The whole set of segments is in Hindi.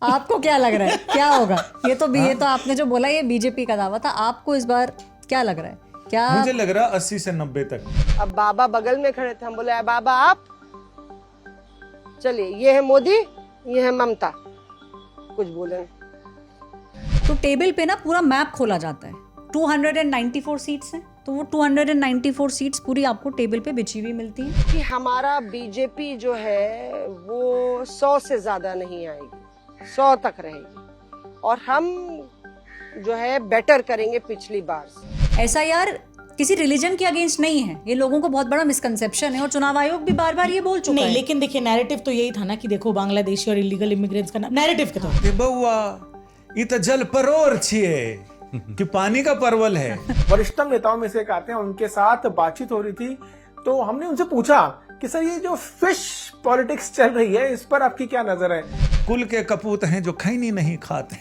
आपको क्या लग रहा है क्या होगा? ये तो आपने जो बोला ये बीजेपी का दावा था, आपको इस बार क्या लग रहा है? क्या मुझे लग रहा 80 से 90 तक। अब बाबा बगल में खड़े थे, हम बोले बाबा आप चलिए, ये है मोदी, ये है ममता, कुछ बोले तो टेबल पे ना पूरा मैप खोला जाता है। 294 सीट्स हैं, तो वो 294 सीट्स पूरी आपको टेबल पे बिछी हुई मिलती हैं। कि हमारा बीजेपी जो है वो 100 से ज्यादा नहीं आएगी, 100 तक रहेगी और हम जो है बेटर करेंगे पिछली बार से। ऐसा यार किसी रिलीजन के अगेंस्ट नहीं है, ये लोगों को बहुत बड़ा मिसकंसेप्शन है और चुनाव आयोग भी बार बार ये बोल चुका है। लेकिन देखिए नैरेटिव तो यही था ना कि देखो बांग्लादेशी और इलीगल इमिग्रेंट्स का नैरेटिव के तौर ये बउआ ये तो जल परोर छिए कि पानी का परवल है। वरिष्ठतम नेताओं में से एक आते हैं, उनके साथ बातचीत हो रही थी तो हमने उनसे पूछा कि सर ये जो फिश पॉलिटिक्स चल रही है इस पर आपकी क्या नजर है? कुल के कपूत हैं जो खैनी नहीं खाते।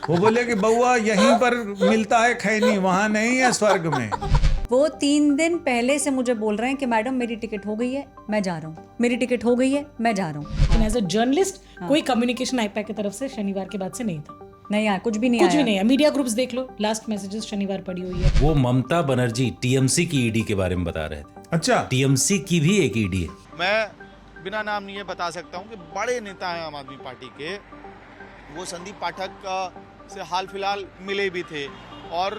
वो बोले कि बउआ यहीं पर मिलता है खैनी, वहां नहीं है स्वर्ग में। वो 3 दिन पहले से मुझे बोल रहे हैं कि मैडम मेरी टिकट हो गई है, मैं जा रहा हूँ, मेरी टिकट हो गई है, मैं जा रहा हूँ। लेकिन एज अ जर्नलिस्ट कोई कम्युनिकेशन आईपैक की तरफ से शनिवार के बाद से नहीं था। नहीं आया, कुछ भी नहीं आया। मीडिया ग्रुप्स देख लो, लास्ट मैसेजेस शनिवार पड़ी हुई है। वो ममता बनर्जी टीएमसी की ईडी के बारे में बता रहे थे। अच्छा, टीएमसी की भी एक ईडी है। मैं बिना नाम नहीं बता सकता हूँ कि बड़े नेता हैं आम आदमी पार्टी के, वो संदीप पाठक से हाल फिलहाल मिले भी थे और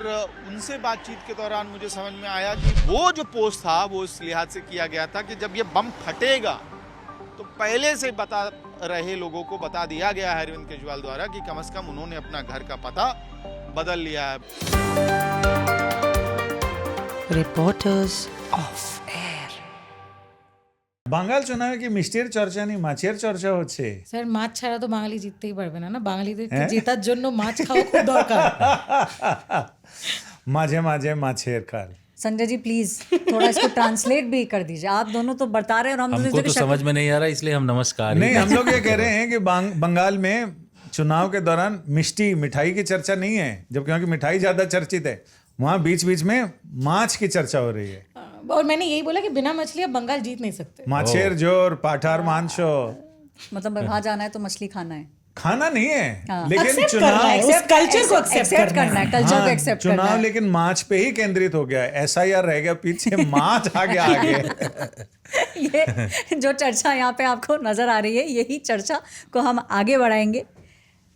उनसे बातचीत के दौरान मुझे समझ में आया कि वो जो पोस्ट था वो इस लिहाज से किया गया था कि जब ये बम फटेगा तो पहले से बता रहे लोगों को बता दिया गया है अरविंद केजरीवाल द्वारा कि कम से कम उन्होंने अपना घर का पता बदल लिया है। Reporters of air. বাঙাল চুনাবে কি মিষ্টির চর্চা নেই, মাছের চর্চা হচ্ছে। স্যার মাছ ছাড়া তো বাঙালি জিততেই পারবে না, বাঙালিদেরকে জেতার জন্য মাছ খাওয়া খুব দরকার। মাঝে মাঝে মাছের খাল। संजय जी प्लीज थोड़ा इसको ट्रांसलेट भी कर दीजिए, आप दोनों तो बता रहे हैं और हम हमको तो समझ में नहीं आ रहा, इसलिए हम नमस्कार नहीं, हम लोग ये कह रहे हैं कि बंगाल में चुनाव के दौरान मिठाई की चर्चा नहीं है, जब क्योंकि मिठाई ज्यादा चर्चित है, वहाँ बीच बीच में माछ की चर्चा हो रही है। और मैंने यही बोला कि बिना मछली अब बंगाल जीत नहीं सकते। माछेर जोर पाठार मांसो, मतलब वहाँ जाना है तो मछली खाना है, खाना नहीं है। हाँ। लेकिन चुनाव कल्चर को एक्सेप्ट करना है, कल्चर को एक्सेप्ट करना चुनाव है। लेकिन माछ पे ही केंद्रित हो गया है, SIR रह गया पीछे, माछ आगे आगे। ये जो चर्चा यहाँ पे आपको नजर आ रही है, यही चर्चा को हम आगे बढ़ाएंगे।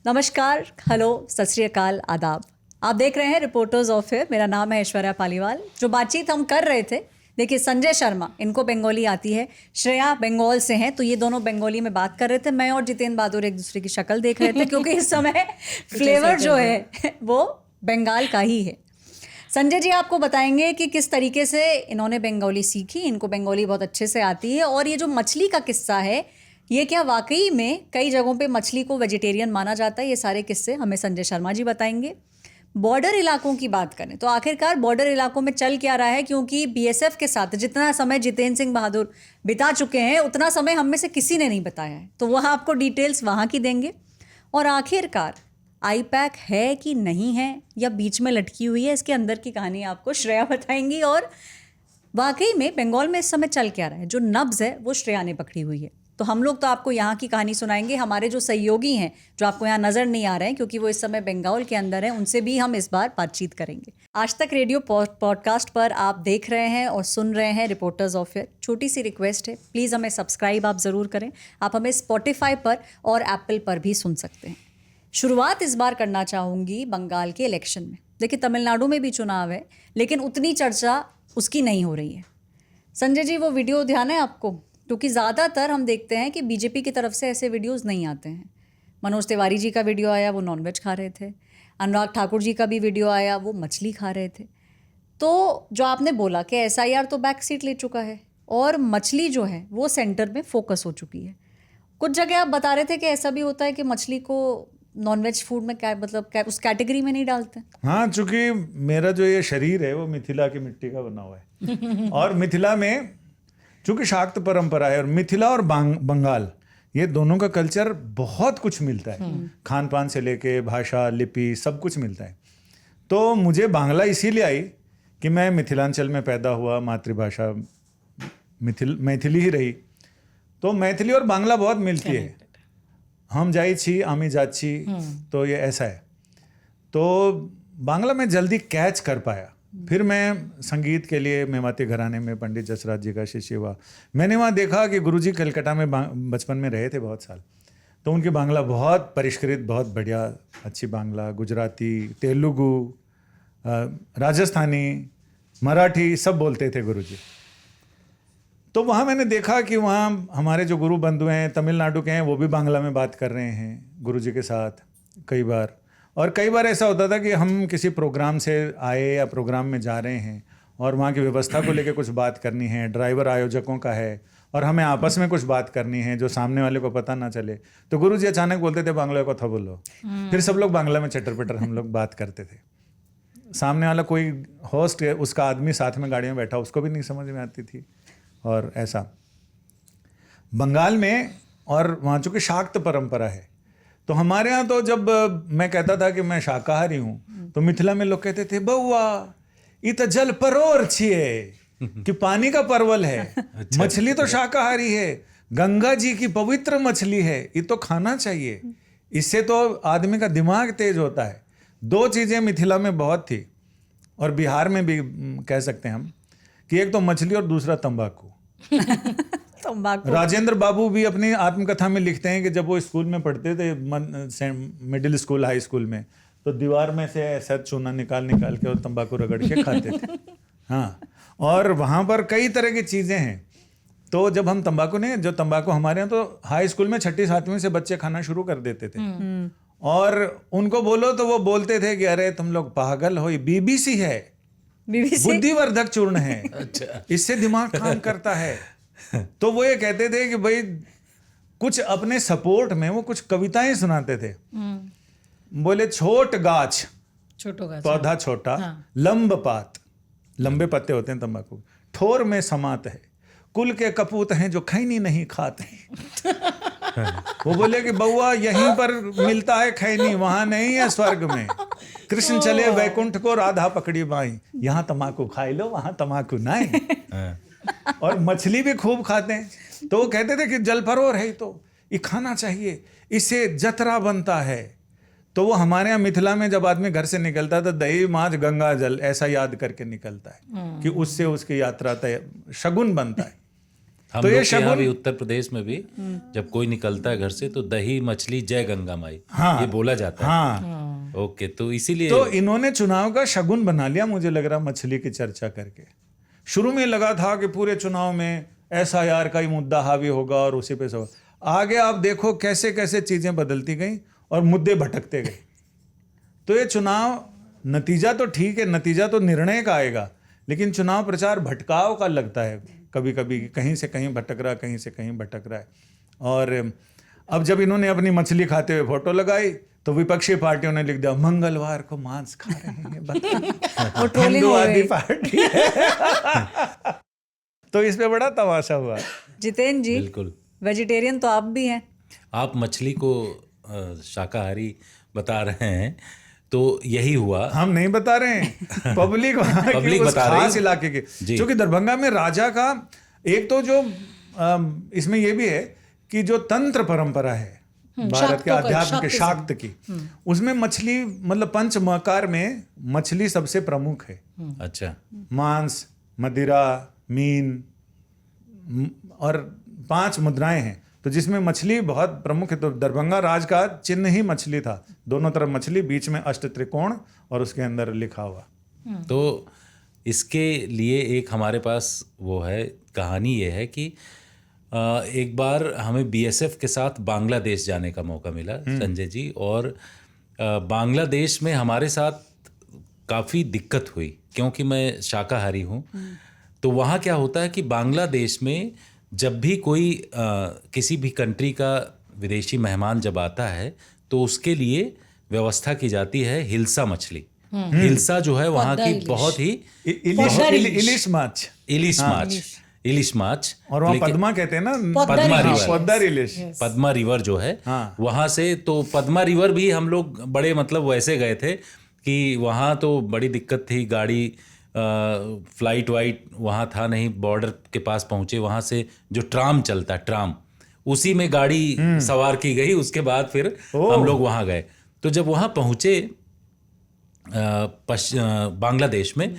नमस्कार, हेलो, सत श्री अकाल, आदाब। आप देख रहे हैं रिपोर्टर्स ऑफ एयर, मेरा नाम है ऐश्वर्या पालीवाल। जो बातचीत हम कर रहे थे, देखिए संजय शर्मा, इनको बंगाली आती है, श्रेया बंगाल से हैं, तो ये दोनों बंगाली में बात कर रहे थे। मैं और जितेंद्र बहादुर एक दूसरे की शक्ल देख रहे थे क्योंकि इस समय फ्लेवर जो है वो बंगाल का ही है। संजय जी आपको बताएंगे कि किस तरीके से इन्होंने बंगाली सीखी, इनको बंगाली बहुत अच्छे से आती है। और ये जो मछली का किस्सा है, ये क्या वाकई में कई जगहों पे मछली को वेजिटेरियन माना जाता है, ये सारे किस्से हमें संजय शर्मा जी बताएंगे। बॉर्डर इलाकों की बात करें तो आखिरकार बॉर्डर इलाकों में चल क्या रहा है, क्योंकि BSF के साथ जितना समय जितेंद्र सिंह बहादुर बिता चुके हैं उतना समय हम में से किसी ने नहीं बताया है, तो वह आपको डिटेल्स वहाँ की देंगे। और आखिरकार आईपैक है कि नहीं है या बीच में लटकी हुई है, इसके अंदर की कहानी आपको श्रेया बताएंगी। और वाकई में बंगाल में इस समय चल क्या रहा है, जो नब्ज़ है वो श्रेया ने पकड़ी हुई है। तो हम लोग तो आपको यहाँ की कहानी सुनाएंगे, हमारे जो सहयोगी हैं जो आपको यहाँ नज़र नहीं आ रहे हैं क्योंकि वो इस समय बंगाल के अंदर हैं, उनसे भी हम इस बार बातचीत करेंगे। आज तक रेडियो पॉडकास्ट पर आप देख रहे हैं और सुन रहे हैं रिपोर्टर्स ऑफ एयर। छोटी सी रिक्वेस्ट है, प्लीज़ हमें सब्सक्राइब आप ज़रूर करें। आप हमें स्पॉटिफाई पर और एप्पल पर भी सुन सकते हैं। शुरुआत इस बार करना चाहूँगी बंगाल के इलेक्शन में। देखिए तमिलनाडु में भी चुनाव है लेकिन उतनी चर्चा उसकी नहीं हो रही है। संजय जी वो वीडियो ध्यान है आपको, क्योंकि ज़्यादातर हम देखते हैं कि बीजेपी की तरफ से ऐसे वीडियोस नहीं आते हैं। मनोज तिवारी जी का वीडियो आया, वो नॉनवेज खा रहे थे। अनुराग ठाकुर जी का भी वीडियो आया, वो मछली खा रहे थे। तो जो आपने बोला कि SIR तो बैक सीट ले चुका है और मछली जो है वो सेंटर में फोकस हो चुकी है। कुछ जगह आप बता रहे थे कि ऐसा भी होता है कि मछली को नॉनवेज फूड में उस कैटेगरी में नहीं डालते। हाँ, चूंकि मेरा जो ये शरीर है वो मिथिला की मिट्टी का बना हुआ है और मिथिला में चूंकि शाक्त परंपरा है और मिथिला और बंगाल ये दोनों का कल्चर बहुत कुछ मिलता है, खान पान से लेके भाषा, लिपि, सब कुछ मिलता है। तो मुझे बांग्ला इसीलिए आई कि मैं मिथिलांचल में पैदा हुआ, मातृभाषा मैथिली ही रही, तो मैथिली और बांग्ला बहुत मिलती है। हम जाई छी आमी जाची, तो ये ऐसा है। तो बांग्ला में जल्दी कैच कर पाया। फिर मैं संगीत के लिए मेवाती घराने में पंडित जसराज जी का शिष्य हुआ। मैंने वहाँ देखा कि गुरुजी कलकत्ता में बचपन में रहे थे बहुत साल, तो उनकी बांग्ला बहुत परिष्कृत, बहुत बढ़िया अच्छी बांग्ला, गुजराती, तेलुगु, राजस्थानी, मराठी सब बोलते थे गुरुजी। तो वहाँ मैंने देखा कि वहाँ हमारे जो गुरु बंधु हैं तमिलनाडु के हैं, वो भी बांग्ला में बात कर रहे हैं गुरुजी के साथ कई बार। और कई बार ऐसा होता था कि हम किसी प्रोग्राम से आए या प्रोग्राम में जा रहे हैं और वहाँ की व्यवस्था को लेकर कुछ बात करनी है, ड्राइवर आयोजकों का है और हमें आपस में कुछ बात करनी है जो सामने वाले को पता ना चले, तो गुरुजी अचानक बोलते थे बांग्ला को था बोलो। फिर सब लोग बांग्ला में चटर पटर हम लोग बात करते थे। सामने वाला कोई होस्ट है, उसका आदमी साथ में गाड़ी में बैठा, उसको भी नहीं समझ में आती थी। और ऐसा बंगाल में, और वहाँ चूँकि शाक्त परंपरा है, तो हमारे यहाँ तो जब मैं कहता था कि मैं शाकाहारी हूँ, तो मिथिला में लोग कहते थे बउआ ये तो जल परोर छिए, कि पानी का परवल है। अच्छा, मछली तो शाकाहारी है, गंगा जी की पवित्र मछली है, ये तो खाना चाहिए, इससे तो आदमी का दिमाग तेज होता है। दो चीज़ें मिथिला में बहुत थी, और बिहार में भी कह सकते हैं हम, कि एक तो मछली और दूसरा तंबाकू। राजेंद्र बाबू भी अपनी आत्मकथा में लिखते हैं कि जब वो स्कूल में पढ़ते थे, मिडिल स्कूल, हाई स्कूल में, तो दीवार में से ऐसा चूना निकाल के और तंबाकू रगड़ के खाते थे। हाँ, और वहाँ पर कई तरह की चीज़ें हैं। तो जब हम तंबाकू हमारे यहाँ तो हाई स्कूल में 6ठी 7वीं से बच्चे खाना शुरू कर देते थे, और उनको बोलो तो वो बोलते थे कि अरे तुम लोग पागल हो, ये BBC है, बुद्धिवर्धक चूर्ण है, इससे दिमाग काम करता है। तो वो ये कहते थे कि भाई कुछ अपने सपोर्ट में वो कुछ कविताएं सुनाते थे। बोले छोट गाछ, पौधा छोटा, लंब पात, लंबे पत्ते होते हैं तंबाकू, ठोर में समात है, कुल के कपूत हैं जो खैनी नहीं खाते। वो बोले कि बउआ यहीं पर मिलता है खैनी, वहां नहीं है स्वर्ग में। कृष्ण चले वैकुंठ को, राधा पकड़ी बाई, यहाँ तंबाकू खाई लो, वहां तंबाकू नहीं। और मछली भी खूब खाते हैं। तो वो कहते थे कि जल परोर है, तो ये खाना चाहिए, इससे जतरा बनता है। तो वो हमारे यहाँ मिथिला में जब आदमी घर से निकलता है तो दही माछ गंगा जल ऐसा याद करके निकलता है कि उससे उसकी यात्रा तय, शगुन बनता है। हम तो ये शगुन भी उत्तर प्रदेश में भी जब कोई निकलता है घर से तो दही मछली जय गंगा माई, हाँ, ये बोला जाता है। हाँ, ओके, तो इसीलिए तो इन्होंने चुनाव का शगुन बना लिया, मुझे लग रहा मछली की चर्चा करके। शुरू में लगा था कि पूरे चुनाव में SIR का ही मुद्दा हावी होगा और उसी पे सब, आगे आप देखो कैसे कैसे चीजें बदलती गई और मुद्दे भटकते गए। तो ये चुनाव नतीजा तो ठीक है, नतीजा तो निर्णय का आएगा, लेकिन चुनाव प्रचार भटकाव का लगता है कभी कभी, कहीं से कहीं भटक रहा, कहीं से कहीं भटक रहा है। और अब जब इन्होंने अपनी मछली खाते हुए फोटो लगाई तो विपक्षी पार्टियों ने लिख दिया मंगलवार को मांस खा रहे हैं, हिंदूवादी पार्टी है। तो इस पे बड़ा तमाशा हुआ। जितेंद्र जी, बिल्कुल वेजिटेरियन तो आप भी हैं। आप मछली को शाकाहारी बता रहे हैं, तो यही हुआ। हम नहीं बता रहे हैं, पब्लिक बता रही है इलाके के, क्योंकि दरभंगा में राजा का एक तो जो इसमें यह भी है कि जो तंत्र परंपरा है भारत के अध्यात्म के, शाक्त की, उसमें मछली मतलब पंच मकार में मछली सबसे प्रमुख है। अच्छा, मांस, मदिरा, मीन और 5 मुद्राएं हैं, तो जिसमें मछली बहुत प्रमुख है। तो दरभंगा राज का चिन्ह ही मछली था, दोनों तरफ मछली, बीच में अष्ट त्रिकोण और उसके अंदर लिखा हुआ। तो इसके लिए एक हमारे पास वो है कहानी, ये है कि एक बार हमें BSF के साथ बांग्लादेश जाने का मौका मिला, संजय जी, और बांग्लादेश में हमारे साथ काफ़ी दिक्कत हुई क्योंकि मैं शाकाहारी हूँ। तो वहाँ क्या होता है कि बांग्लादेश में जब भी कोई किसी भी कंट्री का विदेशी मेहमान जब आता है तो उसके लिए व्यवस्था की जाती है हिल्सा मछली। हिल्सा जो है वहाँ की बहुत ही इलिश माछ, और वहाँ पद्मा कहते हैं ना, पद्मा रिवर जो है, हाँ, वहाँ से। तो पद्मा रिवर भी हम लोग बड़े मतलब वैसे गए थे कि वहाँ तो बड़ी दिक्कत थी, गाड़ी फ्लाइट वाइट वहाँ था नहीं, बॉर्डर के पास पहुँचे, वहाँ से जो ट्राम चलता, ट्राम उसी में गाड़ी सवार की गई। उसके बाद फिर हम लोग वहाँ गए। तो जब वहाँ पहुँचे बांग्लादेश में,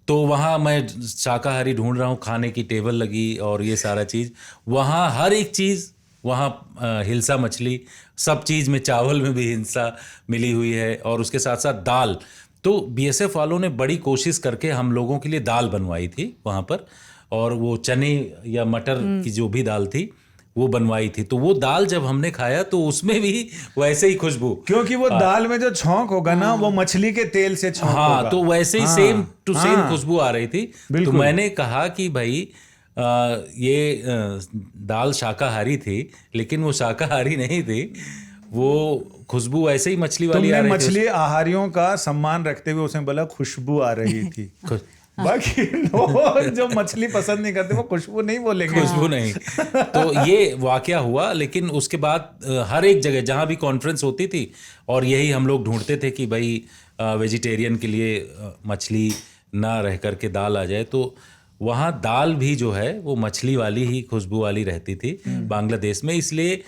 तो वहाँ मैं शाकाहारी ढूंढ रहा हूँ, खाने की टेबल लगी और ये सारा चीज़। वहाँ हर एक चीज़, वहाँ हिल्सा मछली, सब चीज़ में, चावल में भी हिल्सा मिली हुई है, और उसके साथ साथ दाल। तो बीएसएफ वालों ने बड़ी कोशिश करके हम लोगों के लिए दाल बनवाई थी वहाँ पर, और वो चने या मटर की जो भी दाल थी वो बनवाई थी। तो वो दाल जब हमने खाया तो उसमें भी वैसे ही खुशबू, क्योंकि वो दाल में जो छौंक होगा ना, वो मछली के तेल से छौंक होगा। हाँ, तो वैसे ही सेम टू सेम खुशबू आ रही थी। तो मैंने कहा कि भाई ये दाल शाकाहारी थी, लेकिन वो शाकाहारी नहीं थी, वो खुशबू ऐसे ही मछली वाली आ रही थी। मछली आहारियों का सम्मान रखते हुए उसने बोला खुशबू आ रही थी। बाकी लोग जो मछली पसंद नहीं करते वो खुशबू नहीं बोलेंगे। खुशबू नहीं। तो ये वाकया हुआ। लेकिन उसके बाद हर एक जगह जहाँ भी कॉन्फ्रेंस होती थी, और यही हम लोग ढूंढते थे कि भाई वेजिटेरियन के लिए मछली ना रह करके दाल आ जाए, तो वहाँ दाल भी जो है वो मछली वाली ही खुशबू वाली रहती थी बांग्लादेश में। इसलिए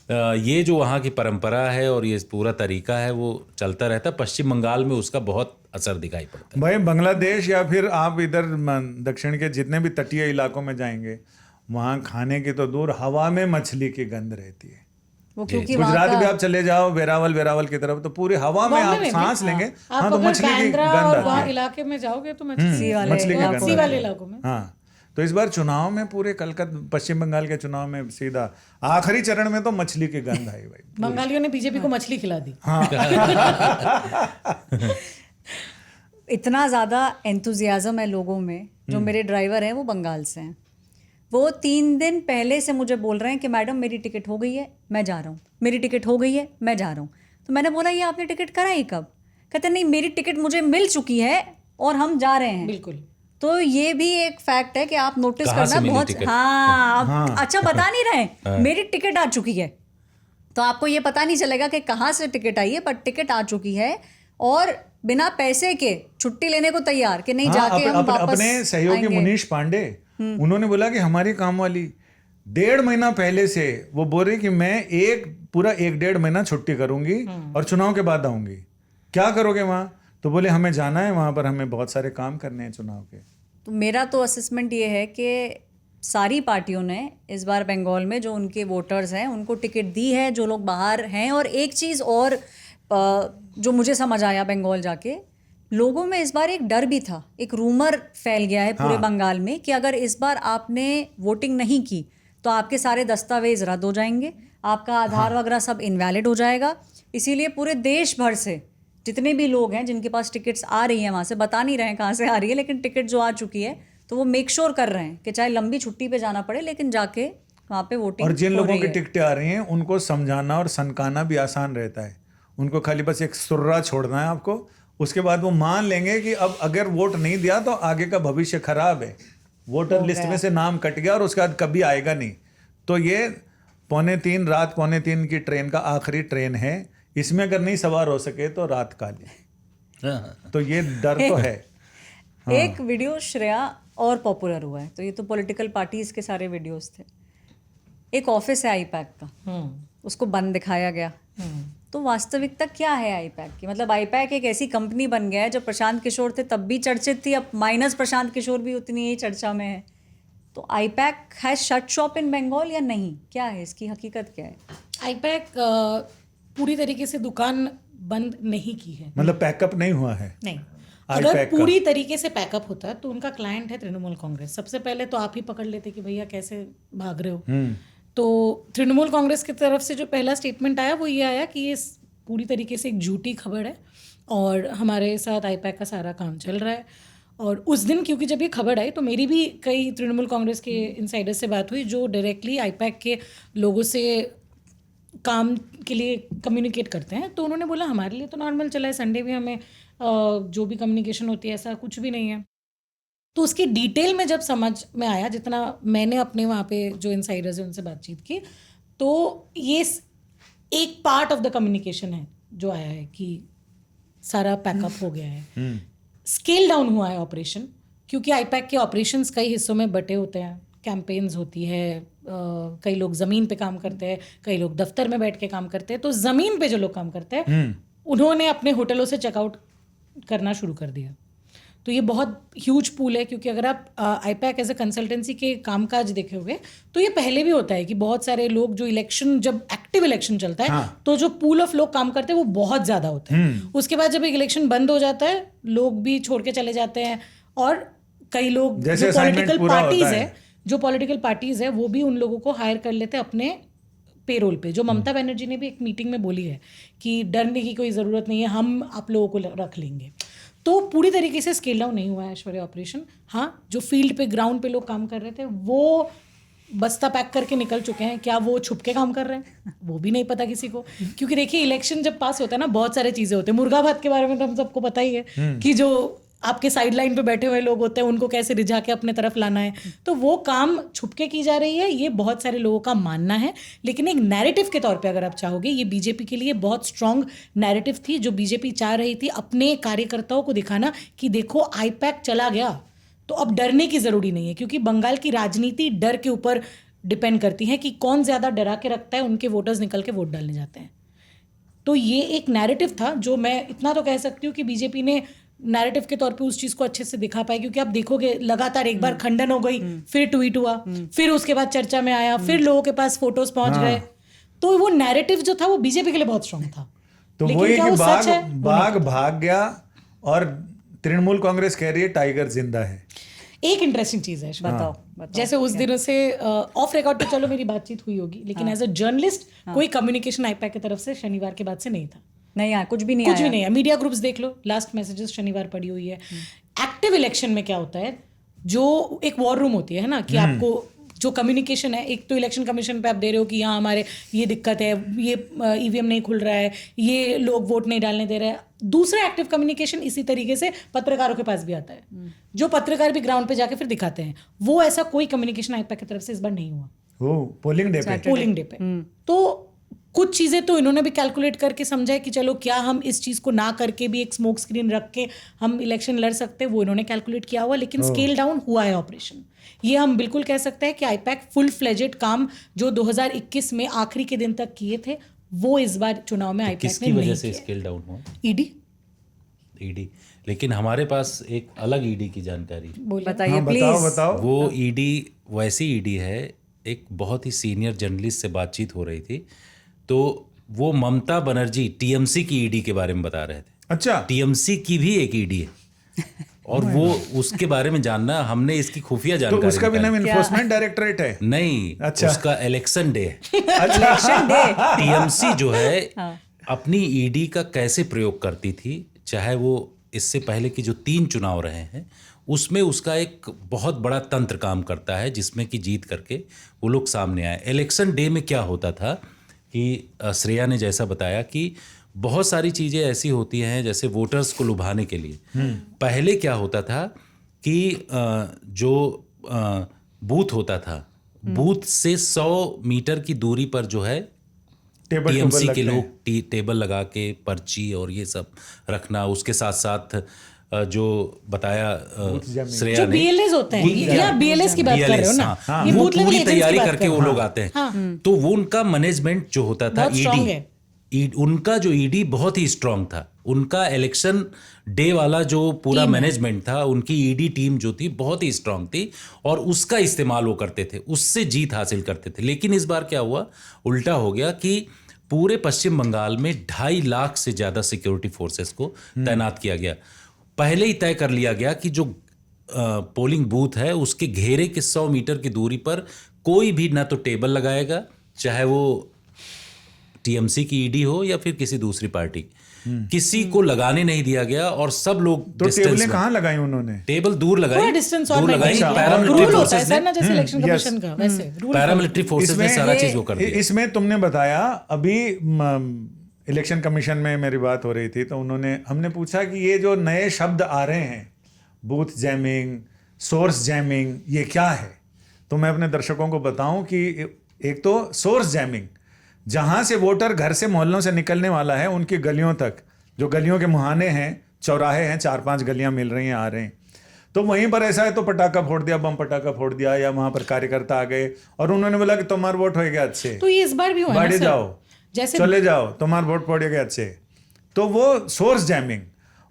ये जो वहाँ की परंपरा है और ये पूरा तरीका है वो चलता रहता। पश्चिम बंगाल में उसका बहुत असर दिखाई पड़ता है। भाई बांग्लादेश या फिर आप इधर दक्षिण के जितने भी तटीय इलाकों में जाएंगे, वहाँ खाने की तो दूर, हवा में मछली की गंध रहती है। वो क्योंकि गुजरात भी आप चले जाओ, वेरावल की तरफ, तो पूरी हवा में आप सांस लेंगे। हाँ, तो मछली की गंध आती है। इलाके में जाओगे तो मछली वाले इलाकों में। हाँ, तो इस बार चुनाव में पूरे कलकत्ता, पश्चिम बंगाल के चुनाव में सीधा आखिरी चरण में तो मछली की गंध आई भाई। बंगालियों ने बीजेपी को मछली खिला दी। इतना ज़्यादा एंथुजियाज्म है लोगों में। जो मेरे ड्राइवर हैं वो बंगाल से हैं। वो 3 दिन पहले से मुझे बोल रहे हैं कि मैडम मेरी टिकट हो गई है, मैं जा रहा हूँ, मेरी टिकट हो गई है, मैं जा रहा हूँ। तो मैंने बोला ये आपने टिकट कराई कब? कहते नहीं, मेरी टिकट मुझे मिल चुकी है और हम जा रहे हैं। बिल्कुल। तो ये भी एक फैक्ट है कि आप नोटिस कहाँ से करना मिली बहुत। टिकट? हाँ, अच्छा बता नहीं रहे मेरी टिकट आ चुकी है, तो आपको ये पता नहीं चलेगा कि कहाँ से टिकट आई है, पर टिकट आ चुकी है और बिना पैसे के छुट्टी लेने को तैयार कि नहीं जाके हम वापस अपने सहयोगी मुनीश पांडे, उन्होंने बोला कि हमारी काम वाली 1.5 महीना पहले से वो बोल रही कि मैं पूरा 1-1.5 महीना छुट्टी करूंगी और चुनाव के बाद आऊंगी। क्या करोगे वहां? तो बोले हमें जाना है वहां पर, हमें बहुत सारे काम करने हैं चुनाव के। तो मेरा तो असेसमेंट ये है कि सारी पार्टियों ने इस बार बंगाल में जो उनके वोटर्स हैं उनको टिकट दी है, जो लोग बाहर हैं। और एक चीज़ और जो मुझे समझ आया बंगाल जाके, लोगों में इस बार एक डर भी था, एक रूमर फैल गया है पूरे बंगाल में कि अगर इस बार आपने वोटिंग नहीं की तो आपके सारे दस्तावेज रद्द हो जाएंगे, आपका आधार वगैरह सब इनवैलिड हो जाएगा। इसीलिए पूरे देश भर से जितने भी लोग हैं जिनके पास टिकट्स आ रही हैं, वहाँ से बता नहीं रहे हैं कहाँ से आ रही है, लेकिन टिकट जो आ चुकी है तो वो मेक श्योर कर रहे हैं कि चाहे लंबी छुट्टी पे जाना पड़े लेकिन जाके वहाँ पे वोटिंग। और जिन लोगों की टिकटें आ रही हैं उनको समझाना और सनकाना भी आसान रहता है। उनको खाली बस एक सुर्रा छोड़ना है आपको, उसके बाद वो मान लेंगे कि अब अगर वोट नहीं दिया तो आगे का भविष्य खराब है, वोटर लिस्ट में से नाम कट गया और उसके बाद कभी आएगा नहीं। तो ये 2:45 रात 2:45 की ट्रेन का आखिरी ट्रेन है, इसमें अगर नहीं सवार हो सके तो रात काली। तो ये डर तो है। एक वीडियो श्रेया और पॉपुलर हुआ है, तो ये तो पॉलिटिकल पार्टीज के सारे वीडियोस थे। एक ऑफिस है आईपैक का, उसको बंद दिखाया गया। तो वास्तविकता क्या है आईपैक की? मतलब आईपैक एक ऐसी कंपनी बन गया है, जब प्रशांत किशोर थे तब भी चर्चित थी, अब माइनस प्रशांत किशोर भी उतनी ही चर्चा में है। तो आईपैक है शट शॉप इन बंगाल या नहीं? क्या है इसकी हकीकत, क्या है? आईपैक पूरी तरीके से दुकान बंद नहीं की है, मतलब पैकअप नहीं हुआ है। नहीं। अगर पूरी तरीके से पैकअप होता तो उनका क्लाइंट है तृणमूल कांग्रेस। सबसे पहले तो आप ही पकड़ लेते कि भैया कैसे भाग रहे हो। तो तृणमूल कांग्रेस की तरफ से जो पहला स्टेटमेंट आया वो ये आया कि ये पूरी तरीके से एक झूठी खबर है और हमारे साथ आईपैक का सारा काम चल रहा है। और उस दिन क्योंकि जब ये खबर आई तो मेरी भी कई तृणमूल कांग्रेस के इनसाइडर से बात हुई जो डायरेक्टली आईपैक के लोगों से काम के लिए कम्युनिकेट करते हैं। तो उन्होंने बोला हमारे लिए तो नॉर्मल चला है, संडे भी हमें जो भी कम्युनिकेशन होती है ऐसा कुछ भी नहीं है। तो उसकी डिटेल में जब समझ में आया, जितना मैंने अपने वहाँ पे जो इनसाइडर्स हैं उनसे बातचीत की, तो ये एक पार्ट ऑफ द कम्युनिकेशन है जो आया है कि सारा पैकअप हो गया है। स्केल डाउन हुआ है ऑपरेशन, क्योंकि आईपैक के ऑपरेशंस कई हिस्सों में बटे होते हैं, कैंपेन्स होती है, कई लोग ज़मीन पे काम करते हैं, कई लोग दफ्तर में बैठ के काम करते हैं। तो ज़मीन पे जो लोग काम करते हैं उन्होंने अपने होटलों से चेकआउट करना शुरू कर दिया। तो ये बहुत ह्यूज पूल है, क्योंकि अगर आप आईपैक एज ए कंसल्टेंसी के कामकाज देखे होंगे तो ये पहले भी होता है कि बहुत सारे लोग जो इलेक्शन, जब एक्टिव इलेक्शन चलता है तो जो पूल ऑफ लोग काम करते हैं वो बहुत ज़्यादा होता है। उसके बाद जब एक इलेक्शन बंद हो जाता है लोग भी छोड़ के चले जाते हैं, और कई लोग जो पॉलिटिकल पार्टीज है वो भी उन लोगों को हायर कर लेते हैं अपने पेरोल पे। जो ममता बनर्जी ने भी एक मीटिंग में बोली है कि डरने की कोई ज़रूरत नहीं है, हम आप लोगों को रख लेंगे। तो पूरी तरीके से स्केल डाउन नहीं हुआ है ऐश्वर्या ऑपरेशन। हाँ, जो फील्ड पे ग्राउंड पे लोग काम कर रहे थे वो बस्ता पैक करके निकल चुके हैं। क्या वो छुप के काम कर रहे हैं वो भी नहीं पता किसी को, क्योंकि देखिए इलेक्शन जब पास होता है ना बहुत सारे चीज़ें होते हैं। मुर्गा भात के बारे में तो हम सबको पता ही है कि जो आपके साइड लाइन पे बैठे हुए लोग होते हैं उनको कैसे रिझा के अपने तरफ लाना है। तो वो काम छुपके की जा रही है, ये बहुत सारे लोगों का मानना है। लेकिन एक नैरेटिव के तौर पे अगर आप चाहोगे, ये बीजेपी के लिए बहुत स्ट्रांग नैरेटिव थी जो बीजेपी चाह रही थी अपने कार्यकर्ताओं को दिखाना कि देखो आईपैक चला गया तो अब डरने की ज़रूरी नहीं है, क्योंकि बंगाल की राजनीति डर के ऊपर डिपेंड करती है कि कौन ज़्यादा डरा के रखता है, उनके वोटर्स निकल के वोट डालने जाते हैं। तो ये एक नैरेटिव था जो मैं इतना तो कह सकती हूँ कि बीजेपी ने नैरेटिव के तौर पे उस चीज़ को अच्छे से दिखा पाई, क्योंकि आप देखोगे लगातार एक बार खंडन हो गई, फिर ट्वीट हुआ, फिर उसके बाद चर्चा में आया, फिर लोगों के पास फोटोज पहुंच गए। तो वो नैरेटिव जो था वो बीजेपी के लिए बहुत स्ट्रांग था। तो वही कि बाघ भाग गया और तृणमूल कांग्रेस कह रही है टाइगर जिंदा है। एक इंटरेस्टिंग चीज है, बताओ जैसे उस दिनों से ऑफ रिकॉर्ड तो चलो मेरी बातचीत हुई होगी, लेकिन एज अ जर्नलिस्ट कोई कम्युनिकेशन आईपैक की तरफ से शनिवार के बाद से नहीं था। नहीं आया, कुछ भी नहीं है। मीडिया ग्रुप्स देख लो, लास्ट मैसेजेस शनिवार पड़ी हुई है। एक्टिव इलेक्शन में क्या होता है, जो एक वॉर रूम होती है ना, कि आपको जो कम्युनिकेशन है, एक तो इलेक्शन कमीशन पे आप दे रहे हो कि यहाँ हमारे ये दिक्कत है, ये ईवीएम नहीं खुल रहा है, ये लोग वोट नहीं डालने दे रहे हैं। दूसरा एक्टिव कम्युनिकेशन इसी तरीके से पत्रकारों के पास भी आता है, जो पत्रकार भी ग्राउंड पे जाके फिर दिखाते हैं। वो ऐसा कोई कम्युनिकेशन आईपैक की तरफ से इस बार नहीं हुआ पोलिंग डे पे। तो कुछ चीज़ें तो इन्होंने भी कैलकुलेट करके समझा है कि चलो क्या हम इस चीज़ को ना करके भी एक स्मोक स्क्रीन रख के हम इलेक्शन लड़ सकते हैं, वो इन्होंने कैलकुलेट किया हुआ। लेकिन स्केल डाउन हुआ है ऑपरेशन। ये हम बिल्कुल कह सकते हैं कि आईपैक फुल फ्लेजेड काम जो 2021 में आखिरी के दिन तक किए थे वो इस बार चुनाव में आईपैक ने नहीं किया। किसकी वजह से स्केल डाउन हुआ? ईडी। लेकिन हमारे पास एक अलग ईडी की जानकारी बताइए प्लीज। बताओ। वो ईडी वैसी ईडी है, एक बहुत ही सीनियर जर्नलिस्ट से बातचीत हो रही थी तो वो ममता बनर्जी टीएमसी की ईडी के बारे में बता रहे थे। अच्छा, टीएमसी की भी एक ईडी है और वो उसके बारे में जानना, हमने इसकी खुफिया जानकारी। तो उसका भी नाम इन्फोर्समेंट डायरेक्टरेट है? नहीं, अच्छा, उसका इलेक्शन डे है। Election day. टीएमसी जो है अपनी ईडी का कैसे प्रयोग करती थी, चाहे वो इससे पहले की जो 3 चुनाव रहे हैं उसमें उसका एक बहुत बड़ा तंत्र काम करता है जिसमें कि जीत करके वो लोग सामने आए। इलेक्शन डे में क्या होता था कि श्रेया ने जैसा बताया कि बहुत सारी चीज़ें ऐसी होती हैं जैसे वोटर्स को लुभाने के लिए। पहले क्या होता था कि जो बूथ होता था, बूथ से 100 मीटर की दूरी पर जो है टीएमसी के लोग टेबल लगा के पर्ची और ये सब रखना, उसके साथ साथ जो बताया श्रेया ने, बीएलएस होते हैं, या बीएलएस की बात कर रहे हो ना? हाँ, वो पूरी तैयारी करके वो लोग आते हैं। तो वो उनका मैनेजमेंट जो होता था ईडी, उनका जो ईडी बहुत ही स्ट्रांग था। उनका इलेक्शन डे वाला जो पूरा मैनेजमेंट था, उनकी ईडी टीम जो थी बहुत ही स्ट्रांग थी और उसका इस्तेमाल वो करते थे, उससे जीत हासिल करते थे। लेकिन इस बार क्या हुआ, उल्टा हो गया कि पूरे पश्चिम बंगाल में 2.5 लाख से ज्यादा सिक्योरिटी फोर्सेस को तैनात किया गया। पहले ही तय कर लिया गया कि जो पोलिंग बूथ है उसके घेरे के 100 मीटर की दूरी पर कोई भी ना तो टेबल लगाएगा, चाहे वो टीएमसी की ईडी हो या फिर किसी दूसरी पार्टी, किसी को लगाने नहीं दिया गया। और सब लोग तो टेबलें कहाँ लगाई उन्होंने? टेबल दूर लगाई, डिस्टेंस दूर लगाई। पैरामिलिट्री फोर्सेस ने, जैसे इलेक्शन कमीशन का वैसे पैरामिलिट्री फोर्सेस ने सारा चीज वो कर दिया। इसमें तुमने बताया अभी इलेक्शन कमीशन में मेरी बात हो रही थी तो हमने पूछा कि ये जो नए शब्द आ रहे हैं, बूथ जैमिंग, सोर्स जैमिंग, ये क्या है? तो मैं अपने दर्शकों को बताऊं कि एक तो सोर्स जैमिंग, जहां से वोटर घर से मोहल्लों से निकलने वाला है उनकी गलियों तक, जो गलियों के मुहाने हैं, चौराहे हैं, 4-5 गलियां मिल रही हैं, आ रहे हैं, तो वहीं पर ऐसा है तो पटाखा फोड़ दिया, बम पटाखा फोड़ दिया, या वहां पर कार्यकर्ता आ गए और उन्होंने बोला कि तुम्हारा वोट हो गया अच्छे, तो ये इस बार भी हुआ है ना बाड़ी सर? जाओ, जैसे चले जाओ, तुम्हारा वोट पड़ गया अच्छे। तो वो सोर्स जैमिंग,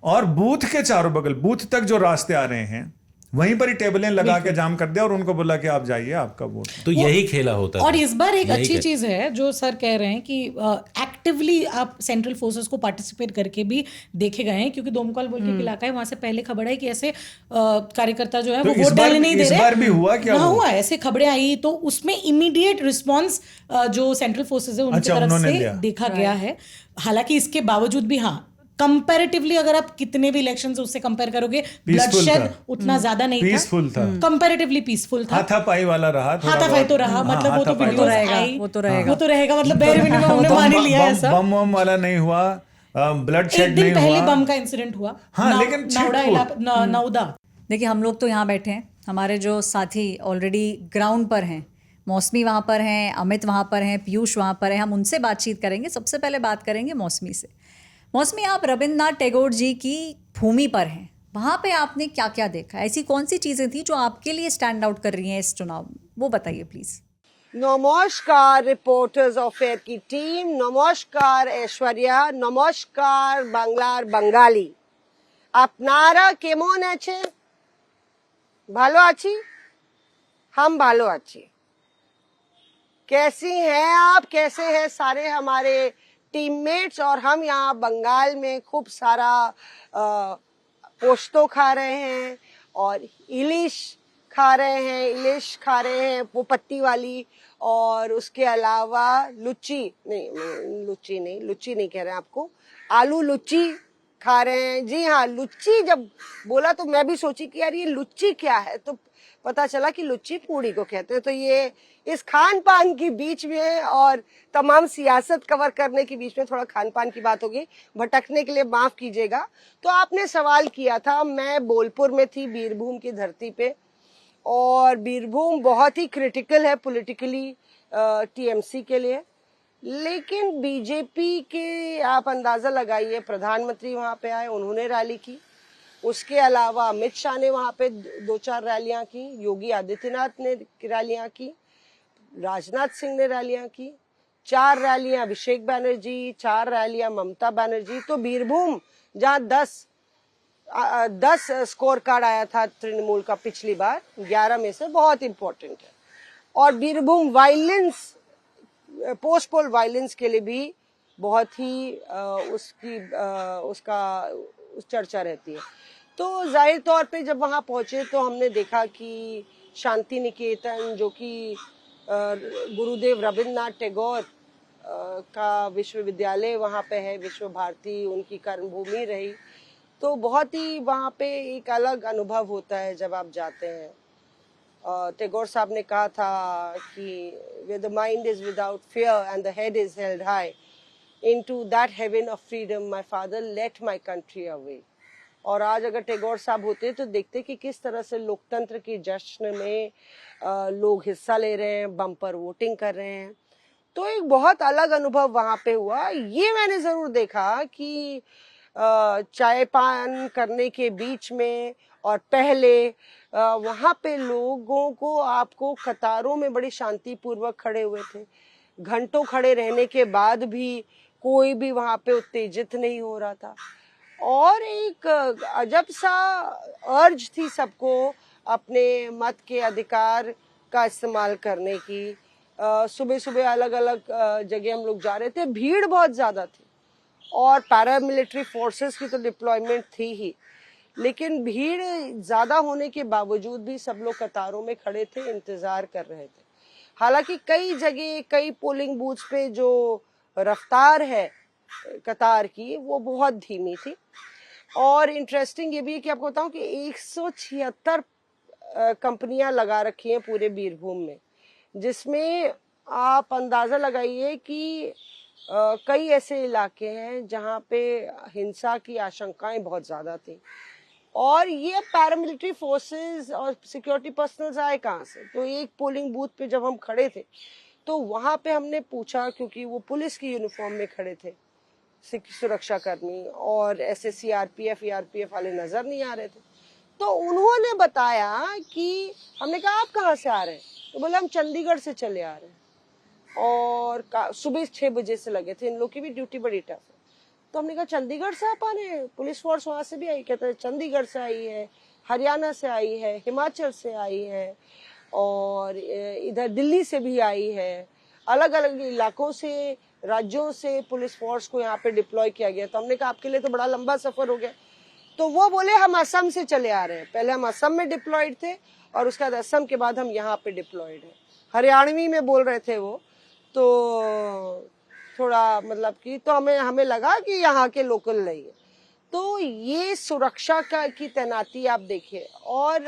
और बूथ के चारों बगल, बूथ तक जो रास्ते आ रहे हैं वहीं पर ही टेबलें लगा के जाम कर दिया और उनको बोला कि आप जाइए, आपका वोट। तो यही खेला होता है। और इस बार एक अच्छी चीज है जो सर कह रहे हैं कि एक्टिवली आप सेंट्रल फोर्सेस को पार्टिसिपेट करके भी देखे गए हैं, क्योंकि दोमकल बोल के इलाका है, वहां से पहले खबर आई कि ऐसे कार्यकर्ता जो है वो वोट डालने नहीं दे रहे। इस बार भी हुआ क्या? हुआ, ऐसे खबरें आई, तो उसमें इमीडिएट रिस्पॉन्स जो सेंट्रल फोर्सेस है उनकी तरफ से देखा गया है। हालांकि इसके बावजूद भी हाँ, कंपैरेटिवली अगर आप कितने भी इलेक्शंस उससे कंपेयर करोगे, ब्लडशेड उतना ज्यादा नहीं था, पीसफुल था, कंपैरेटिवली पीसफुल था, हाथापाई वाला रहा, हाथापाई तो रहा, मतलब वो तो वीडियो वो तो रहेगा, मतलब बेर मिनिमम हमने मान ही लिया है ऐसा। बम वाला नहीं हुआ, ब्लडशेड नहीं हुआ। एक दिन पहले बम का इंसिडेंट हुआ, हाँ, लेकिन नौदा। देखिए, हम लोग तो यहाँ बैठे हैं, हमारे जो साथी ऑलरेडी ग्राउंड पर हैं, मौसमी वहाँ पर हैं, अमित वहाँ पर हैं, पीयूष वहाँ पर हैं, हम उनसे बातचीत करेंगे। सबसे पहले बात करेंगे मौसमी से। मौसमी, आप रविन्द्रनाथ टैगोर जी की भूमि पर हैं, वहाँ पे आपने क्या क्या देखा? ऐसी कौन सी चीज़ें थी जो आपके लिए स्टैंड आउट कर रही हैं इस चुनाव में, वो बताइए प्लीज़। नमस्कार रिपोर्टर्स ऑफेयर की टीम, नमस्कार ऐश्वर्या, नमस्कार बांग्लार बंगाली। আপনারা কেমন আছেন? ভালো আছি, हम ভালো আছি। कैसी हैं आप, कैसे हैं सारे हमारे टीममेट्स? और हम यहाँ बंगाल में खूब सारा पोस्तो खा रहे हैं और इलिश खा रहे हैं, वो पत्ती वाली, और उसके अलावा लुच्ची नहीं कह रहे हैं आपको, आलू लुच्ची खा रहे हैं। जी हाँ, लुच्ची जब बोला तो मैं भी सोची कि यार ये लुच्ची क्या है, तो पता चला कि लुच्ची पूड़ी को कहते हैं। तो ये इस खान पान के बीच में और तमाम सियासत कवर करने के बीच में थोड़ा खान पान की बात होगी, भटकने के लिए माफ कीजिएगा। तो आपने सवाल किया था, मैं बोलपुर में थी, बीरभूम की धरती पे, और बीरभूम बहुत ही क्रिटिकल है पॉलिटिकली टीएमसी के लिए, लेकिन बीजेपी के आप अंदाजा लगाइए, प्रधानमंत्री वहां पे आए, उन्होंने रैली की, उसके अलावा अमित शाह ने वहां पे 2-4 रैलियां की, योगी आदित्यनाथ ने रैलियां की, राजनाथ सिंह ने रैलियां की, 4 रैलियां अभिषेक बनर्जी, 4 रैलियां ममता बनर्जी। तो बीरभूम जहां 10 स्कोर कार्ड आया था तृणमूल का पिछली बार, 11 में से बहुत इंपॉर्टेंट है। और बीरभूम वायलेंस, पोस्ट पोल वायलेंस के लिए भी बहुत ही उस चर्चा रहती है। तो जाहिर तौर पे जब वहां पहुंचे तो हमने देखा कि शांति निकेतन, जो कि गुरुदेव रविन्द्रनाथ टैगोर का विश्वविद्यालय वहां पे है, विश्व भारती उनकी कर्मभूमि रही, तो बहुत ही वहां पे एक अलग अनुभव होता है जब आप जाते हैं। टैगोर साहब ने कहा था कि where the mind is without fear and the head is held high, into that heaven of freedom my father led my country away। और आज अगर टैगोर साहब होते तो देखते कि किस तरह से लोकतंत्र की जश्न में लोग हिस्सा ले रहे हैं, बम्पर वोटिंग कर रहे हैं। तो एक बहुत अलग अनुभव वहां पे हुआ। ये मैंने जरूर देखा कि चाय पान करने के बीच में और पहले वहां पे लोगों को आपको कतारों में बड़ी शांतिपूर्वक खड़े हुए थे, घंटों खड़े रहने के बाद भी कोई भी वहां पे उत्तेजित नहीं हो रहा था। और एक अजब सा अर्ज थी सबको अपने मत के अधिकार का इस्तेमाल करने की। सुबह सुबह अलग अलग जगह हम लोग जा रहे थे, भीड़ बहुत ज्यादा थी और पैरामिलिट्री फोर्सेस की तो डिप्लॉयमेंट थी ही, लेकिन भीड़ ज्यादा होने के बावजूद भी सब लोग कतारों में खड़े थे, इंतजार कर रहे थे। हालांकि कई जगह, कई पोलिंग बूथ पे जो रफ्तार है कतार की वो बहुत धीमी थी। और इंटरेस्टिंग ये भी है कि आपको बताऊं कि 176 कंपनियां लगा रखी हैं पूरे बीरभूम में, जिसमें आप अंदाजा लगाइए कि कई ऐसे इलाके हैं जहां पे हिंसा की आशंकाएं बहुत ज्यादा थी। और ये पैरामिलिट्री फोर्सेस और सिक्योरिटी पर्सनल्स आए कहाँ से? तो एक पोलिंग बूथ पे जब हम खड़े थे तो वहां पे हमने पूछा, क्योंकि वो पुलिस की यूनिफॉर्म में खड़े थे सुरक्षा कर्मी, और ऐसे सीआरपीएफ ईआरपीएफ वाले नजर नहीं आ रहे थे। तो उन्होंने बताया कि हमने कहा आप कहाँ से आ रहे हैं, तो बोले हम चंडीगढ़ से चले आ रहे हैं और सुबह 6 बजे से लगे थे, इन लोग की भी ड्यूटी बड़ी टफ है। तो हमने कहा चंडीगढ़ से आप आ रहे हैं, पुलिस फोर्स वहां से भी आई, कहते हैं चंडीगढ़ से आई है, हरियाणा से आई है, हिमाचल से आई है और इधर दिल्ली से भी आई है, अलग अलग इलाकों से, राज्यों से पुलिस फोर्स को यहाँ पे डिप्लॉय किया गया। तो हमने कहा आपके लिए तो बड़ा लंबा सफर हो गया। तो वो बोले हम असम से चले आ रहे हैं, पहले हम असम में डिप्लॉयड थे और उसके बाद असम के बाद हम यहाँ पे डिप्लॉयड है। हरियाणवी में बोल रहे थे वो, तो थोड़ा मतलब कि तो हमें लगा कि यहाँ के लोकल नहीं है। तो ये सुरक्षा का की तैनाती आप देखिए। और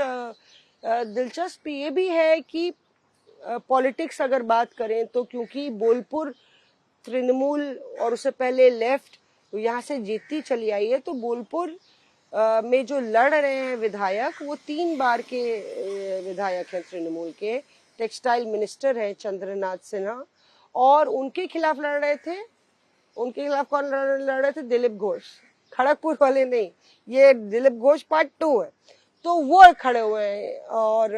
दिलचस्प ये भी है कि पॉलिटिक्स अगर बात करें तो क्योंकि बोलपुर तृणमूल और उससे पहले लेफ्ट यहाँ से जीतती चली आई है, तो बोलपुर में जो लड़ रहे हैं विधायक वो 3 बार के विधायक हैं तृणमूल के। टेक्सटाइल मिनिस्टर है चंद्रनाथ सिन्हा और उनके खिलाफ लड़ रहे थे। उनके खिलाफ कौन लड़ रहे थे? दिलीप घोष, खड़गपुर वाले नहीं, ये दिलीप घोष पार्ट 2 है। तो वो खड़े हुए हैं और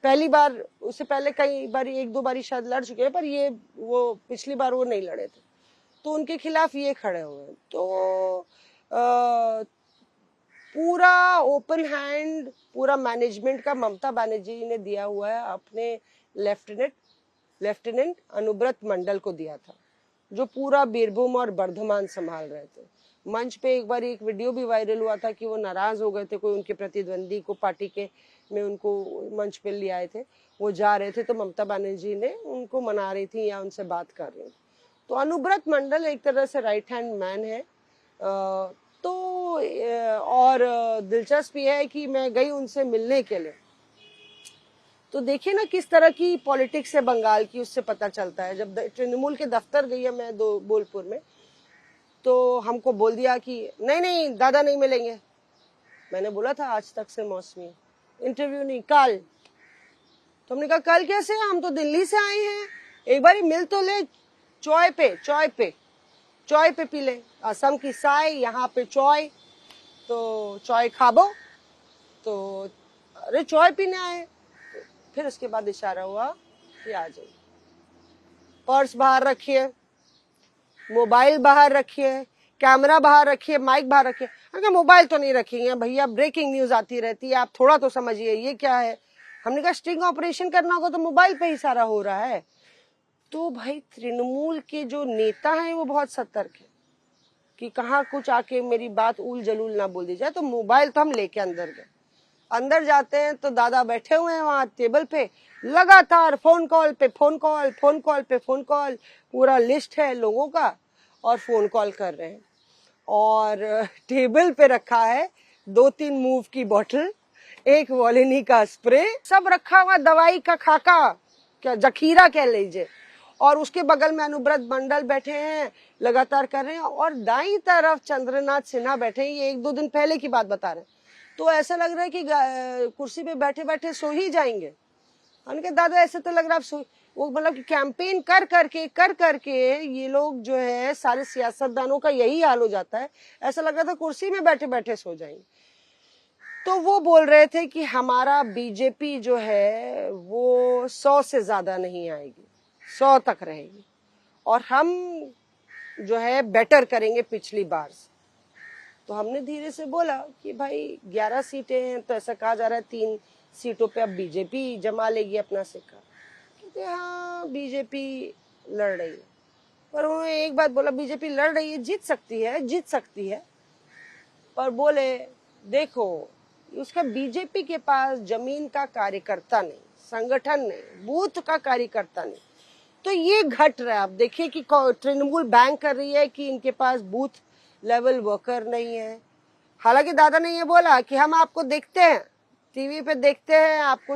पहली बार, उससे पहले कई बार 1-2 बार शायद लड़ चुके हैं, पर ये वो पिछली बार वो नहीं लड़े थे, तो उनके खिलाफ ये खड़े हुए हैं। तो पूरा ओपन हैंड पूरा मैनेजमेंट का ममता बनर्जी ने दिया हुआ है, अपने लेफ्टिनेंट अनुब्रत मंडल को दिया था, जो पूरा बीरभूम और बर्धमान संभाल रहे थे। मंच पे एक बार एक वीडियो भी वायरल हुआ था कि वो नाराज हो गए थे, कोई उनके प्रतिद्वंदी को पार्टी के में उनको मंच पे ले आए थे, वो जा रहे थे तो ममता बनर्जी ने उनको मना रही थी या उनसे बात कर रही थी। तो अनुब्रत मंडल एक तरह से राइट हैंड मैन है। तो और दिलचस्प ये है कि मैं गई उनसे मिलने के लिए, तो देखिए ना किस तरह की पॉलिटिक्स है बंगाल की, उससे पता चलता है। जब तृणमूल के दफ्तर गई है मैं बोलपुर में, तो हमको बोल दिया कि नहीं दादा नहीं मिलेंगे। मैंने बोला था आज तक से मौसमी इंटरव्यू नहीं, कल। तो हमने कहा कल कैसे, हम तो दिल्ली से आए हैं, एक बार मिल तो ले, चाय पे पी ले। असम की चाय, यहाँ पे चाय, तो चाय खाबो, तो अरे चाय पीने आए। फिर उसके बाद इशारा हुआ कि आ जाइए, पर्स बाहर रखिए, मोबाइल बाहर रखिए, कैमरा बाहर रखिए, माइक बाहर रखिए। अगर मोबाइल तो नहीं रखेंगे भैया, ब्रेकिंग न्यूज आती रहती है, आप थोड़ा तो समझिए ये क्या है। हमने कहा स्टिंग ऑपरेशन करना होगा तो मोबाइल पे ही सारा हो रहा है। तो भाई तृणमूल के जो नेता हैं वो बहुत सतर्क है कि कहाँ कुछ आके मेरी बात उल जलूल ना बोल दी जाए। तो मोबाइल तो हम लेके अंदर गए। अंदर जाते हैं तो दादा बैठे हुए हैं वहां टेबल पे, लगातार फोन कॉल, पूरा लिस्ट है लोगों का और फोन कॉल कर रहे हैं। और टेबल पे रखा है 2-3 मूव की बोतल, एक वॉलिनी का स्प्रे, सब रखा हुआ, दवाई का खाका, क्या जखीरा कह लीजिए। और उसके बगल में अनुब्रत मंडल बैठे हैं, लगातार कर रहे हैं। और दाईं तरफ चंद्रनाथ सिन्हा बैठे हैं, ये 1-2 दिन पहले की बात बता रहे हैं। तो ऐसा लग रहा है कि कुर्सी पे बैठे बैठे सो ही जाएंगे। हमने कहा दादा ऐसे तो लग रहा है आप सो, वो मतलब कि कैंपेन कर करके ये लोग जो है सारे सियासतदानों का यही हाल हो जाता है, ऐसा लग रहा था कुर्सी में बैठे बैठे सो जाएंगे। तो वो बोल रहे थे कि हमारा बीजेपी जो है वो 100 से ज्यादा नहीं आएगी, 100 तक रहेगी और हम जो है बेटर करेंगे पिछली बार से। तो हमने धीरे से बोला कि भाई 11 सीटें हैं, तो ऐसा कहा जा रहा है 3 सीटों पे अब बीजेपी जमा लेगी अपना सिक्का। कहते हाँ बीजेपी लड़ रही है, पर उन्होंने एक बात बोला, बीजेपी लड़ रही है, जीत सकती है, पर बोले देखो उसका बीजेपी के पास जमीन का कार्यकर्ता नहीं, संगठन नहीं, बूथ का कार्यकर्ता नहीं। तो ये घट रहा है। आप देखिए कि तृणमूल बैंक कर रही है कि इनके पास बूथ लेवल वर्कर नहीं है। हालांकि दादा ने ये बोला कि हम आपको देखते हैं, टीवी पे देखते हैं आपको,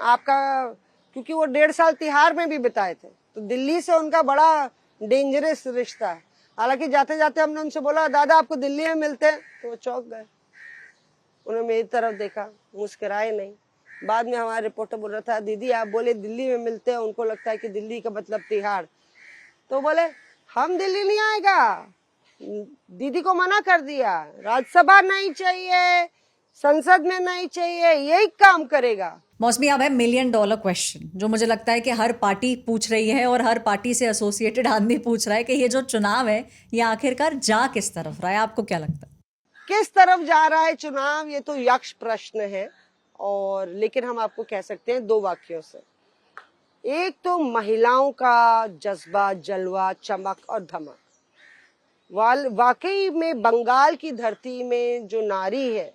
आपका, क्योंकि वो 1.5 साल तिहाड़ में भी बिताए थे, तो दिल्ली से उनका बड़ा डेंजरस रिश्ता है। हालांकि जाते जाते हमने उनसे बोला दादा आपको दिल्ली में मिलते हैं, तो वो चौंक गए। उन्होंने मेरी तरफ देखा, मुस्कुराए नहीं। बाद में हमारा रिपोर्टर बोल रहा था दीदी आप बोले दिल्ली में मिलते हैं, उनको लगता है कि दिल्ली का मतलब तिहाड़। तो बोले हम दिल्ली नहीं आएगा, दीदी को मना कर दिया, राज्यसभा नहीं चाहिए, संसद में नहीं चाहिए, यही काम करेगा। मौसमी, अब है $1 मिलियन क्वेश्चन, जो मुझे लगता है कि हर पार्टी पूछ रही है और हर पार्टी से एसोसिएटेड आदमी पूछ रहा है कि ये जो चुनाव है ये आखिरकार जा किस तरफ रहा है? आपको क्या लगता है किस तरफ जा रहा है चुनाव? ये तो यक्ष प्रश्न है, और लेकिन हम आपको कह सकते हैं 2 वाक्यों से। एक तो महिलाओं का जज्बा, जलवा, चमक और धमक। वाकई में बंगाल की धरती में जो नारी है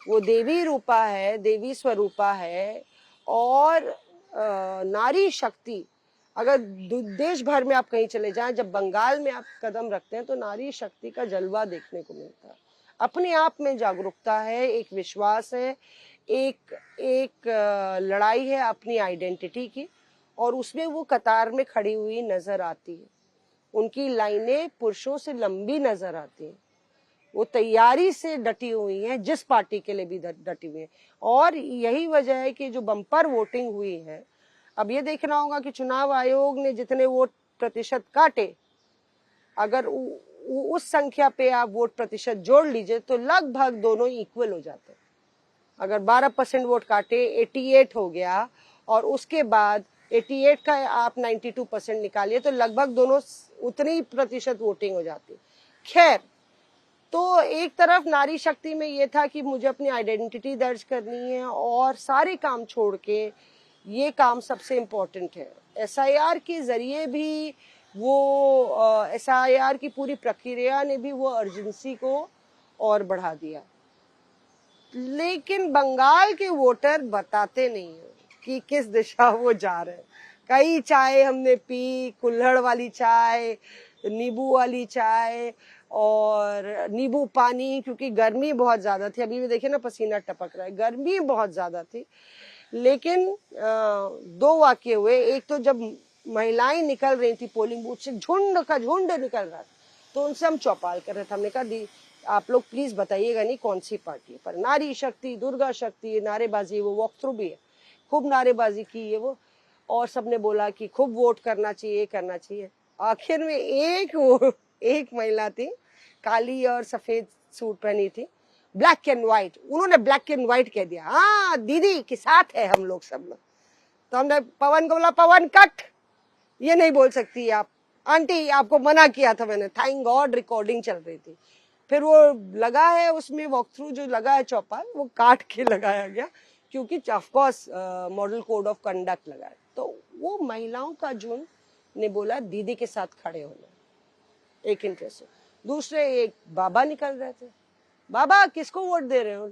वो देवी रूपा है, देवी स्वरूपा है, और नारी शक्ति, अगर देश भर में आप कहीं चले जाएं, जब बंगाल में आप कदम रखते हैं तो नारी शक्ति का जलवा देखने को मिलता है। अपने आप में जागरूकता है, एक विश्वास है, एक लड़ाई है अपनी आइडेंटिटी की, और उसमें वो कतार में खड़ी हुई नजर आती है। उनकी लाइनें पुरुषों से लंबी नजर आती हैं। वो तैयारी से डटी हुई हैं, जिस पार्टी के लिए भी डटी हुई हैं, और यही वजह है कि जो बम्पर वोटिंग हुई है, अब ये देखना होगा कि चुनाव आयोग ने जितने वोट प्रतिशत काटे, अगर उस संख्या पे आप वोट प्रतिशत जोड़ लीजिए तो लगभग दोनों इक्वल हो जाते हैं। अगर 12% वोट काटे, 88 हो गया, और उसके बाद 88 का आप 92% निकालिए तो लगभग दोनों उतनी ही प्रतिशत वोटिंग हो जाती। खैर, तो एक तरफ नारी शक्ति में ये था कि मुझे अपनी आइडेंटिटी दर्ज करनी है और सारे काम छोड़ के ये काम सबसे इम्पोर्टेंट है। SIR के जरिए भी वो SIR की पूरी प्रक्रिया ने भी वो अर्जेंसी को और बढ़ा दिया, लेकिन बंगाल के वोटर बताते नहीं है कि किस दिशा वो जा रहे हैं। कई चाय हमने पी, कुल्हड़ वाली चाय, नींबू वाली चाय और नींबू पानी, क्योंकि गर्मी बहुत ज्यादा थी। अभी भी देखिए ना, पसीना टपक रहा है, गर्मी बहुत ज्यादा थी। लेकिन 2 वाक्य हुए। एक तो जब महिलाएं निकल रही थी पोलिंग बूथ से, झुंड का झुंड निकल रहा था, तो उनसे हम चौपाल कर रहे थे। हमने कहा दी आप लोग प्लीज बताइएगा नहीं कौन सी पार्टी है, पर नारी शक्ति, दुर्गा शक्ति, नारेबाजी, वो वॉक थ्रू भी है, खूब नारेबाजी की है वो, और सबने बोला कि खूब वोट करना चाहिए, करना चाहिए। आखिर में एक महिला थी, काली और सफेद सूट पहनी थी, ब्लैक एंड व्हाइट, उन्होंने ब्लैक एंड व्हाइट कह दिया, हाँ दीदी के साथ है हम लोग सब लोग। तो हमने पवन को बोला, पवन कट, ये नहीं बोल सकती आप, आंटी आपको मना किया था मैंने। थैंक गॉड रिकॉर्डिंग चल रही थी। फिर वो लगा है उसमें वॉक थ्रू जो लगा है चौपाल, वो काट के लगाया गया, क्योंकि of course model code of conduct लगा है। तो वो महिलाओं का झुंड ने बोला दीदी के साथ खड़े होना, एक इंटरेस्ट। दूसरे एक बाबा निकल रहे थे, बाबा किसको वोट दे रहे हो?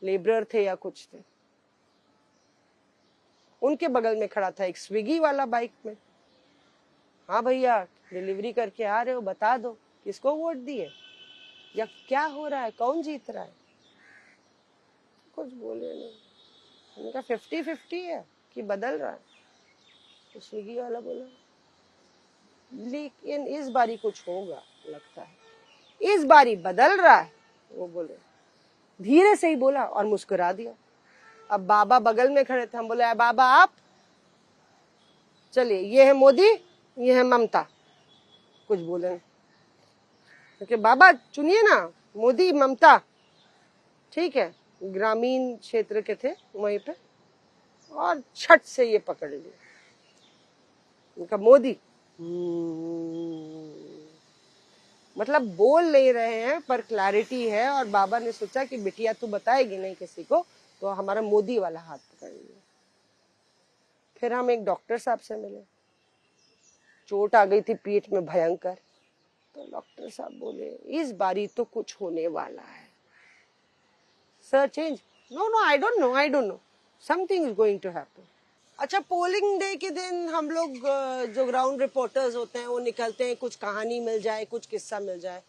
लेबरर थे या कुछ थे। उनके बगल में खड़ा था एक स्विगी वाला बाइक में, हाँ भैया डिलीवरी करके आ रहे हो, बता दो किसको वोट दिए या क्या हो रहा है, कौन जीत रहा है? कुछ बोले नहीं। उनका 50-50 है कि बदल रहा है। तो स्विगी वाला बोला लेकिन इस बारी कुछ होगा लगता है, इस बारी बदल रहा है। वो बोले, धीरे से ही बोला और मुस्कुरा दिया। अब बाबा बगल में खड़े थे, हम बोले बाबा आप चलिए, ये है मोदी, ये है ममता। कुछ बोले नहीं, क्योंकि बाबा चुनिए ना, मोदी ममता, ठीक है। ग्रामीण क्षेत्र के थे वहीं पे, और छट से ये पकड़ लिया, उनका मोदी। मतलब बोल नहीं रहे हैं पर क्लैरिटी है, और बाबा ने सोचा कि बिटिया तू बताएगी नहीं किसी को, तो हमारा मोदी वाला हाथ पकड़ लिया। फिर हम एक डॉक्टर साहब से मिले, चोट आ गई थी पीठ में भयंकर। तो डॉक्टर साहब बोले इस बारी तो कुछ होने वाला है। Sir change? No I don't know, something is going to happen. अच्छा, पोलिंग डे के दिन हम लोग जो ग्राउंड रिपोर्टर्स होते हैं वो निकलते हैं, कुछ कहानी मिल जाए, कुछ किस्सा मिल जाए,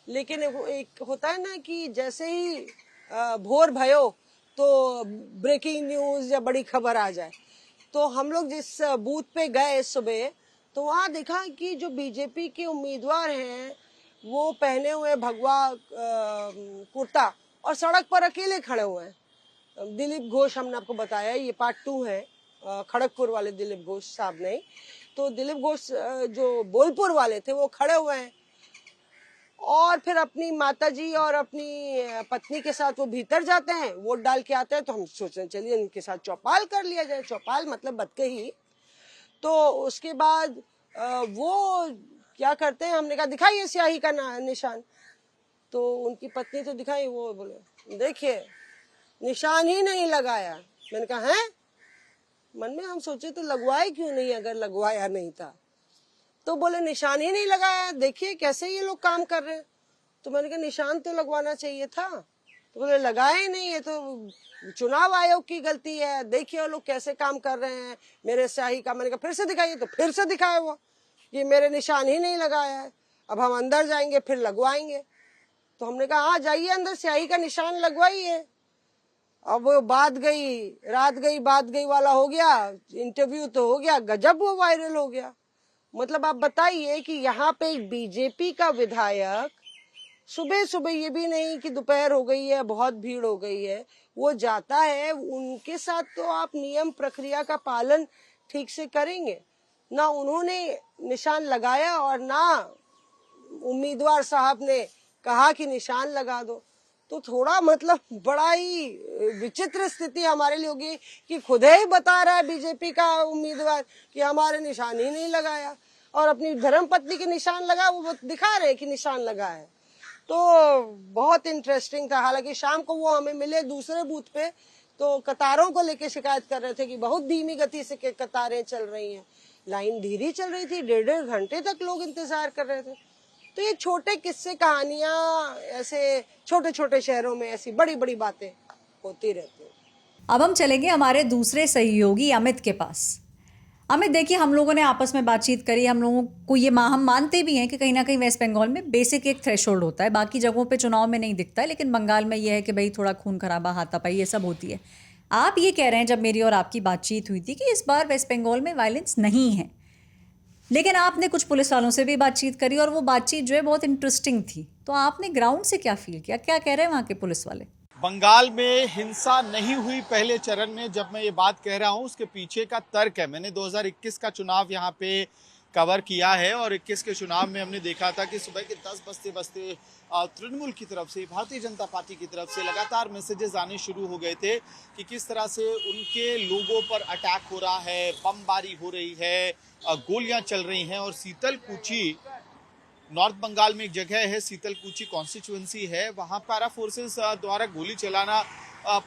लेकिन एक होता है ना कि जैसे ही भोर भयो तो ब्रेकिंग न्यूज या बड़ी खबर आ जाए। तो हम लोग जिस बूथ पे गए सुबह, तो वहाँ देखा कि जो बीजेपी के उम्मीदवार हैं वो पहने हुए भगवा कुर्ता और सड़क पर अकेले खड़े हुए हैं। दिलीप घोष, हमने आपको बताया ये पार्ट 2 है, खड़गपुर वाले दिलीप घोष साहब नहीं, तो दिलीप घोष जो बोलपुर वाले थे वो खड़े हुए हैं। और फिर अपनी माताजी और अपनी पत्नी के साथ वो भीतर जाते हैं, वोट डाल के आते हैं। तो हम सोचते हैं चलिए इनके साथ चौपाल कर लिया जाए, चौपाल मतलब बदकही। तो उसके बाद वो क्या करते हैं, हमने कहा दिखाइए स्याही का निशान। तो उनकी पत्नी तो दिखाई, वो बोले देखिए निशान ही नहीं लगाया। मैंने कहा है, मन में हम सोचे तो लगवाए क्यों नहीं अगर लगवाया नहीं था। तो बोले निशान ही नहीं लगाया, देखिए कैसे ये लोग काम कर रहे हैं। तो मैंने कहा निशान तो लगवाना चाहिए था। तो बोले लगाए ही नहीं, ये तो चुनाव आयोग की गलती है, देखिए वो लोग कैसे काम कर रहे हैं मेरे स्याही का। मैंने कहा फिर से दिखाइए, तो फिर से दिखाया हुआ ये मेरे निशान ही नहीं लगाया है। अब हम अंदर जाएंगे फिर लगवाएंगे। तो हमने कहा हाँ जाइए अंदर स्याही का निशान लगवाइए। अब वो बात गई रात गई बात गई वाला हो गया, इंटरव्यू तो हो गया, गजब वो वायरल हो गया। मतलब आप बताइए कि यहाँ पे एक बीजेपी का विधायक सुबह सुबह, ये भी नहीं कि दोपहर हो गई है बहुत भीड़ हो गई है, वो जाता है, उनके साथ तो आप नियम प्रक्रिया का पालन ठीक से करेंगे ना। उन्होंने निशान लगाया और ना उम्मीदवार साहब ने कहा कि निशान लगा दो। तो थोड़ा मतलब बड़ा ही विचित्र स्थिति हमारे लिए होगी कि खुद ही बता रहा है बीजेपी का उम्मीदवार कि हमारे निशान ही नहीं लगाया, और अपनी धर्मपत्नी के निशान लगा, वो दिखा रहे कि निशान लगा है। तो बहुत इंटरेस्टिंग था। हालांकि शाम को वो हमें मिले दूसरे बूथ पे, तो कतारों को लेके शिकायत कर रहे थे कि बहुत धीमी गति से कतारें चल रही हैं। लाइन धीरे चल रही थी, 1.5 घंटे तक लोग इंतजार कर रहे थे। तो ये छोटे किस्से कहानियां ऐसे छोटे छोटे शहरों में ऐसी बड़ी बड़ी बातें होती रहती हैं। अब हम चलेंगे हमारे दूसरे सहयोगी अमित के पास। अमित देखिए, हम लोगों ने आपस में बातचीत करी, हम लोगों को ये हम मानते भी हैं कि कहीं ना कहीं वेस्ट बंगाल में बेसिक एक थ्रेशोल्ड होता है, बाकी जगहों पे चुनाव में नहीं दिखता है, लेकिन बंगाल में ये है कि भाई थोड़ा खून खराबा हाथापाई ये सब होती है। आप ये कह रहे हैं जब मेरी और आपकी बातचीत हुई थी कि इस बार वेस्ट बंगाल में वायलेंस नहीं है, लेकिन आपने कुछ पुलिस वालों से भी बातचीत करी और वो बातचीत जो है बहुत इंटरेस्टिंग थी। तो आपने ग्राउंड से क्या फील किया, क्या कह रहे हैं वहाँ के पुलिस वाले? बंगाल में हिंसा नहीं हुई पहले चरण में, जब मैं ये बात कह रहा हूँ उसके पीछे का तर्क है। मैंने 2021 का चुनाव यहाँ पे कवर किया है और 21 के चुनाव में हमने देखा था कि सुबह के 10 बजते बजते तृणमूल की तरफ से, भारतीय जनता पार्टी की तरफ से लगातार मैसेजेस आने शुरू हो गए थे कि किस तरह से उनके लोगों पर अटैक हो रहा है, बमबारी हो रही है, गोलियां चल रही हैं। और शीतलकुची, नॉर्थ बंगाल में एक जगह है शीतलकुची कॉन्स्टिट्यूएंसी है, वहाँ पैरा फोर्सेस द्वारा गोली चलाना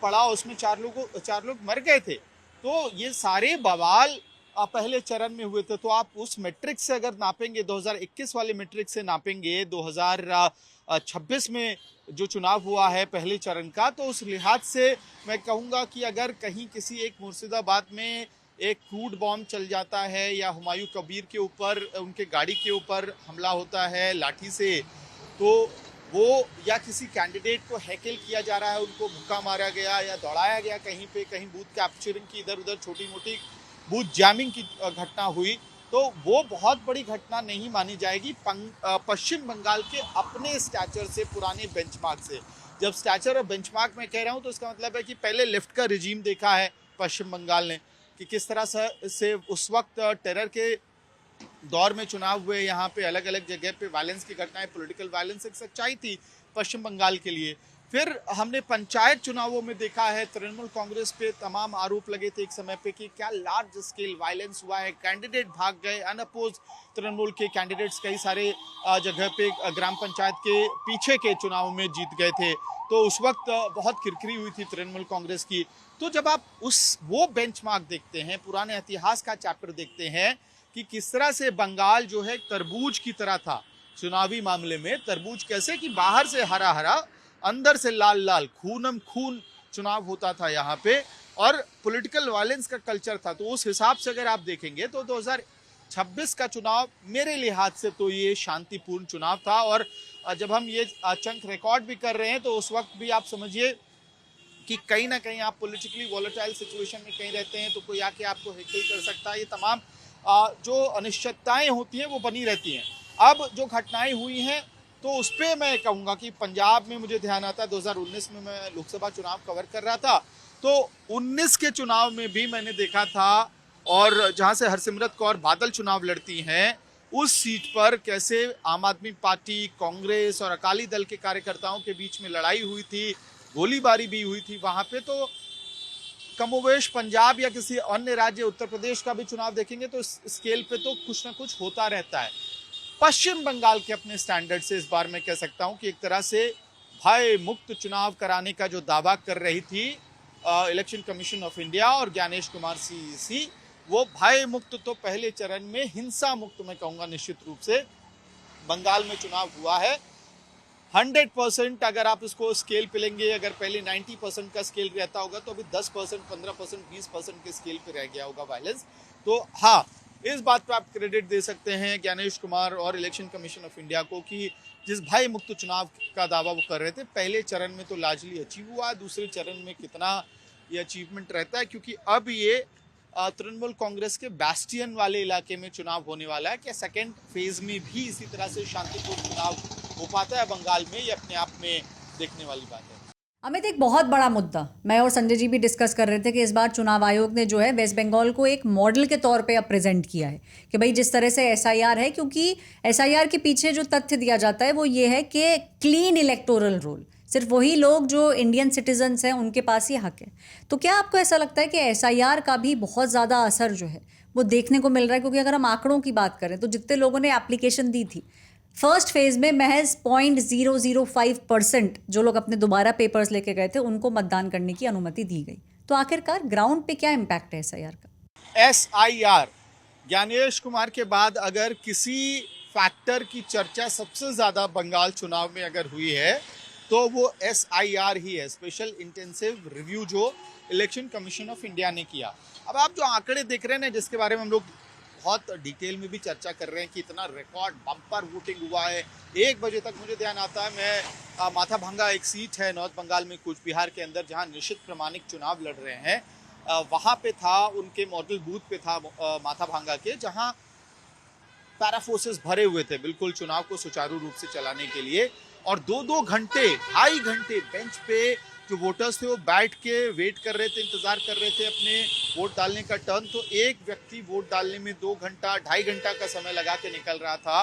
पड़ा, उसमें 4 लोग मर गए थे। तो ये सारे बवाल पहले चरण में हुए थे। तो आप उस मैट्रिक से अगर नापेंगे, 2021 वाले मैट्रिक से नापेंगे 2026 में जो चुनाव हुआ है पहले चरण का, तो उस लिहाज से मैं कहूँगा कि अगर कहीं किसी एक मुर्शिदाबाद में एक क्रूड बॉम्ब चल जाता है या हुमायूं कबीर के ऊपर, उनके गाड़ी के ऊपर हमला होता है लाठी से, तो वो या किसी कैंडिडेट को हैकल किया जा रहा है, उनको भूखा मारा गया या दौड़ाया गया कहीं पे, कहीं बूथ कैप्चरिंग की, इधर उधर छोटी मोटी बूथ जैमिंग की घटना हुई, तो वो बहुत बड़ी घटना नहीं मानी जाएगी पश्चिम बंगाल के अपने स्टैचर से, पुराने बेंचमार्क से। जब स्टैचर और बेंचमार्क में कह रहा हूँ तो इसका मतलब है कि पहले लेफ्ट का रिजीम देखा है पश्चिम बंगाल ने कि किस तरह से उस वक्त टेरर के दौर में चुनाव हुए, यहाँ पे अलग अलग जगह पे वायलेंस की घटनाएं, पॉलिटिकल वायलेंस एक सच्चाई थी पश्चिम बंगाल के लिए। फिर हमने पंचायत चुनावों में देखा है, तृणमूल कांग्रेस पे तमाम आरोप लगे थे एक समय पे कि क्या लार्ज स्केल वायलेंस हुआ है, कैंडिडेट भाग गए, अनअपोज तृणमूल के कैंडिडेट्स कई सारे जगह पे ग्राम पंचायत के पीछे के चुनाव में जीत गए थे। तो उस वक्त बहुत किरकिरी हुई थी तृणमूल कांग्रेस की। तो जब आप वो बेंचमार्क देखते हैं, पुराने इतिहास का चैप्टर देखते हैं कि किस तरह से बंगाल जो है तरबूज की तरह था चुनावी मामले में, तरबूज कैसे कि बाहर से हरा हरा, अंदर से लाल लाल, खूनम खून चुनाव होता था यहाँ पे, और पॉलिटिकल वायलेंस का कल्चर था। तो उस हिसाब से अगर आप देखेंगे तो 2026 का चुनाव मेरे लिहाज से तो ये शांतिपूर्ण चुनाव था। और जब हम ये चंक रिकॉर्ड भी कर रहे हैं तो उस वक्त भी आप समझिए कि कहीं ना कहीं आप पॉलिटिकली वॉलेटाइल सिचुएशन में कहीं रहते हैं तो कोई आके आपको हैकल कर सकता है। ये तमाम जो अनिश्चितताएं होती हैं वो बनी रहती हैं। अब जो घटनाएं हुई हैं तो उस पर मैं कहूँगा कि पंजाब में मुझे ध्यान आता है 2019 में मैं लोकसभा चुनाव कवर कर रहा था, तो 19 के चुनाव में भी मैंने देखा था, और जहाँ से हरसिमरत कौर बादल चुनाव लड़ती हैं, उस सीट पर कैसे आम आदमी पार्टी, कांग्रेस और अकाली दल के कार्यकर्ताओं के बीच में लड़ाई हुई थी, गोलीबारी भी हुई थी वहां पे, तो कमोवेश पंजाब या किसी अन्य राज्य, उत्तर प्रदेश का भी चुनाव देखेंगे तो इस स्केल पे तो कुछ ना कुछ होता रहता है। पश्चिम बंगाल के अपने स्टैंडर्ड से इस बार मैं कह सकता हूं कि एक तरह से भय मुक्त चुनाव कराने का जो दावा कर रही थी इलेक्शन कमीशन ऑफ इंडिया और ज्ञानेश कुमार सीईसी, वो भय मुक्त तो पहले चरण में, हिंसा मुक्त मैं कहूंगा निश्चित रूप से बंगाल में चुनाव हुआ है। 100% अगर आप इसको स्केल पे लेंगे, अगर पहले 90% का स्केल रहता होगा तो अभी 10%, 15%, 20% के स्केल पे रह गया होगा वायलेंस। तो हाँ, इस बात पे आप क्रेडिट दे सकते हैं ज्ञानेश कुमार और इलेक्शन कमीशन ऑफ इंडिया को कि जिस भय मुक्त चुनाव का दावा वो कर रहे थे, पहले चरण में तो लार्जली अचीव हुआ, दूसरे चरण में कितना ये अचीवमेंट रहता है, क्योंकि अब ये तृणमूल कांग्रेस के बैस्टियन वाले इलाके में चुनाव होने वाला है। क्या सेकेंड फेज में भी इसी तरह से शांतिपूर्ण चुनाव हो पाता है बंगाल में, ये अपने आप में देखने वाली बात है। अमित, एक बहुत बड़ा मुद्दा मैं और संजय जी भी डिस्कस कर रहे थे कि इस बार चुनाव आयोग ने जो है वेस्ट बंगाल को एक मॉडल के तौर पे अब प्रेजेंट किया है कि भाई जिस तरह से एसआईआर है, क्योंकि एसआईआर के पीछे जो तथ्य दिया जाता है वो ये है कि क्लीन इलेक्टोरल रोल, सिर्फ वही लोग जो इंडियन सिटीजन्स हैं उनके पास ही हक है। तो क्या आपको ऐसा लगता है कि एसआईआर का भी बहुत ज़्यादा असर जो है वो देखने को मिल रहा है? क्योंकि अगर हम आंकड़ों की बात करें तो जितने लोगों ने एप्लीकेशन दी थी फर्स्ट फेज में महज 0.005% जो लोग अपने दोबारा पेपर्स लेके गए थे उनको मतदान करने की अनुमति दी गई। तो आखिरकार ग्राउंड पे क्या इम्पैक्ट है एसआईआर का? एसआईआर, ज्ञानेश कुमार के बाद अगर किसी फैक्टर की चर्चा सबसे ज्यादा बंगाल चुनाव में अगर हुई है तो वो एसआईआर ही है, स्पेशल इंटेंसिव रिव्यू जो इलेक्शन कमीशन ऑफ इंडिया ने किया। अब आप जो आंकड़े देख रहे हैं ना, जिसके बारे में हम लोग बहुत डिटेल में भी चर्चा कर रहे हैं कि इतना रिकॉर्ड बम्पर वोटिंग हुआ है। 1 बजे तक मुझे ध्यान आता है, मैं माथाभांगा एक सीट है नॉर्थ बंगाल में कूच बिहार के अंदर जहां निश्चित प्रमाणिक चुनाव लड़ रहे हैं, वहां पे था, उनके मॉडल बूथ पे था माथाभांगा के, जहां पैरा फोर्सेस भरे हुए थे बिल्कुल चुनाव को सुचारू रूप से चलाने के लिए। और 2-2 घंटे, 2.5 घंटे बेंच पे जो वोटर्स थे वो बैठ के वेट कर रहे थे, इंतजार कर रहे थे अपने वोट डालने का टर्न। तो एक व्यक्ति वोट डालने में 2 घंटा, 2.5 घंटा का समय लगा के निकल रहा था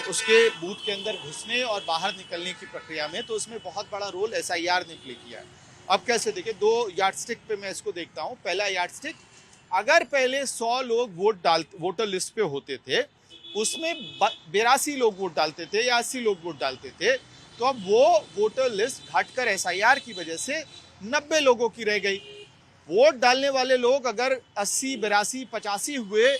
उसके बूथ के अंदर घुसने और बाहर निकलने की प्रक्रिया में। तो उसमें बहुत बड़ा रोल एसआईआर ने प्ले किया है। अब कैसे देखें, 2 यार्डस्टिक पे मैं इसको देखता हूँ। पहला यार्डस्टिक, अगर पहले 100 लोग वोटर लिस्ट पे होते थे, उसमें 82 लोग वोट डालते थे या 80 लोग वोट डालते थे, तो अब वो वोटर लिस्ट घटकर एसआईआर की वजह से 90 लोगों की रह गई। वोट डालने वाले लोग अगर 80, 82, 85 हुए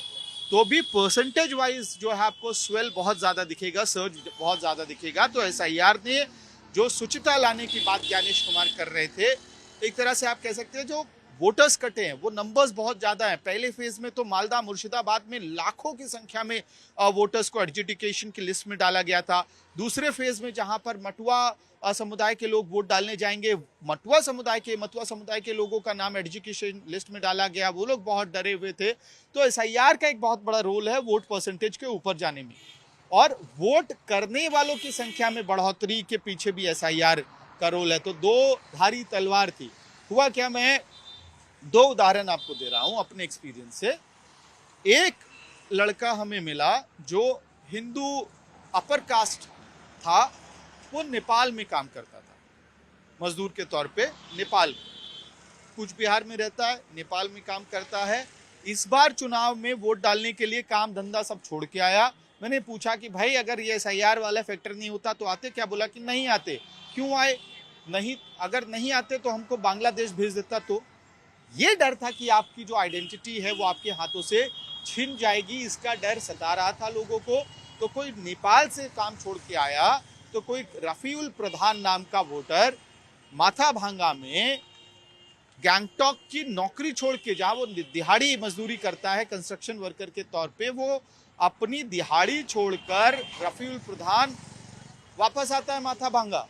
तो भी परसेंटेज वाइज जो है आपको स्वेल बहुत ज़्यादा दिखेगा, सर्ज बहुत ज़्यादा दिखेगा। तो एसआईआर ने जो शुचिता लाने की बात ज्ञानेश कुमार कर रहे थे, एक तरह से आप कह सकते हैं जो वोटर्स कटे हैं वो नंबर्स बहुत ज़्यादा हैं। पहले फेज में तो मालदा, मुर्शिदाबाद में लाखों की संख्या में वोटर्स को एडजुडिकेशन की लिस्ट में डाला गया था। दूसरे फेज में जहां पर मटुआ समुदाय के लोग वोट डालने जाएंगे, मटुआ समुदाय के लोगों का नाम एडजुकेशन लिस्ट में डाला गया, वो लोग बहुत डरे हुए थे। तो एसआईआर का एक बहुत बड़ा रोल है वोट परसेंटेज के ऊपर जाने में, और वोट करने वालों की संख्या में बढ़ोतरी के पीछे भी एसआईआर का रोल है। तो 2 धारी तलवार थी। हुआ क्या, मैं 2 उदाहरण आपको दे रहा हूं अपने एक्सपीरियंस से। एक लड़का हमें मिला जो हिंदू अपर कास्ट था, वो नेपाल में काम करता था मजदूर के तौर पे। नेपाल कूच बिहार में रहता है, नेपाल में काम करता है। इस बार चुनाव में वोट डालने के लिए काम धंधा सब छोड़ के आया। मैंने पूछा कि भाई अगर ये एसआईआर वाला फैक्टर नहीं होता तो आते क्या? बोला कि नहीं आते। क्यों आए? नहीं, अगर नहीं आते तो हमको बांग्लादेश भेज देता। तो ये डर था कि आपकी जो आइडेंटिटी है वो आपके हाथों से छिन जाएगी, इसका डर सता रहा था लोगों को। तो कोई नेपाल से काम छोड़ के आया, तो कोई रफीउल प्रधान नाम का वोटर माथाभांगा में गैंगटॉक की नौकरी छोड़ के, जहाँ वो दिहाड़ी मजदूरी करता है कंस्ट्रक्शन वर्कर के तौर पे, वो अपनी दिहाड़ी छोड़कर रफीउल प्रधान वापस आता है माथाभांगा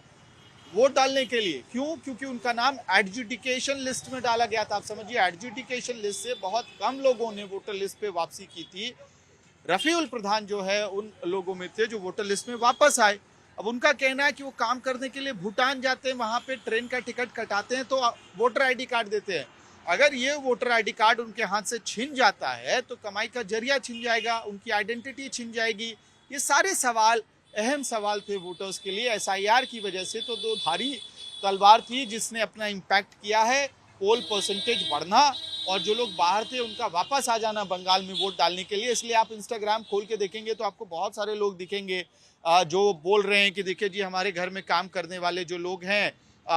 वोट डालने के लिए। क्यों? क्योंकि उनका नाम एडजुडिकेशन लिस्ट में डाला गया था। आप समझिए, एडजुडिकेशन लिस्ट से बहुत कम लोगों ने वोटर लिस्ट पे वापसी की थी। रफीउल प्रधान जो है उन लोगों में थे जो वोटर लिस्ट में वापस आए। अब उनका कहना है कि वो काम करने के लिए भूटान जाते हैं, वहां पे ट्रेन का टिकट कटाते हैं तो वोटर आईडी कार्ड देते हैं। अगर ये वोटर आईडी कार्ड उनके हाथ से छिन जाता है तो कमाई का जरिया छिन जाएगा, उनकी आइडेंटिटी छिन जाएगी। ये सारे सवाल अहम सवाल थे वोटर्स के लिए। एसआईआर की वजह से तो दो धारी तलवार थी जिसने अपना इम्पैक्ट किया है, पोल परसेंटेज बढ़ना और जो लोग बाहर थे उनका वापस आ जाना बंगाल में वोट डालने के लिए। इसलिए आप इंस्टाग्राम खोल के देखेंगे तो आपको बहुत सारे लोग दिखेंगे जो बोल रहे हैं कि देखिए जी हमारे घर में काम करने वाले जो लोग हैं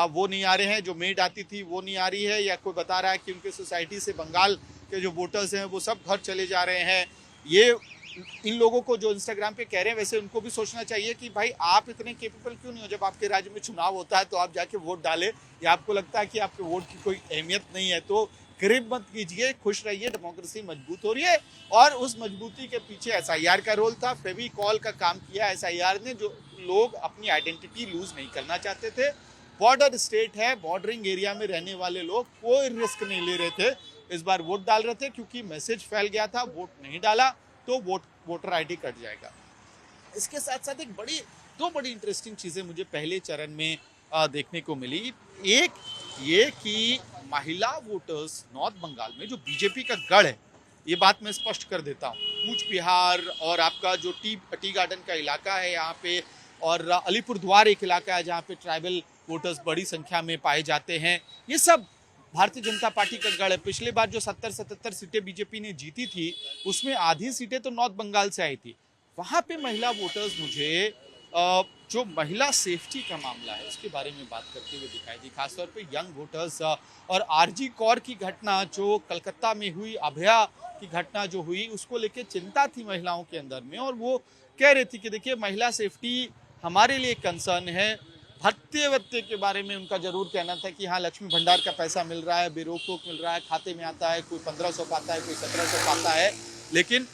वो नहीं आ रहे हैं, जो मेड आती थी वो नहीं आ रही है, या कोई बता रहा है कि उनके सोसाइटी से बंगाल के जो वोटर्स हैं वो सब घर चले जा रहे हैं। ये इन लोगों को जो इंस्टाग्राम पे कह रहे हैं वैसे उनको भी सोचना चाहिए कि भाई आप इतने केपेबल क्यों नहीं हो। जब आपके राज्य में चुनाव होता है तो आप जाके वोट डालें, या आपको लगता है कि आपके वोट की कोई अहमियत नहीं है तो गरीब मत कीजिए, खुश रहिए, डेमोक्रेसी मजबूत हो रही है। और उस मजबूती के पीछे एसआईआर का रोल था, फेविकॉल का काम किया एसआईआर ने। जो लोग अपनी आइडेंटिटी लूज नहीं करना चाहते थे, बॉर्डर स्टेट है, बॉर्डरिंग एरिया में रहने वाले लोग कोई रिस्क नहीं ले रहे थे, इस बार वोट डाल रहे थे क्योंकि मैसेज फैल गया था वोट नहीं डाला तो वोटर आईडी कट जाएगा। इसके साथ साथ दो बड़ी इंटरेस्टिंग चीजें मुझे पहले चरण में देखने को मिली। एक ये कि महिला वोटर्स नॉर्थ बंगाल में जो बीजेपी का गढ़ है, ये बात मैं स्पष्ट कर देता हूँ, कूच बिहार और आपका जो टी गार्डन का इलाका है यहाँ पे, और अलीपुरद्वार एक इलाका है जहाँ पे ट्राइबल वोटर्स बड़ी संख्या में पाए जाते हैं, ये सब भारतीय जनता पार्टी का गढ़ है। पिछले बार जो 70-77 सीटें बीजेपी ने जीती थी उसमें आधी सीटें तो नॉर्थ बंगाल से आई थी। वहाँ पे महिला वोटर्स मुझे जो महिला सेफ्टी का मामला है उसके बारे में बात करते हुए दिखाई दी, खासतौर पे यंग वोटर्स। और आरजी कौर की घटना जो कलकत्ता में हुई, अभया की घटना जो हुई, उसको लेके चिंता थी महिलाओं के अंदर में, और वो कह रही थी कि देखिए महिला सेफ्टी हमारे लिए कंसर्न है। भत्ते के बारे में उनका जरूर कहना था कि हाँ लक्ष्मी भंडार का पैसा मिल रहा है, बेरोक टोक मिल रहा है, खाते में आता है, कोई 1500 पाता है, कोई 1700 पाता है, लेकिन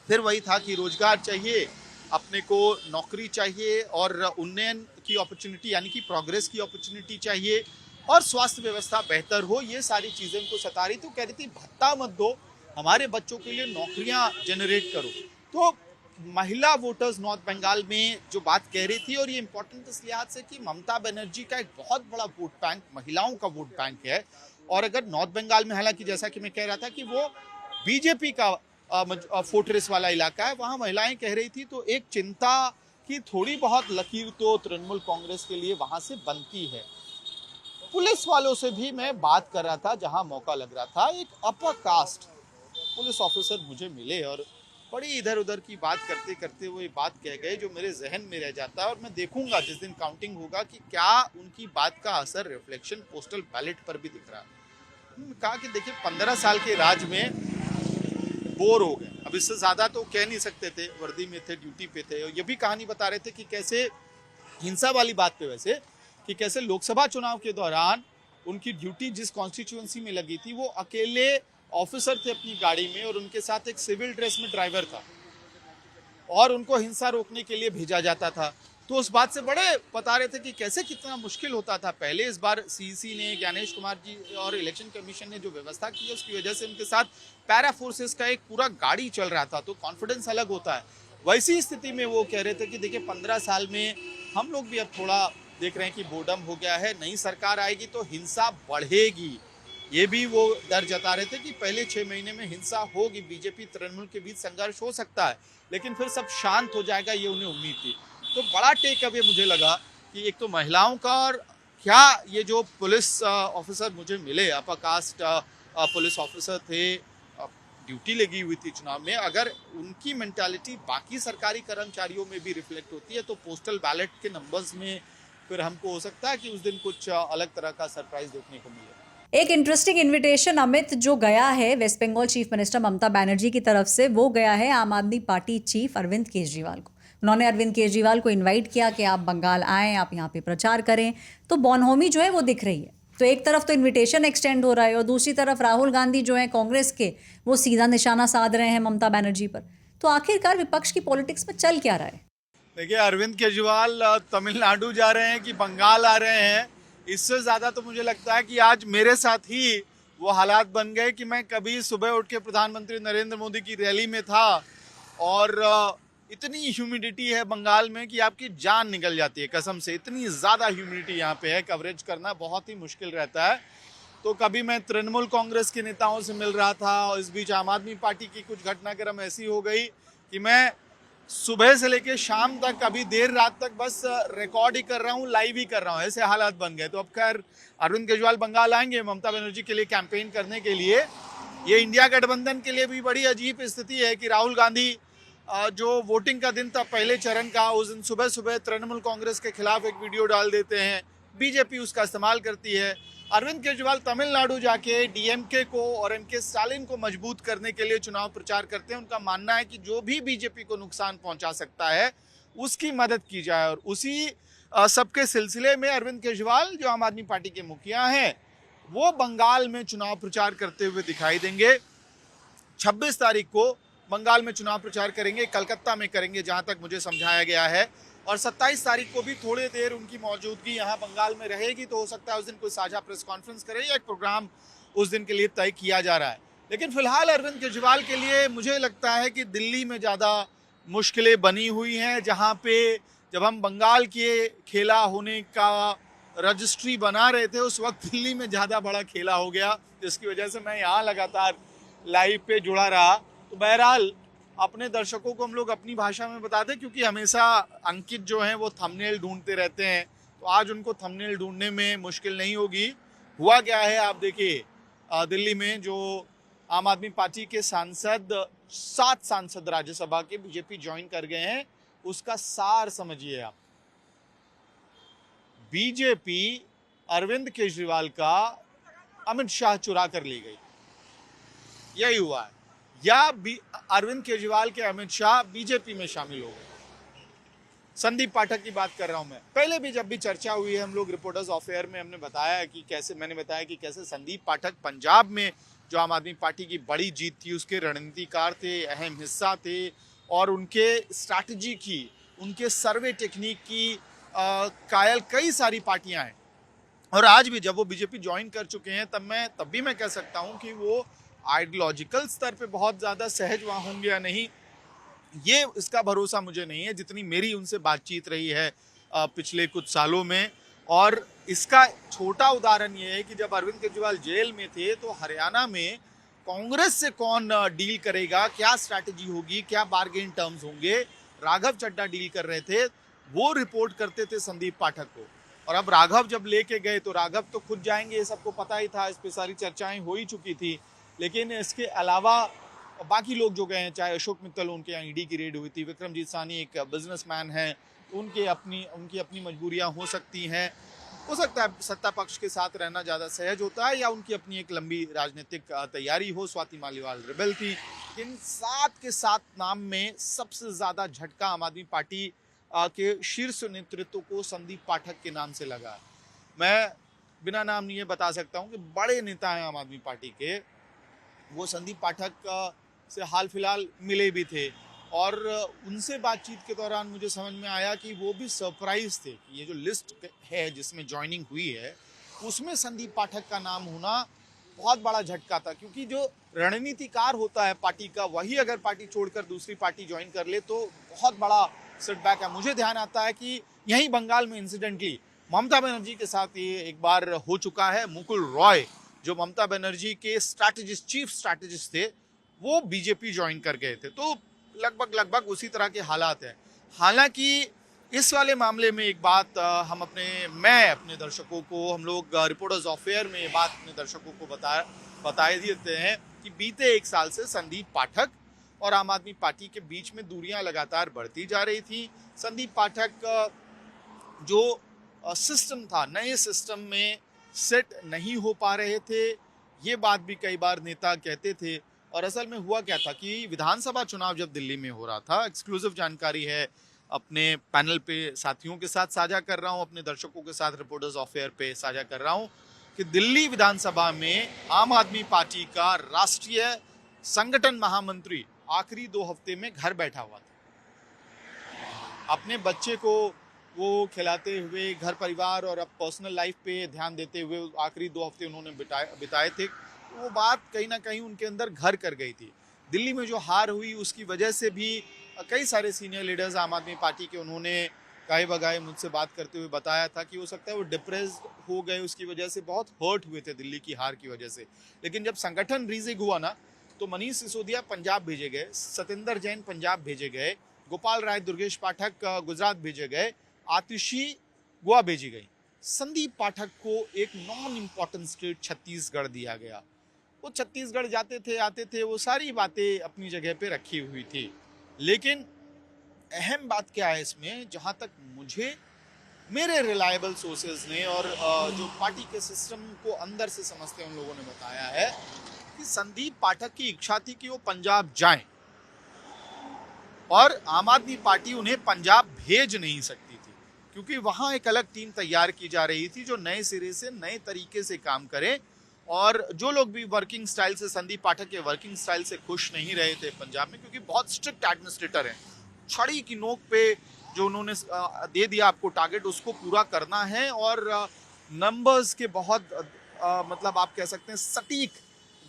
फिर वही था कि रोजगार चाहिए, अपने को नौकरी चाहिए और उन्नयन की अपॉर्चुनिटी यानी कि प्रोग्रेस की अपॉर्चुनिटी चाहिए, और स्वास्थ्य व्यवस्था बेहतर हो। ये सारी चीज़ें उनको सता रही थी। कह रही थी भत्ता मत दो, हमारे बच्चों के लिए नौकरियां जनरेट करो। तो महिला वोटर्स नॉर्थ बंगाल में जो बात कह रही थी, और ये इंपॉर्टेंट इस लिहाज से कि ममता बनर्जी का एक बहुत बड़ा वोट बैंक महिलाओं का वोट बैंक है। और अगर नॉर्थ बंगाल में, हालांकि जैसा कि मैं कह रहा था कि वो बीजेपी का फोर्ट्रेस वाला इलाका है, वहां महिलाएं कह रही थी, तो एक चिंता की थोड़ी बहुत लकीर तो तृणमूल कांग्रेस के लिए वहां से बनती है। पुलिस वालों से भी मैं बात कर रहा था जहां मौका लग रहा था। एक अपर कास्ट पुलिस ऑफिसर मुझे मिले और बड़ी इधर उधर की बात करते करते वो ये बात कह गए जो मेरे जहन में रह जाता है, और मैं देखूंगा जिस दिन काउंटिंग होगा कि क्या उनकी बात का असर रिफ्लेक्शन पोस्टल बैलेट पर भी दिख रहा है। कहा कि देखिए 15 साल के राज में बोर हो गए, अब इससे ज्यादा तो कह नहीं सकते थे, वर्दी में थे, ड्यूटी पे थे। और ये भी कहानी बता रहे थे कि कैसे हिंसा वाली बात पे वैसे कि कैसे लोकसभा चुनाव के दौरान उनकी ड्यूटी जिस कॉन्स्टिट्यूएंसी में लगी थी वो अकेले ऑफिसर थे अपनी गाड़ी में, और उनके साथ एक सिविल ड्रेस में ड्राइवर था, और उनको हिंसा रोकने के लिए भेजा जाता था। तो उस बात से बड़े बता रहे थे कि कैसे कितना मुश्किल होता था पहले। इस बार सीईसी ने, ज्ञानेश कुमार जी और इलेक्शन कमीशन ने जो व्यवस्था की है उसकी वजह से उनके साथ पैरा फोर्सेस का एक पूरा गाड़ी चल रहा था, तो कॉन्फिडेंस अलग होता है। वैसी स्थिति में वो कह रहे थे कि देखिए 15 साल में हम लोग भी अब थोड़ा देख रहे हैं कि बोर्डम हो गया है, नई सरकार आएगी तो हिंसा बढ़ेगी। ये भी वो डर जता रहे थे कि पहले 6 महीने में हिंसा होगी, बीजेपी तृणमूल के बीच संघर्ष हो सकता है, लेकिन फिर सब शांत हो जाएगा, ये उन्हें उम्मीद थी। तो बड़ा टेक अवे मुझे लगा कि एक तो महिलाओं का, और क्या ये जो पुलिस ऑफिसर मुझे मिले, अपर कास्ट पुलिस ऑफिसर थे, ड्यूटी लगी हुई थी चुनाव में, अगर उनकी मेंटालिटी बाकी सरकारी कर्मचारियों में भी रिफ्लेक्ट होती है तो पोस्टल बैलेट के नंबर्स में फिर हमको हो सकता है कि उस दिन कुछ अलग तरह का सरप्राइज देखने को मिले। एक इंटरेस्टिंग इनविटेशन अमित जो गया है waste Bengal chief minister Mamata Banerjee की तरफ से, वो गया है आम आदमी पार्टी चीफ अरविंद केजरीवाल को। उन्होंने अरविंद केजरीवाल को इनवाइट किया कि आप बंगाल आएँ, आप यहाँ पे प्रचार करें। तो बॉनहोमी जो है वो दिख रही है। तो एक तरफ तो इनविटेशन एक्सटेंड हो रहा है और दूसरी तरफ राहुल गांधी जो है कांग्रेस के, वो सीधा निशाना साध रहे हैं ममता बनर्जी पर। तो आखिरकार विपक्ष की पॉलिटिक्स में चल क्या रहा है? देखिए, अरविंद केजरीवाल तमिलनाडु जा रहे हैं कि बंगाल आ रहे हैं, इससे ज़्यादा तो मुझे लगता है कि आज मेरे साथ ही वो हालात बन गए कि मैं कभी सुबह उठ के प्रधानमंत्री नरेंद्र मोदी की रैली में था, और इतनी ह्यूमिडिटी है बंगाल में कि आपकी जान निकल जाती है कसम से। इतनी ज़्यादा ह्यूमिडिटी यहाँ पे है, कवरेज करना बहुत ही मुश्किल रहता है। तो कभी मैं तृणमूल कांग्रेस के नेताओं से मिल रहा था, और इस बीच आम आदमी पार्टी की कुछ घटनाक्रम ऐसी हो गई कि मैं सुबह से लेकर शाम तक, अभी देर रात तक बस रिकॉर्ड ही कर रहा हूँ, लाइव ही कर रहा हूँ, ऐसे हालात बन गए। तो अब खैर अरविंद केजरीवाल बंगाल आएंगे ममता बनर्जी के लिए कैंपेन करने के लिए। ये इंडिया गठबंधन के लिए भी बड़ी अजीब स्थिति है कि राहुल गांधी जो वोटिंग का दिन था पहले चरण का, उस दिन सुबह सुबह तृणमूल कांग्रेस के खिलाफ एक वीडियो डाल देते हैं, बीजेपी उसका इस्तेमाल करती है। अरविंद केजरीवाल तमिलनाडु जाके डीएमके को और एमके स्टालिन को मजबूत करने के लिए चुनाव प्रचार करते हैं। उनका मानना है कि जो भी बीजेपी को नुकसान पहुंचा सकता है उसकी मदद की जाए, और उसी सबके सिलसिले में अरविंद केजरीवाल जो आम आदमी पार्टी के मुखिया हैं वो बंगाल में चुनाव प्रचार करते हुए दिखाई देंगे। 26 तारीख को बंगाल में चुनाव प्रचार करेंगे, कलकत्ता में करेंगे जहां तक मुझे समझाया गया है, और 27 तारीख को भी थोड़ी देर उनकी मौजूदगी यहाँ बंगाल में रहेगी। तो हो सकता है उस दिन कोई साझा प्रेस कॉन्फ्रेंस करे या एक प्रोग्राम उस दिन के लिए तय किया जा रहा है। लेकिन फिलहाल अरविंद केजरीवाल के लिए मुझे लगता है कि दिल्ली में ज़्यादा मुश्किलें बनी हुई हैं, जहाँ पे जब हम बंगाल के खेला होने का रजिस्ट्री बना रहे थे उस वक्त दिल्ली में ज़्यादा बड़ा खेला हो गया, जिसकी वजह से मैं यहाँ लगातार लाइव पे जुड़ा रहा। तो बहरहाल अपने दर्शकों को हम लोग अपनी भाषा में बताते, क्योंकि हमेशा अंकित जो हैं वो थंबनेल ढूंढते रहते हैं, तो आज उनको थंबनेल ढूंढने में मुश्किल नहीं होगी। हुआ क्या है आप देखिए, दिल्ली में जो आम आदमी पार्टी के सांसद 7 सांसद राज्यसभा के बीजेपी ज्वाइन कर गए हैं, उसका सार समझिए आप। बीजेपी अरविंद केजरीवाल का अमित शाह चुरा कर ली गई, यही हुआ है, या अरविंद केजरीवाल के अमित शाह बीजेपी में शामिल हो गए। संदीप पाठक की बात कर रहा हूं मैं। पहले भी जब भी चर्चा हुई है, हम लोग रिपोर्टर्स ऑफ एयर में हमने बताया कि कैसे संदीप पाठक पंजाब में जो आम आदमी पार्टी की बड़ी जीत थी उसके रणनीतिकार थे, अहम हिस्सा थे, और उनके स्ट्रैटेजी की, उनके सर्वे टेक्निक की कायल कई सारी पार्टियां हैं। और आज भी जब वो बीजेपी ज्वाइन कर चुके हैं तब भी मैं कह सकता हूं कि वो आइडियोलॉजिकल स्तर पे बहुत ज़्यादा सहज वहाँ होंगे या नहीं, ये इसका भरोसा मुझे नहीं है, जितनी मेरी उनसे बातचीत रही है पिछले कुछ सालों में। और इसका छोटा उदाहरण ये है कि जब अरविंद केजरीवाल जेल में थे तो हरियाणा में कांग्रेस से कौन डील करेगा, क्या स्ट्रैटेजी होगी, क्या बार्गेन टर्म्स होंगे, राघव चड्ढा डील कर रहे थे, वो रिपोर्ट करते थे संदीप पाठक को। और अब राघव जब लेके गए तो राघव तो खुद जाएंगे, ये सबको पता ही था, इस पर सारी चर्चाएं हो ही चुकी थी। लेकिन इसके अलावा बाकी लोग जो गए हैं, चाहे अशोक मित्तल, उनके यहाँ ईडी की रेड हुई थी, विक्रमजीत साहनी एक बिजनेसमैन है, उनकी अपनी मजबूरियां हो सकती हैं, हो सकता है सत्ता पक्ष के साथ रहना ज़्यादा सहज होता है, या उनकी अपनी एक लंबी राजनीतिक तैयारी हो। स्वाति मालीवाल रिबेल थी। इन 7 के 7 नाम में सबसे ज़्यादा झटका आम आदमी पार्टी के शीर्ष नेतृत्व को संदीप पाठक के नाम से लगा। मैं बिना नाम नहीं ये बता सकता हूँ कि बड़े नेता हैं आम आदमी पार्टी के, वो संदीप पाठक से हाल फिलहाल मिले भी थे, और उनसे बातचीत के दौरान मुझे समझ में आया कि वो भी सरप्राइज थे कि ये जो लिस्ट है जिसमें ज्वाइनिंग हुई है उसमें संदीप पाठक का नाम होना बहुत बड़ा झटका था। क्योंकि जो रणनीतिकार होता है पार्टी का, वही अगर पार्टी छोड़कर दूसरी पार्टी ज्वाइन कर ले तो बहुत बड़ा सेटबैक है। मुझे ध्यान आता है कि यहीं बंगाल में इंसिडेंटली ममता बनर्जी के साथ ये एक बार हो चुका है। मुकुल रॉय जो ममता बनर्जी के चीफ स्ट्रैटेजिस्ट थे, वो बीजेपी ज्वाइन कर गए थे। तो लगभग उसी तरह के हालात हैं। हालांकि इस वाले मामले में एक बात मैं अपने दर्शकों को, हम लोग रिपोर्टर्स ऑफ एयर में ये बात अपने दर्शकों को बता देते हैं कि बीते 1 साल से संदीप पाठक और आम आदमी पार्टी के बीच में दूरियां लगातार बढ़ती जा रही थी। संदीप पाठक जो सिस्टम था, नए सिस्टम में सेट नहीं हो पा रहे थे, ये बात भी कई बार नेता कहते थे। और असल में हुआ क्या था कि विधानसभा चुनाव जब दिल्ली में हो रहा था, एक्सक्लूसिव जानकारी है, अपने पैनल पे साथियों के साथ साझा कर रहा हूँ, अपने दर्शकों के साथ रिपोर्टर्स ऑफ एयर पे साझा कर रहा हूँ कि दिल्ली विधानसभा में आम आदमी पार्टी का राष्ट्रीय संगठन महामंत्री आखिरी 2 हफ्ते में घर बैठा हुआ था। अपने बच्चे को वो खिलाते हुए, घर परिवार और अब पर्सनल लाइफ पे ध्यान देते हुए आखिरी 2 हफ्ते उन्होंने बिताए थे। तो वो बात कहीं ना कहीं उनके अंदर घर कर गई थी। दिल्ली में जो हार हुई उसकी वजह से भी कई सारे सीनियर लीडर्स आम आदमी पार्टी के, उन्होंने गाय बगाए मुझसे बात करते हुए बताया था कि हो सकता है वो डिप्रेस्ड हो गए, उसकी वजह से बहुत हर्ट हुए थे दिल्ली की हार की वजह से। लेकिन जब संगठन रीजिग हुआ ना, तो मनीष सिसोदिया पंजाब भेजे गए, सतेंद्र जैन पंजाब भेजे गए, गोपाल राय दुर्गेश पाठक गुजरात भेजे गए, आतिशी गोवा भेजी गई। संदीप पाठक को एक नॉन इम्पॉर्टेंट स्टेट छत्तीसगढ़ दिया गया। वो छत्तीसगढ़ जाते थे, आते थे, वो सारी बातें अपनी जगह पे रखी हुई थी। लेकिन अहम बात क्या है इसमें, जहाँ तक मुझे मेरे रिलायबल सोर्सेज ने और जो पार्टी के सिस्टम को अंदर से समझते हैं उन लोगों ने बताया है कि संदीप पाठक की इच्छा थी कि वो पंजाब जाएं और आम आदमी पार्टी उन्हें पंजाब भेज नहीं सकती थी, क्योंकि वहां एक अलग टीम तैयार की जा रही थी जो नए सिरे से नए तरीके से काम करे। और जो लोग भी वर्किंग स्टाइल से, संदीप पाठक के वर्किंग स्टाइल से खुश नहीं रहे थे पंजाब में, क्योंकि बहुत स्ट्रिक्ट एडमिनिस्ट्रेटर हैं, छड़ी की नोक पे जो उन्होंने दे दिया आपको टारगेट, उसको पूरा करना है। और नंबर्स के बहुत मतलब आप कह सकते हैं सटीक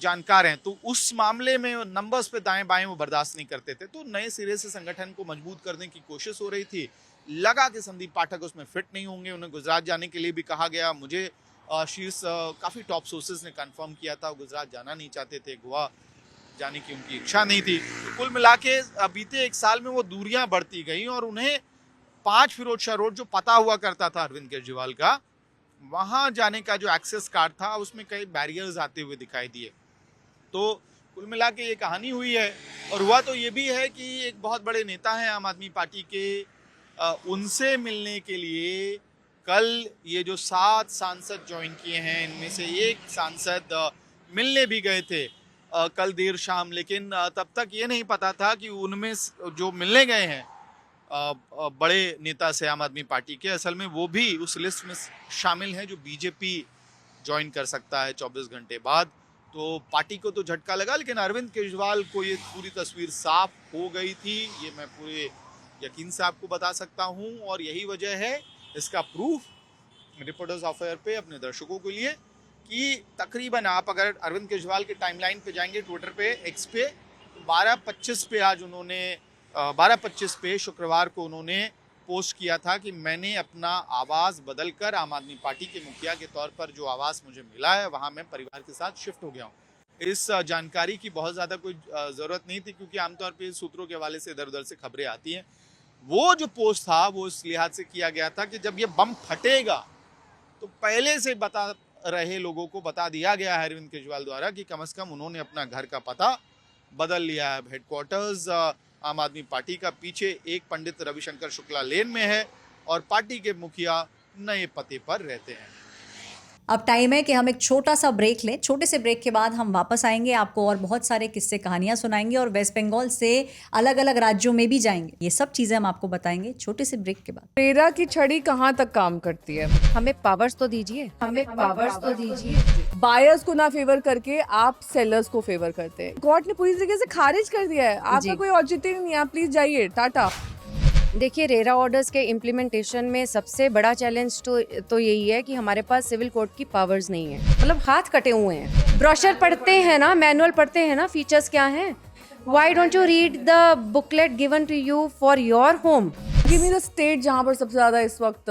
जानकार हैं, तो उस मामले में नंबर्स पे दाएं बाएं वो बर्दाश्त नहीं करते थे। तो नए सिरे से संगठन को मजबूत करने की कोशिश हो रही थी। लगा कि संदीप पाठक उसमें फिट नहीं होंगे, उन्हें गुजरात जाने के लिए भी कहा गया। मुझे शीर्ष काफ़ी टॉप सोर्सेज ने कंफर्म किया था, गुजरात जाना नहीं चाहते थे, गोवा जाने की उनकी इच्छा नहीं थी। तो कुल मिला के बीते एक साल में वो दूरियां बढ़ती गई और उन्हें 5 फिरोज शाह रोड जो पता हुआ करता था अरविंद केजरीवाल का, वहां जाने का जो एक्सेस कार्ड था उसमें कई बैरियर्स आते हुए दिखाई दिए। तो कुल मिला के ये कहानी हुई है। और हुआ तो ये भी है कि एक बहुत बड़े नेता हैं आम आदमी पार्टी के, उनसे मिलने के लिए कल ये जो 7 सांसद ज्वाइन किए हैं, इनमें से एक सांसद मिलने भी गए थे कल देर शाम। लेकिन तब तक ये नहीं पता था कि उनमें जो मिलने गए हैं बड़े नेता से आम आदमी पार्टी के, असल में वो भी उस लिस्ट में शामिल हैं जो बीजेपी ज्वाइन कर सकता है 24 घंटे बाद। तो पार्टी को तो झटका लगा, लेकिन अरविंद केजरीवाल को ये पूरी तस्वीर साफ हो गई थी, ये मैं पूरे यकीन से आपको बता सकता हूँ। और यही वजह है, इसका प्रूफ रिपोर्टर्स ऑफ एयर पे अपने दर्शकों के लिए, कि तकरीबन आप अगर अरविंद केजरीवाल के टाइमलाइन पे जाएंगे ट्विटर पे, एक्स पे, 12:25 पे आज उन्होंने 12:25 पे शुक्रवार को उन्होंने पोस्ट किया था कि मैंने अपना आवास बदलकर आम आदमी पार्टी के मुखिया के तौर पर जो आवास मुझे मिला है वहाँ मैं परिवार के साथ शिफ्ट हो गया हूँ। इस जानकारी की बहुत ज़्यादा कोई ज़रूरत नहीं थी, क्योंकि आमतौर पर सूत्रों के हवाले से इधर उधर से खबरें आती हैं। वो जो पोस्ट था वो इस लिहाज से किया गया था कि जब ये बम फटेगा तो पहले से बता रहे लोगों को बता दिया गया है अरविंद केजरीवाल द्वारा कि कम से कम उन्होंने अपना घर का पता बदल लिया है। हेडक्वार्टर्स आम आदमी पार्टी का पीछे एक पंडित रविशंकर शुक्ला लेन में है और पार्टी के मुखिया नए पते पर रहते हैं। अब टाइम है कि हम एक छोटा सा ब्रेक लें। छोटे से ब्रेक के बाद हम वापस आएंगे, आपको और बहुत सारे किस्से कहानियां सुनाएंगे और वेस्ट बंगाल से अलग अलग राज्यों में भी जाएंगे। ये सब चीजें हम आपको बताएंगे छोटे से ब्रेक के बाद। रेरा की छड़ी कहाँ तक काम करती है? हमें पावर्स तो दीजिए, हमें पावर्स तो दीजिए। बायर्स को ना फेवर करके आप सेलर्स को फेवर करते हैं। कोर्ट ने पूरी तरीके से खारिज कर दिया है, आपका कोई औचित्य नहीं है, आप प्लीज जाइए, टाटा। देखिए, रेरा ऑर्डर्स के इम्प्लीमेंटेशन में सबसे बड़ा चैलेंज तो यही है कि हमारे पास सिविल कोर्ट की पावर्स नहीं है, मतलब हाथ कटे हुए हैं। ब्रोशर पढ़ते हैं ना, मैनुअल पढ़ते हैं ना, फीचर्स क्या हैं। Why don't you read the booklet given to you for your home. Give me the state जहाँ पर सबसे ज्यादा इस वक्त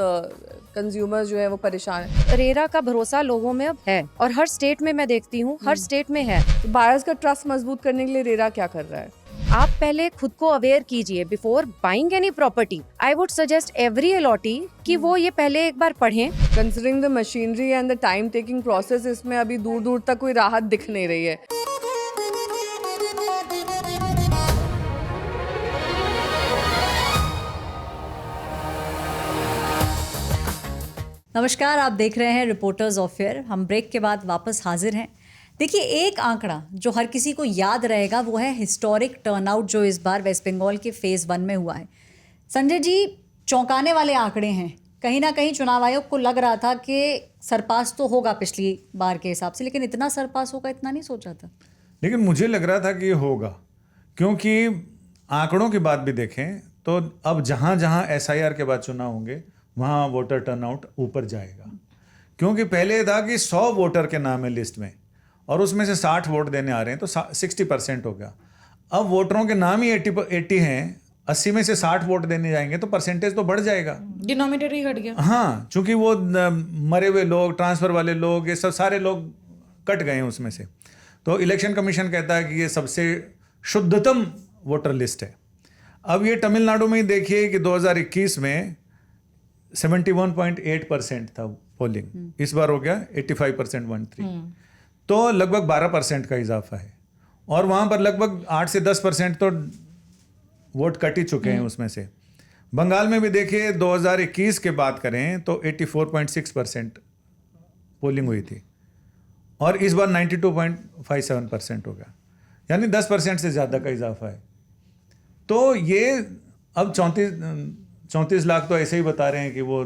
कंज्यूमर्स जो है वो परेशान है। रेरा का भरोसा लोगों में अब है और हर स्टेट में मैं देखती हूँ, हर स्टेट में है। बायर्स का ट्रस्ट मजबूत करने के लिए रेरा क्या कर रहा है? आप पहले खुद को अवेयर कीजिए before buying any property. I would suggest every allottee कि वो ये पहले एक बार पढ़ें। Considering the machinery and the time taking process, इसमें अभी दूर दूर तक कोई राहत दिख नहीं रही है। नमस्कार, आप देख रहे हैं रिपोर्टर्स ऑफ एयर। हम ब्रेक के बाद वापस हाजिर हैं। देखिए, एक आंकड़ा जो हर किसी को याद रहेगा वो है हिस्टोरिक टर्नआउट जो इस बार वेस्ट बंगाल के फेज़ 1 में हुआ है। संजय जी, चौंकाने वाले आंकड़े हैं। कहीं ना कहीं चुनाव आयोग को लग रहा था कि सरपास तो होगा पिछली बार के हिसाब से, लेकिन इतना सरपास होगा इतना नहीं सोचा था। लेकिन मुझे लग रहा था कि ये होगा, क्योंकि आंकड़ों की बात भी देखें तो अब जहाँ जहाँ SIR के बाद चुनाव होंगे वहाँ वोटर टर्नआउट ऊपर जाएगा। क्योंकि पहले था कि 100 वोटर के नाम है लिस्ट में और उसमें से 60 वोट देने आ रहे हैं, तो 60% हो गया। अब वोटरों के नाम ही 80 हैं 80 में से 60 वोट देने जाएंगे तो परसेंटेज तो बढ़ जाएगा। डिनोमिनेटर ही घट गया। हाँ, चूंकि वो मरे हुए लोग, ट्रांसफर वाले लोग, ये सब सारे लोग कट गए हैं उसमें से। तो इलेक्शन कमीशन कहता है कि ये सबसे शुद्धतम वोटर लिस्ट है। अब ये तमिलनाडु में ही देखिए कि 2021 में 71.8% था पोलिंग, इस बार हो गया 85% 13, तो लगभग 12% का इजाफा है। और वहाँ पर लगभग 8 से 10% तो वोट कट ही चुके हैं उसमें से। बंगाल में भी देखिए 2021 के बात करें तो 84.6% पोलिंग हुई थी और इस बार 92.57% हो गया, यानी 10% से ज़्यादा का इजाफा है। तो ये अब 34 लाख तो ऐसे ही बता रहे हैं कि वो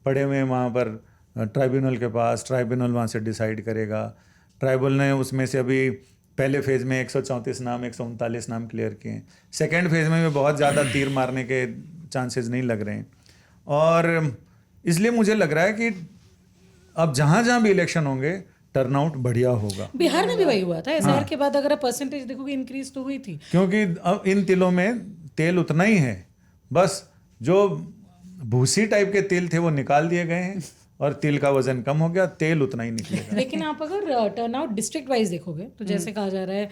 पड़े हुए हैं वहाँ पर ट्राइब्यूनल के पास, ट्राइब्यूनल वहाँ से डिसाइड करेगा। ट्राइब्यूनल ने उसमें से अभी पहले फेज़ में 134 नाम 139 नाम क्लियर किए हैं। सेकेंड फेज़ में भी बहुत ज़्यादा तीर मारने के चांसेस नहीं लग रहे हैं। और इसलिए मुझे लग रहा है कि अब जहाँ जहाँ भी इलेक्शन होंगे टर्नआउट बढ़िया होगा। बिहार में भी वही हुआ था। एसआईआर के बाद अगर परसेंटेज देखोगे इंक्रीज तो हुई थी, क्योंकि अब इन तिलों में तेल उतना ही है, बस जो भूसी टाइप के तिल थे वो निकाल दिए गए हैं और तिल का वजन कम हो गया, तेल उतना ही निकलेगा। लेकिन आप अगर टर्नआउट डिस्ट्रिक्ट वाइज देखोगे तो जैसे कहा जा रहा है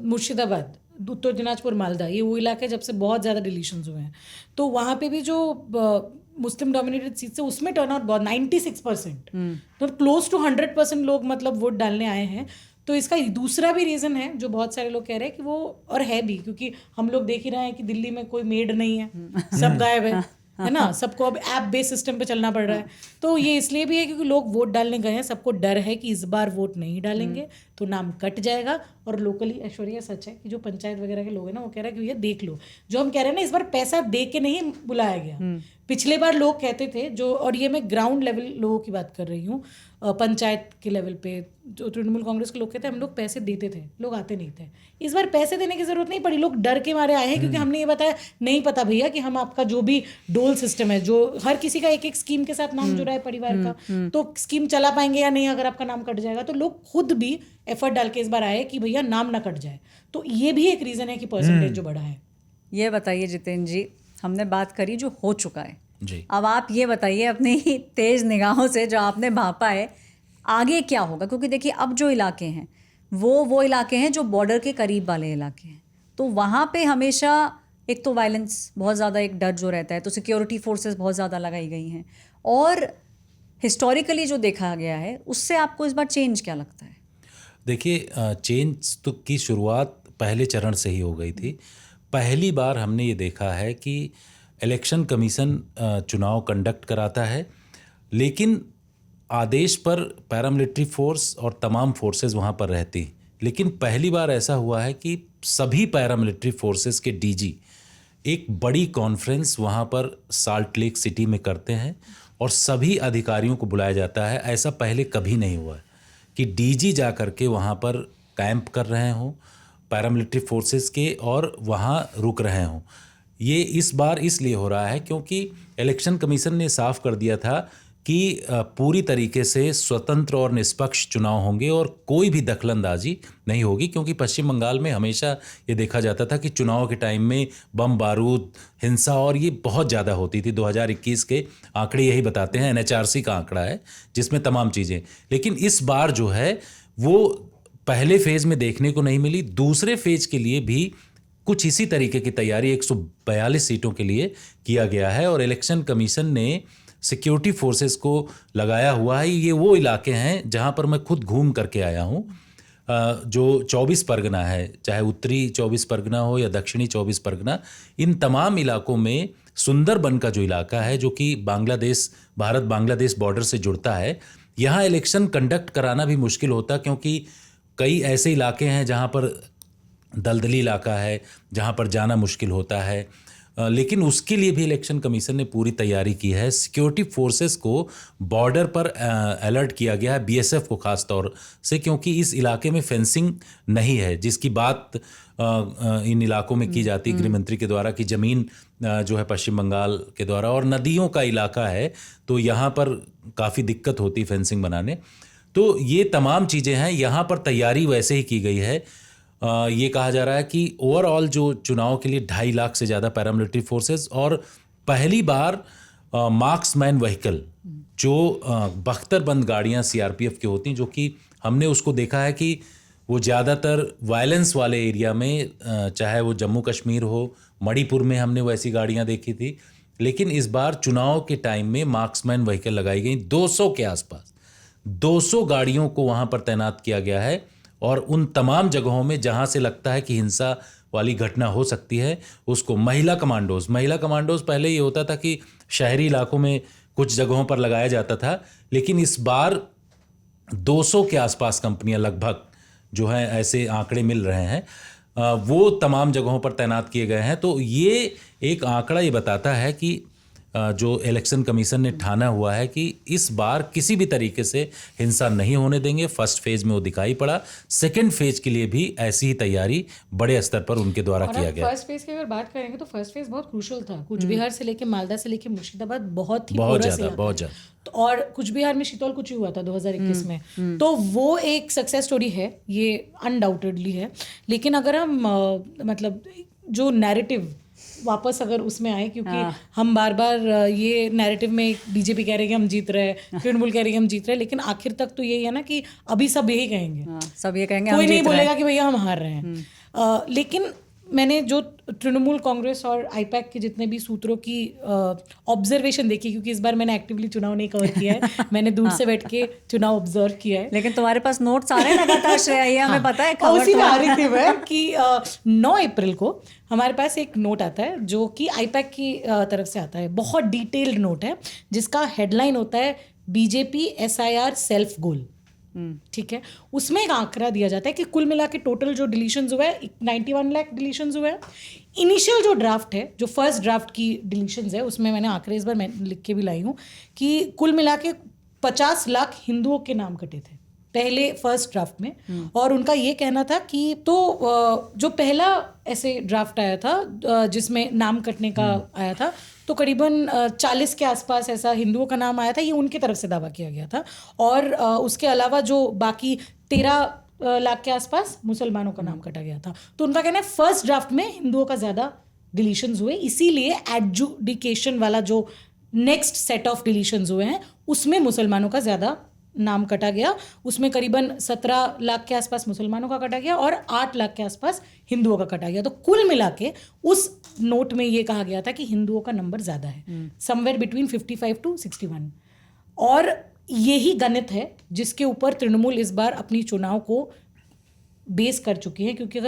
मुर्शिदाबाद, उत्तर दिनाजपुर, मालदा, ये वो इलाके जब से बहुत ज़्यादा डिलीशंस हुए हैं, तो वहाँ पे भी जो मुस्लिम डोमिनेटेड सीट से उसमें टर्नआउट बहुत 96%, तो क्लोज टू 100% लोग मतलब वोट डालने आए हैं। तो इसका दूसरा भी रीज़न है जो बहुत सारे लोग कह रहे हैं कि वो, और है भी, क्योंकि हम लोग देख ही रहे हैं कि दिल्ली में कोई मेड नहीं है, सब गायब है ना, सबको अब ऐप बेस्ड सिस्टम पे चलना पड़ रहा है। तो ये इसलिए भी है क्योंकि लोग वोट डालने गए हैं, सबको डर है कि इस बार वोट नहीं डालेंगे तो नाम कट जाएगा। और लोकली ऐश्वर्या सच है कि जो पंचायत वगैरह के लोग हैं ना, वो कह रहे हैं कि भैया देख लो, जो हम कह रहे हैं ना, इस बार पैसा दे के नहीं बुलाया गया। पिछले बार लोग कहते थे जो, और ये मैं ग्राउंड लेवल लोगों की बात कर रही हूँ, पंचायत के लेवल पे जो तृणमूल कांग्रेस के लोग कहते हैं हम लोग पैसे देते थे, लोग आते नहीं थे। इस बार पैसे देने की जरूरत नहीं पड़ी, लोग डर के मारे आए हैं क्योंकि हमने ये बताया नहीं पता भैया कि हम आपका जो भी डोल सिस्टम है, जो हर किसी का एक एक स्कीम के साथ नाम जुड़ा है परिवार का, तो स्कीम चला पाएंगे या नहीं अगर आपका नाम कट जाएगा। तो लोग खुद भी एफर्ट डाल के इस बार आए कि भैया नाम ना कट जाए। तो ये भी एक रीज़न है कि परसेंटेज जो बढ़ा है। ये बताइए जितेंद्र जी, हमने बात करी जो हो चुका है जी, अब आप ये बताइए अपनी तेज निगाहों से जो आपने भांपा है, आगे क्या होगा? क्योंकि देखिए अब जो इलाके हैं वो इलाके हैं जो बॉर्डर के करीब वाले इलाके हैं, तो वहाँ पे हमेशा एक तो वायलेंस बहुत ज़्यादा, एक डर जो रहता है, तो सिक्योरिटी फोर्सेस बहुत ज़्यादा लगाई गई हैं। और हिस्टोरिकली जो देखा गया है उससे आपको इस बार चेंज क्या लगता है? देखिए चेंज तो की शुरुआत पहले चरण से ही हो गई थी। पहली बार हमने ये देखा है कि इलेक्शन कमीशन चुनाव कंडक्ट कराता है, लेकिन आदेश पर पैरामिलिट्री फोर्स और तमाम फोर्सेस वहाँ पर रहती। लेकिन पहली बार ऐसा हुआ है कि सभी पैरामिलिट्री फोर्सेस के डीजी एक बड़ी कॉन्फ्रेंस वहाँ पर साल्ट लेक सिटी में करते हैं और सभी अधिकारियों को बुलाया जाता है। ऐसा पहले कभी नहीं हुआ है कि डीजी जा कर के वहाँ पर कैंप कर रहे हों पैरामिलिट्री फोर्सेस के और वहाँ रुक रहे हों। ये इस बार इसलिए हो रहा है क्योंकि इलेक्शन कमीशन ने साफ कर दिया था कि पूरी तरीके से स्वतंत्र और निष्पक्ष चुनाव होंगे और कोई भी दखलंदाजी नहीं होगी। क्योंकि पश्चिम बंगाल में हमेशा ये देखा जाता था कि चुनाव के टाइम में बम बारूद, हिंसा और ये बहुत ज़्यादा होती थी। 2021 के आंकड़े यही बताते हैं, NHRC का आंकड़ा है जिसमें तमाम चीज़ें। लेकिन इस बार जो है वो पहले फेज़ में देखने को नहीं मिली। दूसरे फेज़ के लिए भी कुछ इसी तरीके की तैयारी 142 सीटों के लिए किया गया है और इलेक्शन कमीशन ने सिक्योरिटी फोर्सेस को लगाया हुआ है। ये वो इलाके हैं जहां पर मैं खुद घूम करके आया हूं, जो 24 परगना है, चाहे उत्तरी 24 परगना हो या दक्षिणी 24 परगना, इन तमाम इलाकों में सुंदरबन का जो इलाका है जो कि भारत बांग्लादेश बॉर्डर से जुड़ता है, यहाँ इलेक्शन कंडक्ट कराना भी मुश्किल होता क्योंकि कई ऐसे इलाके हैं जहाँ पर दलदली इलाका है, जहाँ पर जाना मुश्किल होता है। लेकिन उसके लिए भी इलेक्शन कमीशन ने पूरी तैयारी की है। सिक्योरिटी फोर्सेस को बॉर्डर पर अलर्ट किया गया है, BSF को खास तौर से, क्योंकि इस इलाके में फेंसिंग नहीं है, जिसकी बात इन इलाकों में की जाती गृह मंत्री के द्वारा कि ज़मीन जो है पश्चिम बंगाल के द्वारा, और नदियों का इलाका है तो यहाँ पर काफ़ी दिक्कत होती फेंसिंग बनाने। तो ये तमाम चीज़ें हैं, यहाँ पर तैयारी वैसे ही की गई है। ये कहा जा रहा है कि ओवरऑल जो चुनाव के लिए 2.5 लाख से ज़्यादा पैरामिलिट्री फोर्सेस और पहली बार मार्क्समैन व्हीकल जो बख्तरबंद गाड़ियाँ सीआरपीएफ की होती हैं, जो कि हमने उसको देखा है कि वो ज़्यादातर वायलेंस वाले एरिया में, चाहे वो जम्मू कश्मीर हो, मणिपुर में हमने वैसी गाड़ियाँ देखी थी, लेकिन इस बार चुनाव के टाइम में मार्क्समैन व्हीकल लगाई गई 200 के आसपास। 200 गाड़ियों को वहाँ पर तैनात किया गया है और उन तमाम जगहों में जहाँ से लगता है कि हिंसा वाली घटना हो सकती है उसको महिला कमांडोज पहले ये होता था कि शहरी इलाकों में कुछ जगहों पर लगाया जाता था, लेकिन इस बार 200 के आसपास कंपनियां लगभग जो हैं, ऐसे आंकड़े मिल रहे हैं, वो तमाम जगहों पर तैनात किए गए हैं। तो ये एक आंकड़ा ये बताता है कि जो इलेक्शन कमीशन ने ठाना हुआ है कि इस बार किसी भी तरीके से हिंसा नहीं होने देंगे। फर्स्ट फेज में वो दिखाई पड़ा, सेकंड फेज के लिए भी ऐसी ही तैयारी बड़े स्तर पर उनके द्वारा किया गया। फर्स्ट फेज की अगर बात करेंगे तो फर्स्ट फेज बहुत क्रूशियल था। कुछ बिहार से लेके मालदा से लेके मुर्शिदाबाद बहुत ज़्यादा। और कुछ बिहार में शीतल कुछ ही हुआ था 2021 में। तो वो एक सक्सेस स्टोरी है, ये अनडाउटेडली है। लेकिन अगर हम मतलब जो नैरेटिव वापस अगर उसमें आए, क्योंकि हम बार बार ये नैरेटिव में बीजेपी कह रहे हैं कि हम जीत रहे हैं, तृणमूल कह रही है कि हम जीत रहे हैं, लेकिन आखिर तक तो यही है ना कि अभी सब यही कहेंगे, सब ये कहेंगे, कोई नहीं बोलेगा कि भैया हम हार रहे हैं। लेकिन मैंने जो तृणमूल कांग्रेस और आईपैक के जितने भी सूत्रों की ऑब्जर्वेशन देखी, क्योंकि इस बार मैंने एक्टिवली चुनाव नहीं कवर किया है, मैंने दूर से बैठ के चुनाव ऑब्जर्व किया है। लेकिन तुम्हारे पास नोट्स आ रहे हैं लगातार श्रेया, ये हमें पता है। खबर तो आ रही थी मैं कि 9 अप्रैल को हमारे पास एक नोट आता है जो कि आईपैक की तरफ से आता है। बहुत डिटेल्ड नोट है जिसका हेडलाइन होता है बीजेपी SIR सेल्फ गोल। ठीक है, उसमें एक आंकड़ा दिया जाता है कि कुल मिला के टोटल जो डिलीशंस हुए हैं 91 लाख डिलीशंस हुए हैं। इनिशियल जो ड्राफ्ट है, जो फर्स्ट ड्राफ्ट की डिलीशंस है, उसमें मैंने आंकड़े इस बार मैं लिख के भी लाई हूँ कि कुल मिला के 50 लाख हिंदुओं के नाम कटे थे पहले फर्स्ट ड्राफ्ट में। और उनका ये कहना था कि तो जो पहला ऐसे ड्राफ्ट आया था जिसमें नाम कटने का आया था, तो करीबन 40 के आसपास ऐसा हिंदुओं का नाम आया था, ये उनकी तरफ से दावा किया गया था। और उसके अलावा जो बाकी 13 लाख के आसपास मुसलमानों का नाम कटा गया था। तो उनका कहना है फर्स्ट ड्राफ्ट में हिंदुओं का ज़्यादा डिलीशंस हुए, इसीलिए एडजुडिकेशन वाला जो नेक्स्ट सेट ऑफ डिलीशंस हुए हैं उसमें मुसलमानों का ज़्यादा नाम कटा गया। उसमें करीबन 17 लाख के आसपास मुसलमानों का कटा गया और 8 लाख के आसपास हिंदुओं का कटा गया। तो कुल मिला के उस नोट में ये कहा गया था कि हिंदुओं का नंबर ज़्यादा है, समवेयर बिटवीन 55 to 61। और यही गणित है जिसके ऊपर तृणमूल इस बार अपनी चुनाव को बेस कर चुकी हैं, क्योंकि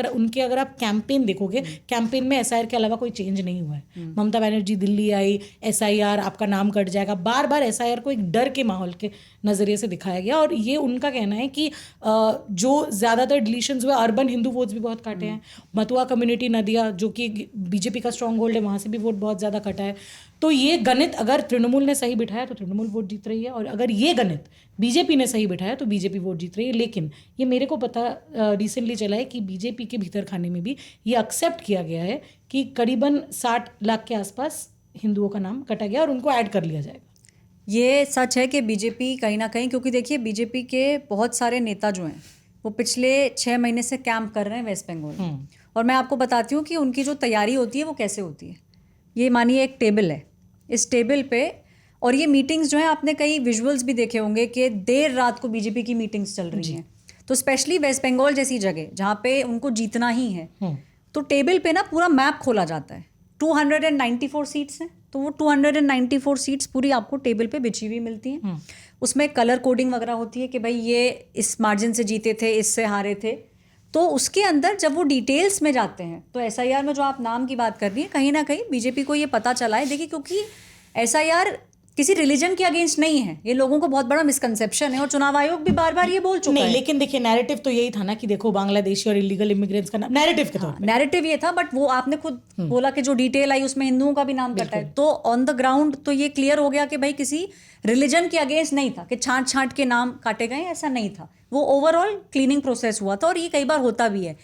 अगर आप कैंपेन देखोगे, कैंपेन में SIR के अलावा कोई चेंज नहीं हुआ है। ममता बनर्जी दिल्ली आई, SIR आपका नाम कट जाएगा, बार बार SIR को एक डर के माहौल के नज़रिए से दिखाया गया। और ये उनका कहना है कि जो ज़्यादातर डिलीशंस हुए, अर्बन हिंदू वोट्स भी बहुत काटे हैं। मथुआ कम्युनिटी, नदिया जो कि बीजेपी का स्ट्रॉन्ग होल्ड है, वहाँ से भी वोट बहुत ज़्यादा कटा है। तो ये गणित अगर तृणमूल ने सही बिठाया तो तृणमूल वोट जीत रही है, और अगर ये गणित बीजेपी ने सही बिठाया तो बीजेपी वोट जीत रही है। लेकिन ये मेरे को पता रिसेंटली चला है कि बीजेपी के भीतर खाने में भी ये एक्सेप्ट किया गया है कि करीबन 60 लाख के आसपास हिंदुओं का नाम कटा गया और उनको ऐड कर लिया जाएगा। ये सच है कि बीजेपी कहीं ना कहीं, क्योंकि देखिए बीजेपी के बहुत सारे नेता जो हैं वो पिछले 6 महीने से कैंप कर रहे हैं वेस्ट बंगाल में। और मैं आपको बताती हूँ कि उनकी जो तैयारी होती है वो कैसे होती है। ये मानिए एक टेबल है, इस टेबल पे, और ये मीटिंग्स जो है आपने कई विजुअल्स भी देखे होंगे कि देर रात को बीजेपी की मीटिंग्स चल रही हैं। तो स्पेशली वेस्ट बंगाल जैसी जगह जहाँ पे उनको जीतना ही है, तो टेबल पे ना पूरा मैप खोला जाता है। 294 सीट्स हैं, तो वो 294 सीट्स पूरी आपको टेबल पे बिछी हुई मिलती हैं। उसमें कलर कोडिंग वगैरह होती है कि भाई ये इस मार्जिन से जीते थे, इससे हारे थे। तो उसके अंदर जब वो डिटेल्स में जाते हैं तो SIR में जो आप नाम की बात कर रही हैं, कहीं ना कहीं बीजेपी को ये पता चला है। देखिए, क्योंकि SIR किसी रिलीजन के अगेंस्ट नहीं है, ये लोगों को बहुत बड़ा मिसकंसेप्शन है और चुनाव आयोग भी बार बार ये बोल चुका है। लेकिन देखिए नैरेटिव तो यही था ना कि देखो बांग्लादेशी और इलीगल इमिग्रेंट्स का नाम, नैरेटिव के तौर पे नैरेटिव ये था, बट वो आपने खुद बोला कि जो डिटेल आई उसमें हिंदुओं का भी नाम कटा है। तो ऑन द ग्राउंड तो ये क्लियर हो गया कि भाई किसी रिलीजन के अगेंस्ट नहीं था कि छांट के नाम काटे गए, ऐसा नहीं था। वो ओवरऑल क्लीनिंग प्रोसेस हुआ था, और ये कई बार होता भी है।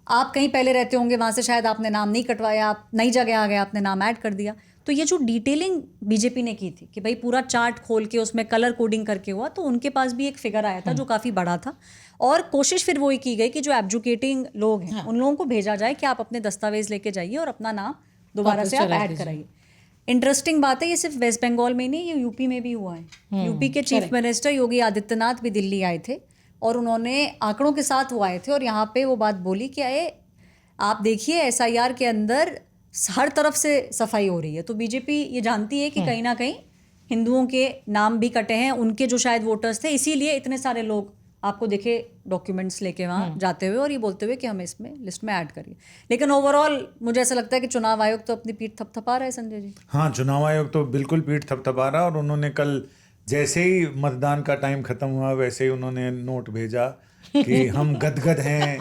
आप कहीं पहले रहते होंगे, वहाँ से शायद आपने नाम नहीं कटवाया, आप नई जगह आ गए, आपने नाम ऐड कर दिया। तो तो ये जो डिटेलिंग बीजेपी ने की थी कि भाई पूरा चार्ट खोल के उसमें कलर कोडिंग करके हुआ, तो उनके पास भी एक फिगर आया था जो काफ़ी बड़ा था। और कोशिश फिर वही की गई कि जो एब्जुकेटिंग लोग हैं उन लोगों को भेजा जाए कि आप अपने दस्तावेज लेके जाइए और अपना नाम दोबारा से आप ऐड कराइए। इंटरेस्टिंग बात है, ये सिर्फ वेस्ट बंगाल में नहीं, ये यूपी में भी हुआ है। यूपी के चीफ मिनिस्टर योगी आदित्यनाथ भी दिल्ली आए थे और उन्होंने आंकड़ों के साथ वो आए थे और यहाँ पे वो बात बोली कि आप देखिए SIR के अंदर हर तरफ से सफाई हो रही है। तो बीजेपी ये जानती है कि कहीं ना कहीं हिंदुओं के नाम भी कटे हैं, उनके जो शायद वोटर्स थे, इसीलिए इतने सारे लोग आपको देखे डॉक्यूमेंट्स लेके वहाँ जाते हुए और ये बोलते हुए कि हमें इसमें लिस्ट में ऐड करिए। लेकिन ओवरऑल मुझे ऐसा लगता है कि चुनाव आयोग तो अपनी पीठ थपथपा रहा है संजय जी। हाँ, चुनाव आयोग तो बिल्कुल पीठ थपथपा रहा, और उन्होंने कल जैसे ही मतदान का टाइम खत्म हुआ वैसे ही उन्होंने नोट भेजा कि हम गदगद हैं,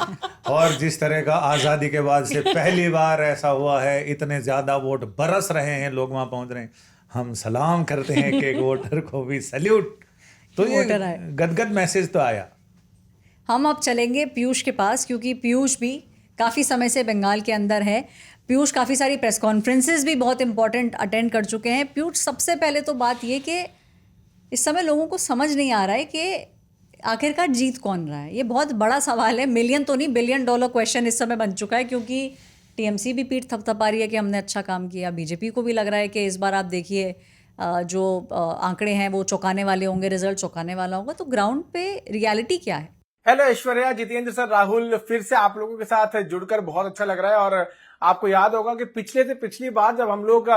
और जिस तरह का आज़ादी के बाद से पहली बार ऐसा हुआ है, इतने ज़्यादा वोट बरस रहे हैं, लोग वहाँ पहुँच रहे हैं, हम सलाम करते हैं कि एक वोटर को भी सैल्यूट। तो ये गदगद मैसेज तो आया। हम अब चलेंगे पीयूष के पास, क्योंकि पीयूष भी काफ़ी समय से बंगाल के अंदर है। पीयूष काफ़ी सारी प्रेस कॉन्फ्रेंसेस भी बहुत इंपॉर्टेंट अटेंड कर चुके हैं। पीयूष, सबसे पहले तो बात ये कि इस समय लोगों को समझ नहीं आ रहा है कि आखिरकार जीत कौन रहा है। ये बहुत बड़ा सवाल है, मिलियन तो नहीं $1 बिलियन क्वेश्चन इस समय बन चुका है, क्योंकि TMC भी पीठ थपथपा रही है कि हमने अच्छा काम किया। बीजेपी को भी लग रहा है कि इस बार आप देखिए जो आंकड़े हैं वो चौंकाने वाले होंगे, रिजल्ट चौंकाने वाला होगा। तो ग्राउंड पे रियलिटी क्या है? हेलो ऐश्वर्या, जितेंद्र सर, राहुल, फिर से आप लोगों के साथ जुड़कर बहुत अच्छा लग रहा है। और आपको याद होगा कि पिछले से पिछली बार जब हम लोग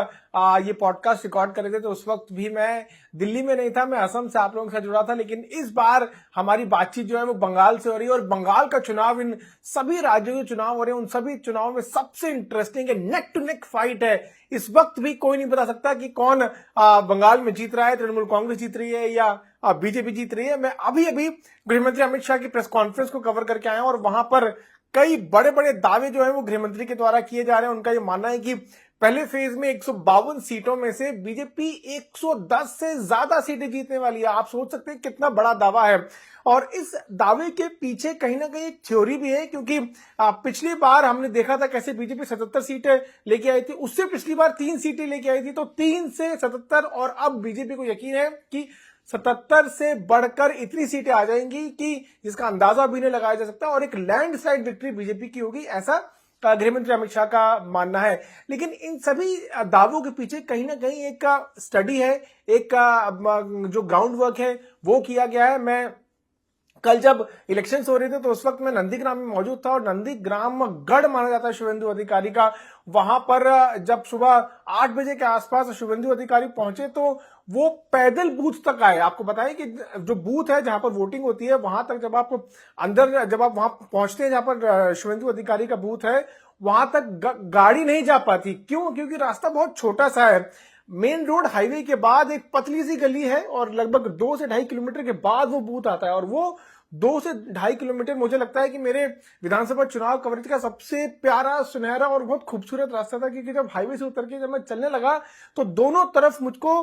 ये पॉडकास्ट रिकॉर्ड कर रहे थे तो उस वक्त भी मैं दिल्ली में नहीं था, मैं असम से आप लोगों के साथ जुड़ा था। लेकिन इस बार हमारी बातचीत जो है वो बंगाल से हो रही है, और बंगाल का चुनाव, इन सभी राज्यों के चुनाव हो रहे हैं, उन सभी चुनावों में सबसे इंटरेस्टिंग है, नेक टू नेक फाइट है। इस वक्त भी कोई नहीं बता सकता कि कौन बंगाल में जीत रहा है, तृणमूल कांग्रेस जीत रही है या बीजेपी जीत रही है। मैं अभी अभी गृहमंत्री अमित शाह की प्रेस कॉन्फ्रेंस को कवर करके आया हूं, और वहां पर कई बड़े बड़े दावे जो है वो गृहमंत्री के द्वारा किए जा रहे हैं। उनका ये मानना है कि पहले फेज में 152 सीटों में से बीजेपी 110 से ज्यादा सीटें जीतने वाली है। आप सोच सकते हैं कितना बड़ा दावा है। और इस दावे के पीछे कहीं ना कहीं एक थ्योरी भी है, क्योंकि पिछली बार हमने देखा था कैसे बीजेपी 77 सीटें लेके आई थी, उससे पिछली बार 3 सीटें लेके आई थी। तो 3 से 77, और अब बीजेपी को यकीन है कि 77 से बढ़कर इतनी सीटें आ जाएंगी कि जिसका अंदाजा भी नहीं लगाया जा सकता, और एक लैंडस्लाइड विक्ट्री बीजेपी की होगी, ऐसा गृहमंत्री अमित शाह का मानना है। लेकिन इन सभी दावों के पीछे कहीं ना कहीं एक स्टडी है, एक जो ग्राउंड वर्क है वो किया गया है। मैं कल जब इलेक्शंस हो रहे थे तो उस वक्त मैं नंदीग्राम में मौजूद था, और नंदीग्राम गढ़ माना जाता है शुभेंदु अधिकारी का। वहां पर जब सुबह 8 बजे के आसपास शुभेंदु अधिकारी पहुंचे तो वो पैदल बूथ तक आए। आपको बताएं कि जो बूथ है जहां पर वोटिंग होती है, वहां तक जब आप वहां पहुंचते हैं जहां पर शुभेंदु अधिकारी का बूथ है, वहां तक गाड़ी नहीं जा पाती। क्यों? क्योंकि रास्ता बहुत छोटा सा है। मेन रोड हाईवे के बाद एक पतली सी गली है, और लगभग 2 से 2.5 किलोमीटर के बाद वो बूथ आता है। और वो 2 से 2.5 किलोमीटर मुझे लगता है कि मेरे विधानसभा चुनाव कवरेज का सबसे प्यारा, सुनहरा और बहुत खूबसूरत रास्ता था, क्योंकि जब हाईवे से उतर के जब मैं चलने लगा तो दोनों तरफ मुझको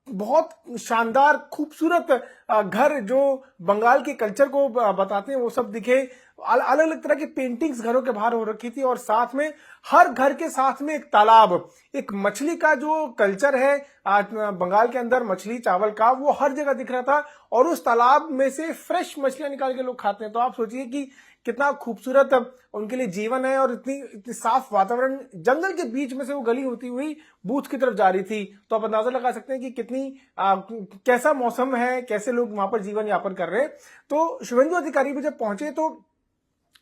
बहुत शानदार खूबसूरत घर जो बंगाल के कल्चर को बताते हैं वो सब दिखे। अलग अलग तरह की पेंटिंग्स घरों के बाहर हो रखी थी, और साथ में हर घर के साथ में एक तालाब, एक मछली का जो कल्चर है बंगाल के अंदर, मछली चावल का, वो हर जगह दिख रहा था। और उस तालाब में से फ्रेश मछलियां निकाल के लोग खाते हैं। तो आप सोचिए कि कितना खूबसूरत उनके लिए जीवन है, और इतनी साफ वातावरण, जंगल के बीच में से वो गली होती हुई बूथ की तरफ जा रही थी। तो आप अंदाजा लगा सकते हैं कि कितनी कैसा मौसम है, कैसे लोग वहां पर जीवन यापन कर रहे हैं। तो शुभेंदु अधिकारी भी जब पहुंचे तो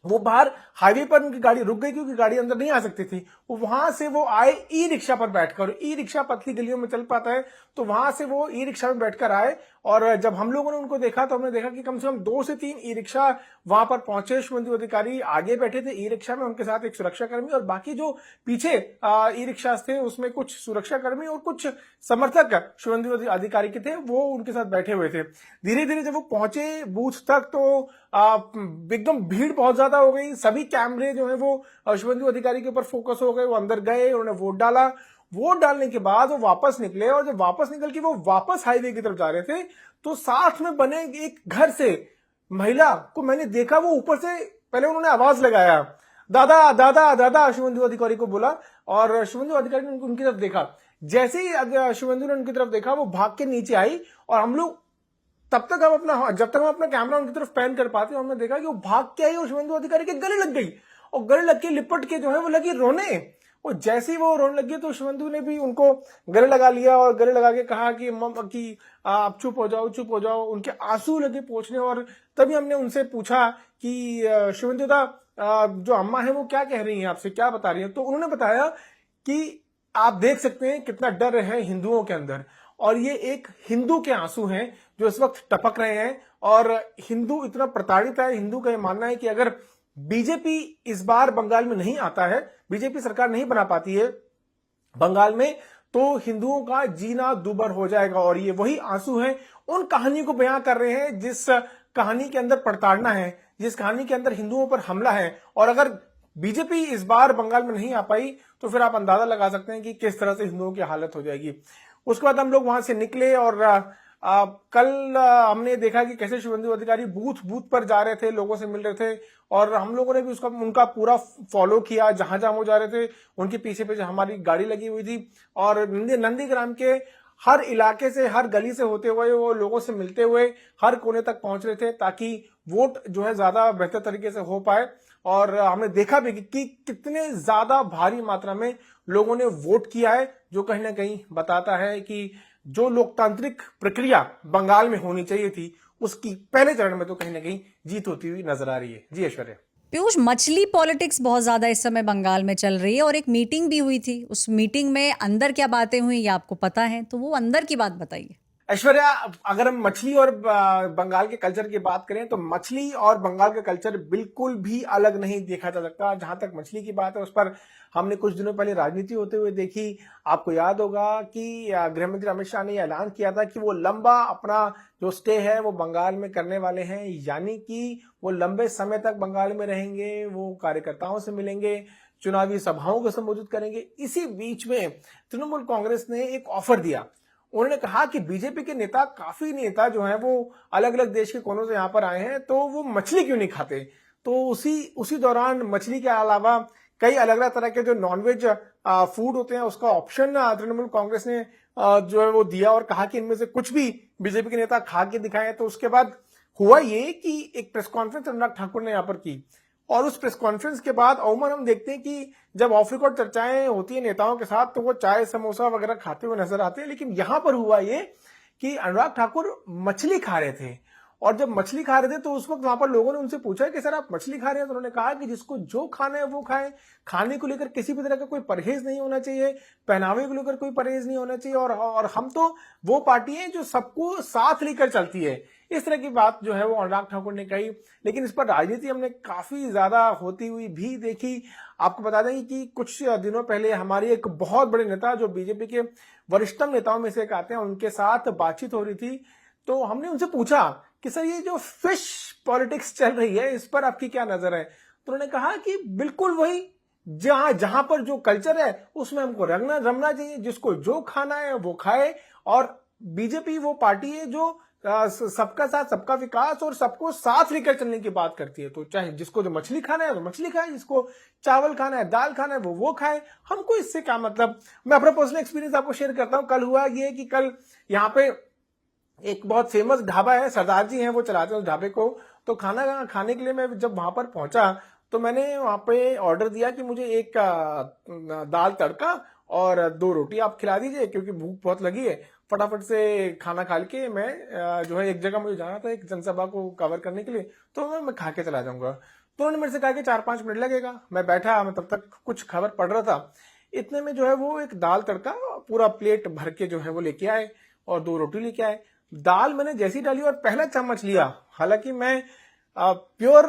वो बाहर हाईवे पर उनकी गाड़ी रुक गई, क्योंकि गाड़ी अंदर नहीं आ सकती थी। वहां से वो आए ई-रिक्शा पर बैठकर, ई-रिक्शा पतली गलियों में चल पाता है, तो वहां से वो ई-रिक्शा में बैठकर आए। और जब हम लोगों ने उनको देखा तो हमने देखा कि कम से कम 2 से 3 ई-रिक्शा वहां पर पहुंचे। शुभेंदु अधिकारी आगे बैठे थे ई-रिक्शा में, उनके साथ एक सुरक्षाकर्मी, और बाकी जो पीछे ई-रिक्शा थे उसमें कुछ सुरक्षाकर्मी और कुछ समर्थक शुभेंदु अधिकारी के थे, वो उनके साथ बैठे हुए थे। धीरे धीरे जब वो पहुंचे बूथ तक तो एकदम भीड़ बहुत ज्यादा हो गई। सभी कैमरे जो है वो शुभेंदु अधिकारी के ऊपर फोकस हो गए। वो अंदर गए, उन्होंने वोट डाला। वोट डालने के बाद वो वापस निकले, और जब वापस निकल के वो वापस हाईवे की तरफ जा रहे थे तो साथ में बने एक घर से महिला को मैंने देखा, वो ऊपर से पहले उन्होंने आवाज लगाया, दादा दादा दादा, शुभेंदु अधिकारी को बोला, और शुभेंदु अधिकारी ने उनकी तरफ देखा। जैसे ही शुभेंदु ने उनकी तरफ देखा, वो भाग के नीचे आई और हम लोग जब तक हम अपना कैमरा उनकी तरफ पैन कर पाते, हमने देखा कि वो भाग के आई और शुभेंदु अधिकारी के गले लग गई और गले लग के लिपट के जो है वो लगी रोने। और जैसे ही वो रोने लगी तो शुभेंदु ने भी उनको गले लगा लिया और गले लगा के कहा कि आप चुप हो जाओ। उनके आंसू लगे पोंछने और तभी हमने उनसे पूछा कि शुभेंदु दा, जो अम्मा है वो क्या कह रही हैं आपसे, क्या बता रही हैं? तो उन्होंने बताया कि आप देख सकते हैं कितना डर है हिंदुओं के अंदर, और ये एक हिंदू के आंसू हैं जो इस वक्त टपक रहे हैं। और हिंदू इतना प्रताड़ित है, हिंदू का ये मानना है कि अगर बीजेपी इस बार बंगाल में नहीं आता है, बीजेपी सरकार नहीं बना पाती है बंगाल में, तो हिंदुओं का जीना दूभर हो जाएगा। और ये वही आंसू हैं, उन कहानी को बयां कर रहे हैं जिस कहानी के अंदर प्रताड़ना है, जिस कहानी के अंदर हिंदुओं पर हमला है। और अगर बीजेपी इस बार बंगाल में नहीं आ पाई तो फिर आप अंदाजा लगा सकते हैं कि किस तरह से हिंदुओं की हालत हो जाएगी। उसके बाद हम लोग वहां से निकले और कल हमने देखा कि कैसे शुभेंदु अधिकारी बूथ पर जा रहे थे, लोगों से मिल रहे थे, और हम लोगों ने भी उनका पूरा फॉलो किया। जहां जहां वो जा रहे थे उनके पीछे पीछे हमारी गाड़ी लगी हुई थी और नंदीग्राम के हर इलाके से, हर गली से होते हुए, वो लोगों से मिलते हुए हर कोने तक पहुंच रहे थे ताकि वोट जो है ज्यादा बेहतर तरीके से हो पाए। और हमने देखा भी कि कितने ज्यादा भारी मात्रा में लोगों ने वोट किया है, जो कहीं ना कहीं बताता है कि जो लोकतांत्रिक प्रक्रिया बंगाल में होनी चाहिए थी उसकी पहले चरण में तो कहीं ना कहीं जीत होती हुई नजर आ रही है। जी ऐश्वर्या। पीयूष, मछली पॉलिटिक्स बहुत ज्यादा इस समय बंगाल में चल रही है और एक मीटिंग भी हुई थी। उस मीटिंग में अंदर क्या बातें हुई ये आपको पता है, तो वो अंदर की बात बताइए। ऐश्वर्या, अगर हम मछली और बंगाल के कल्चर की बात करें तो मछली और बंगाल का कल्चर बिल्कुल भी अलग नहीं देखा जा सकता। जहां तक मछली की बात है उस पर हमने कुछ दिनों पहले राजनीति होते हुए देखी। आपको याद होगा कि गृहमंत्री अमित शाह ने ऐलान किया था कि वो लंबा अपना जो स्टे है वो बंगाल में करने वाले हैं, यानी कि वो लंबे समय तक बंगाल में रहेंगे, वो कार्यकर्ताओं से मिलेंगे, चुनावी सभाओं को संबोधित करेंगे। इसी बीच में तृणमूल कांग्रेस ने एक ऑफर दिया। उन्होंने कहा कि बीजेपी के काफी नेता जो हैं वो अलग अलग देश के कोनों से यहाँ पर आए हैं, तो वो मछली क्यों नहीं खाते। तो उसी दौरान मछली के अलावा कई अलग अलग तरह के जो नॉनवेज फूड होते हैं उसका ऑप्शन तृणमूल कांग्रेस ने जो है वो दिया और कहा कि इनमें से कुछ भी बीजेपी के नेता खा के दिखाएं। तो उसके बाद हुआ ये कि एक प्रेस कॉन्फ्रेंस अनुराग ठाकुर ने यहाँ पर की, और उस प्रेस कॉन्फ्रेंस के बाद अमूमन हम देखते हैं कि जब ऑफ रिकॉर्ड चर्चाएं होती है नेताओं के साथ तो वो चाय समोसा वगैरह खाते हुए नजर आते हैं, लेकिन यहां पर हुआ ये कि अनुराग ठाकुर मछली खा रहे थे। और जब मछली खा रहे थे तो उस वक्त वहां पर लोगों ने उनसे पूछा कि सर आप मछली खा रहे हैं, तो उन्होंने कहा कि जिसको जो खाना है वो खाए, खाने को लेकर किसी भी तरह का कोई परहेज नहीं होना चाहिए, पहनावे को लेकर कोई परहेज नहीं होना चाहिए, और हम तो वो पार्टी है जो सबको साथ लेकर चलती है। इस तरह की बात जो है वो अनुराग ठाकुर ने कही, लेकिन इस पर राजनीति हमने काफी ज्यादा होती हुई भी देखी। आपको बता दें कि कुछ दिनों पहले हमारी एक बहुत बड़े नेता जो बीजेपी के वरिष्ठतम नेताओं में से एक आते हैं, उनके साथ बातचीत हो रही थी। तो हमने उनसे पूछा कि सर ये जो फिश पॉलिटिक्स चल रही है इस पर आपकी क्या नजर है। तो उन्होंने कहा कि बिल्कुल वही, जहां पर जो कल्चर है उसमें हमको रमना चाहिए, जिसको जो खाना है वो खाए। और बीजेपी वो पार्टी है जो सबका साथ सबका विकास और सबको साथ लेकर चलने की बात करती है। तो चाहे जिसको जो मछली खाना है वो मछली खाए, जिसको चावल खाना है, दाल खाना है वो खाए, हमको इससे क्या मतलब। मैं अपना पर्सनल एक्सपीरियंस आपको शेयर करता हूँ। कल हुआ ये कि कल यहाँ पे एक बहुत फेमस ढाबा है, सरदार जी हैं वो चलाते हैं उस ढाबे को। तो खाना खाने के लिए मैं जब वहां पर पहुंचा तो मैंने वहां पे ऑर्डर दिया कि मुझे एक दाल तड़का और 2 रोटी आप खिला दीजिए, क्योंकि भूख बहुत लगी है। फटाफट से खाना खा के मैं जो है एक जगह मुझे जाना था, एक जनसभा को कवर करने के लिए, तो मैं खा के चला जाऊंगा। तो उन्होंने मेरे से कहा कि 4-5 मिनट लगेगा। मैं बैठा, मैं तब तक कुछ खबर पढ़ रहा था। इतने में जो है वो एक दाल तड़का पूरा प्लेट भर के जो है वो लेके आए और 2 रोटी लेके आए। दाल मैंने जैसी डाली और पहला चम्मच लिया, हालांकि मैं प्योर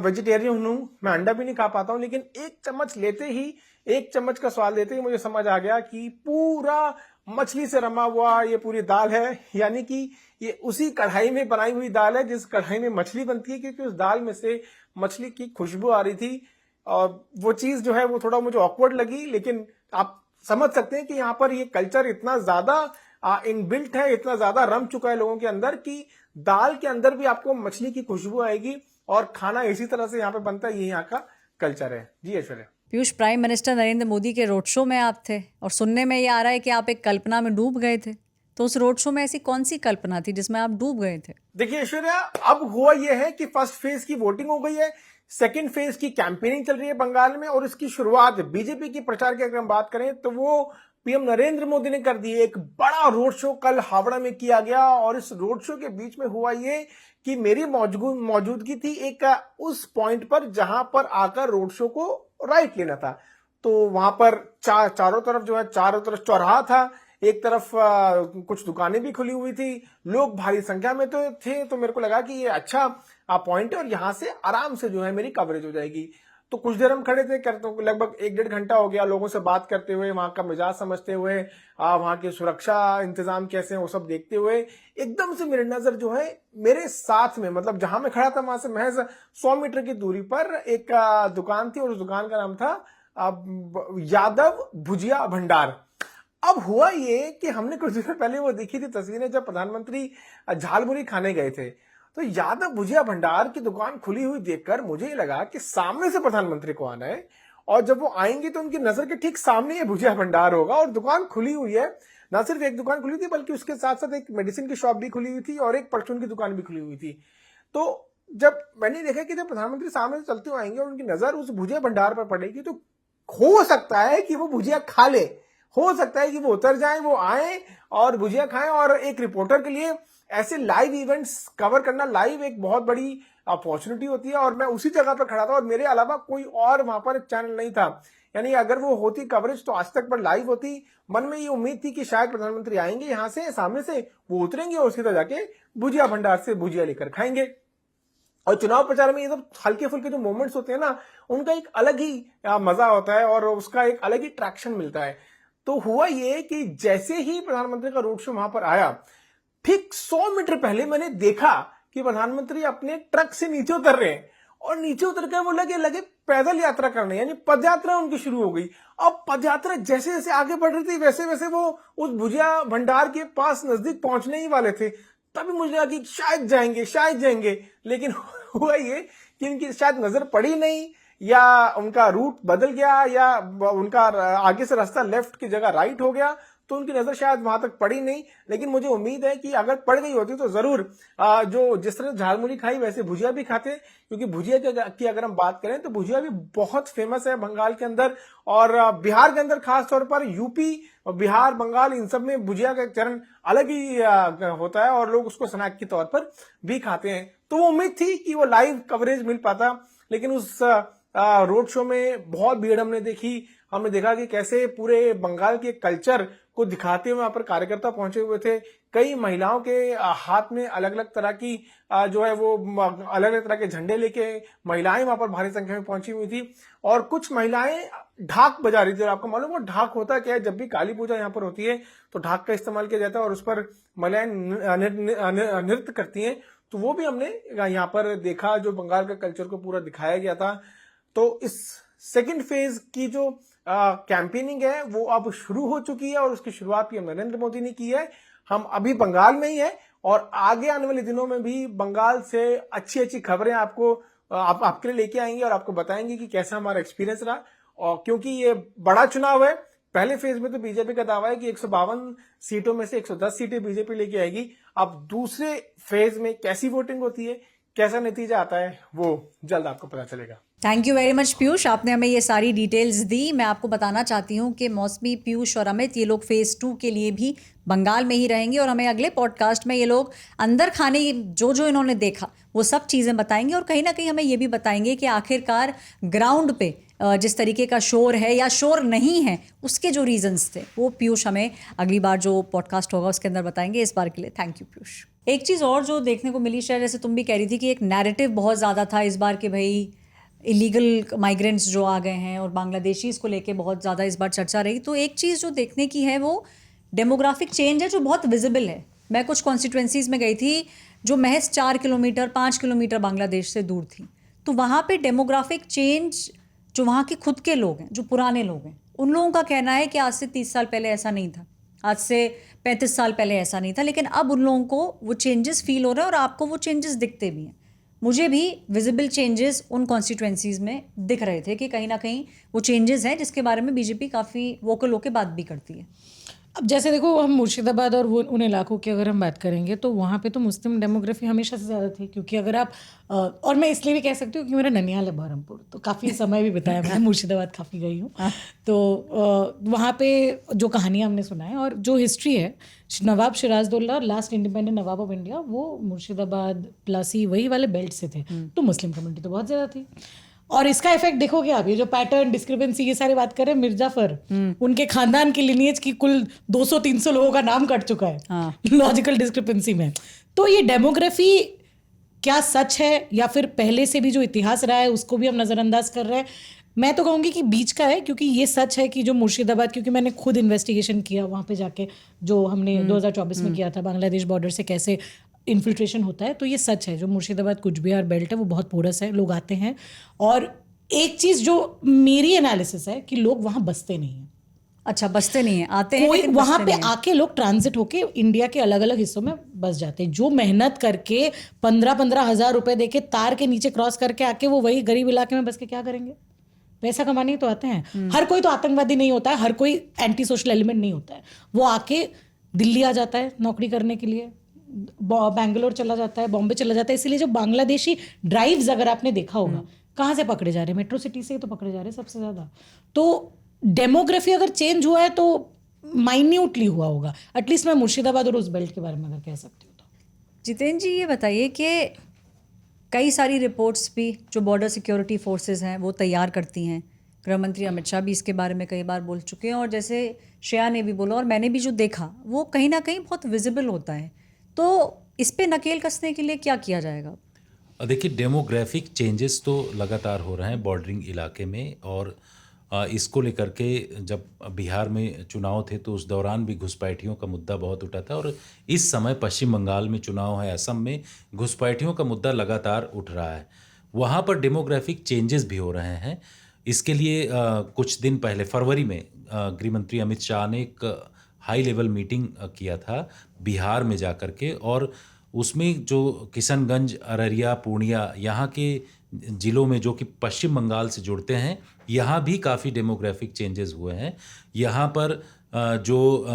वेजिटेरियन हूं, मैं अंडा भी नहीं खा पाता हूं, लेकिन एक चम्मच लेते ही, एक चम्मच का स्वाद लेते ही मुझे समझ आ गया कि पूरा मछली से रमा हुआ ये पूरी दाल है। यानी कि ये उसी कढ़ाई में बनाई हुई दाल है जिस कढ़ाई में मछली बनती है, क्योंकि उस दाल में से मछली की खुशबू आ रही थी। और वो चीज जो है वो थोड़ा मुझे ऑकवर्ड लगी, लेकिन आप समझ सकते हैं कि यहाँ पर ये कल्चर इतना ज्यादा इनबिल्ट है, इतना ज्यादा रम चुका है लोगों के अंदर कि दाल के अंदर भी आपको मछली की खुशबू आएगी और खाना इसी तरह से यहाँ पे बनता है। ये यहाँ का कल्चर है। जी ऐश्वर्या। पीयूष, प्राइम मिनिस्टर नरेंद्र मोदी के रोड शो में आप थे और सुनने में ये आ रहा है कि आप एक कल्पना में डूब गए थे। तो उस रोड शो में ऐसी कौन सी कल्पना थी जिसमें आप डूब गए थे? देखिए ऐश्वर्या, अब हुआ यह है कि फर्स्ट फेज की वोटिंग हो गई है, सेकंड फेज की कैंपेनिंग चल रही है बंगाल में, और इसकी शुरुआत बीजेपी की प्रचार की अगर हम बात करें तो वो पीएम नरेंद्र मोदी ने कर दी है। एक बड़ा रोड शो कल हावड़ा में किया गया, और इस रोड शो के बीच में हुआ ये कि मेरी मौजूदगी थी एक उस पॉइंट पर जहां पर आकर रोड शो को राइट लेना था। तो वहां पर चारों तरफ जो है, चारों तरफ चौराहा था, एक तरफ कुछ दुकानें भी खुली हुई थी, लोग भारी संख्या में तो थे। तो मेरे को लगा कि ये अच्छा पॉइंट है और यहां से आराम से जो है मेरी कवरेज हो जाएगी। तो कुछ देर हम खड़े थे, लगभग 1-1.5 घंटा हो गया लोगों से बात करते हुए, वहां का मिजाज समझते हुए, वहां के सुरक्षा इंतजाम कैसे हैं वो सब देखते हुए। एकदम से मेरी नजर जो है मेरे साथ में, मतलब जहां मैं खड़ा था वहां से महज 100 मीटर की दूरी पर एक दुकान थी, और उस दुकान का नाम था यादव भुजिया भंडार। अब हुआ ये कि हमने कुछ दिन पहले वो देखी थी तस्वीरें जब प्रधानमंत्री झालमुरी खाने गए थे, तो यादव भुजिया भंडार की दुकान खुली हुई देखकर मुझे लगा कि सामने से प्रधानमंत्री को आना है, और जब वो आएंगे तो उनकी नजर के ठीक सामने ये भुजिया भंडार होगा, और दुकान खुली हुई है। ना सिर्फ एक दुकान खुली थी बल्कि उसके साथ साथ एक मेडिसिन की शॉप भी खुली हुई थी और एक परचून की दुकान भी खुली हुई थी। तो जब मैंने देखा कि जब प्रधानमंत्री सामने से चलते हुए आएंगे और उनकी नजर उस भुजिया भंडार पर पड़ेगी, तो हो सकता है कि वो भुजिया खा ले, हो सकता है कि वो उतर जाए, वो आए और भुजिया खाएं। और एक रिपोर्टर के लिए ऐसे लाइव इवेंट्स कवर करना लाइव एक बहुत बड़ी अपॉर्चुनिटी होती है, और मैं उसी जगह पर खड़ा था और मेरे अलावा कोई और वहां पर चैनल नहीं था। यानी अगर वो होती कवरेज तो आज तक पर लाइव होती। मन में ये उम्मीद थी कि शायद प्रधानमंत्री आएंगे यहाँ से, सामने से वो उतरेंगे और सीधा जाके भुजिया भंडार से भुजिया लेकर खाएंगे। और चुनाव प्रचार में ये सब हल्के फुल्के जो मोमेंट्स होते हैं ना, उनका एक अलग ही मजा होता है और उसका एक अलग ही ट्रैक्शन मिलता है। तो हुआ ये कि जैसे ही प्रधानमंत्री का रोड शो वहां पर आया, ठीक 100 मीटर पहले मैंने देखा कि प्रधानमंत्री अपने ट्रक से नीचे उतर रहे हैं, और नीचे उतर कर वो लगे पैदल यात्रा करने, यानी पद यात्रा उनकी शुरू हो गई। अब पद यात्रा जैसे जैसे आगे बढ़ रही थी वैसे वैसे वो उस भुजिया भंडार के पास नजदीक पहुंचने ही वाले थे। तभी मुझे लगा कि शायद जाएंगे, लेकिन हुआ ये कि उनकी शायद नजर पड़ी नहीं, या उनका रूट बदल गया, या उनका आगे से रास्ता लेफ्ट की जगह राइट हो गया, तो उनकी नजर शायद वहां तक पड़ी नहीं। लेकिन मुझे उम्मीद है कि अगर पड़ गई होती तो जरूर जो जिस तरह झालमुरी खाई वैसे भुजिया भी खाते, क्योंकि भुजिया की अगर हम बात करें तो भुजिया भी बहुत फेमस है बंगाल के अंदर, और बिहार के अंदर खास तौर पर यूपी और बिहार, बंगाल, इन सब में भुजिया का चरण अलग ही होता है, और लोग उसको स्नैक के तौर पर भी खाते हैं। तो वो उम्मीद थी कि वो लाइव कवरेज मिल पाता, लेकिन उस रोड शो में बहुत भीड़ हमने देखी। हमने देखा कि कैसे पूरे बंगाल के कल्चर को दिखाते हुए वहां पर कार्यकर्ता पहुंचे हुए थे। कई महिलाओं के हाथ में अलग अलग तरह की जो है वो अलग अलग तरह के झंडे लेके महिलाएं वहां पर भारी संख्या में पहुंची हुई थी, और कुछ महिलाएं ढाक बजा रही थी। और आपको मालूम है ढाक होता क्या है? जब भी काली पूजा यहाँ पर होती है तो ढाक का इस्तेमाल किया जाता है और उस पर महिलाएं नृत्य करती हैं। तो वो भी हमने यहाँ पर देखा, जो बंगाल का कल्चर को पूरा दिखाया गया था। तो इस सेकंड फेज की जो कैंपेनिंग है वो अब शुरू हो चुकी है, और उसकी शुरुआत पीएम नरेंद्र मोदी ने की है। हम अभी बंगाल में ही है, और आगे आने वाले दिनों में भी बंगाल से अच्छी अच्छी खबरें आपके लिए लेके आएंगे और आपको बताएंगे कि कैसा हमारा एक्सपीरियंस रहा। और क्योंकि ये बड़ा चुनाव है, पहले फेज में तो बीजेपी का दावा है कि 152 सीटों में से 110 सीटें बीजेपी लेके आएगी। अब दूसरे फेज में कैसी वोटिंग होती है, कैसा नतीजा आता है, वो जल्द आपको पता चलेगा। Thank you very much Piyush, आपने हमें ये सारी डिटेल्स दी। मैं आपको बताना चाहती हूँ कि मौसमी, पीयूष और अमित ये लोग फेज़ 2 के लिए भी बंगाल में ही रहेंगे, और हमें अगले पॉडकास्ट में ये लोग अंदर खाने जो इन्होंने देखा वो सब चीज़ें बताएंगे, और कहीं ना कहीं हमें ये भी बताएंगे कि आखिरकार ग्राउंड पे जिस तरीके का शोर है या शोर नहीं है, उसके जो रीजंस थे वो पीयूष हमें अगली बार जो पॉडकास्ट होगा उसके अंदर बताएंगे। इस बार के लिए थैंक यू पीयूष। एक चीज़ और जो देखने को मिली, शायद जैसे तुम भी कह रही थी कि एक नैरेटिव बहुत ज़्यादा था इस बार कि भाई इलीगल माइग्रेंट्स जो आ गए हैं और बांग्लादेशीज को लेके बहुत ज़्यादा इस बार चर्चा रही। तो एक चीज़ जो देखने की है वो डेमोग्राफिक चेंज है जो बहुत विजिबल है। मैं कुछ कॉन्स्टिट्यूंसीज़ में गई थी जो महज 4 किलोमीटर 5 किलोमीटर बांग्लादेश से दूर थी, तो वहाँ पे डेमोग्राफिक चेंज जो वहाँ के खुद के लोग हैं, जो पुराने लोग हैं, उन लोगों का कहना है कि आज से 30 साल पहले ऐसा नहीं था, आज से 35 साल पहले ऐसा नहीं था, लेकिन अब उन लोगों को वो चेंजेस फील हो रहे हैं और आपको वो चेंजेस दिखते भी हैं। मुझे भी विजिबल चेंजेस उन कॉन्स्टिट्यूएंसीज में दिख रहे थे कि कहीं ना कहीं वो चेंजेस हैं जिसके बारे में बीजेपी काफ़ी वोकल होकर बात भी करती है। अब जैसे देखो, हम मुर्शिदाबाद और वो उन इलाकों की अगर हम बात करेंगे तो वहाँ पे तो मुस्लिम डेमोग्राफी हमेशा से ज़्यादा थी, क्योंकि अगर आप और मैं इसलिए भी कह सकती हूँ कि मेरा ननिहाल है बहरमपुर, तो काफ़ी समय भी बिताया मैंने, मुर्शिदाबाद काफ़ी गई हूँ। तो वहाँ पे जो कहानियाँ हमने सुना है और जो हिस्ट्री है, Nawab Sirajuddaula last independent nawab of India वो मुर्शिदाबाद प्लासी वही वाले बेल्ट से थे, तो मुस्लिम कम्युनिटी तो बहुत ज़्यादा थी। और इसका इफेक्ट देखोगे आप, ये जो पैटर्न डिस्क्रिपेंसी ये सारी बात करें, मिर्जाफर उनके खानदान की लिनिएज की कुल 200-300 लोगों का नाम कट चुका है लॉजिकल डिस्क्रिपेंसी में। तो ये डेमोग्राफी क्या सच है या फिर पहले से भी जो इतिहास रहा है उसको भी हम नज़रअंदाज कर रहे हैं? मैं तो कहूँगी कि बीच का है, क्योंकि ये सच है कि जो मुर्शिदाबाद, क्योंकि मैंने खुद इन्वेस्टिगेशन किया वहाँ पे जाके, जो हमने 2024 में किया था बांग्लादेश बॉर्डर से कैसे इन्फिल्ट्रेशन होता है, तो ये सच है। जो मुर्शिदाबाद कुछ बिहार बेल्ट है वो बहुत पोरस है, लोग आते हैं। और एक चीज़ जो मेरी एनालिसिस है कि लोग वहाँ बसते नहीं हैं। अच्छा, बसते नहीं हैं, आते हैं कोई लेकिन वहाँ बसते पे नहीं हैं। आके लोग ट्रांजिट होके इंडिया के अलग अलग हिस्सों में बस जाते हैं। जो मेहनत करके 15-15 हज़ार रुपए देके तार के नीचे क्रॉस करके आके वो वही गरीब इलाके में बस के क्या करेंगे? पैसा कमाने ही तो आते हैं। हर कोई तो आतंकवादी नहीं होता है, हर कोई एंटी सोशल एलिमेंट नहीं होता है। वो आके दिल्ली आ जाता है नौकरी करने के लिए, बैंगलोर चला जाता है, बॉम्बे चला जाता है। इसीलिए जो बांग्लादेशी ड्राइव्स अगर आपने देखा होगा, कहाँ से पकड़े जा रहे हैं? मेट्रो सिटी से ही तो पकड़े जा रहे हैं सबसे ज़्यादा। तो डेमोग्राफी अगर चेंज हुआ है तो माइन्यूटली हुआ होगा। एटलीस्ट मैं मुर्शिदाबाद और उस बेल्ट के बारे में अगर कह सकती हूँ तो। जितेंद्र जी, ये बताइए कि कई सारी रिपोर्ट्स भी जो बॉर्डर सिक्योरिटी फोर्सेस हैं वो तैयार करती हैं, गृह मंत्री अमित शाह भी इसके बारे में कई बार बोल चुके हैं, और जैसे श्रेया ने भी बोला और मैंने भी जो देखा वो कहीं ना कहीं बहुत विजिबल होता है। तो इस पे नकेल कसने के लिए क्या किया जाएगा? देखिए, डेमोग्राफिक चेंजेस तो लगातार हो रहे हैं बॉर्डरिंग इलाके में, और इसको लेकर के जब बिहार में चुनाव थे तो उस दौरान भी घुसपैठियों का मुद्दा बहुत उठा था, और इस समय पश्चिम बंगाल में चुनाव है, असम में घुसपैठियों का मुद्दा लगातार उठ रहा है। वहाँ पर डेमोग्राफिक चेंजेस भी हो रहे हैं। इसके लिए कुछ दिन पहले फरवरी में गृह मंत्री अमित शाह ने एक हाई लेवल मीटिंग किया था बिहार में जा कर के, और उसमें जो किशनगंज, अररिया, पूर्णिया यहाँ के ज़िलों में जो कि पश्चिम बंगाल से जुड़ते हैं, यहाँ भी काफ़ी डेमोग्राफिक चेंजेस हुए हैं। यहाँ पर जो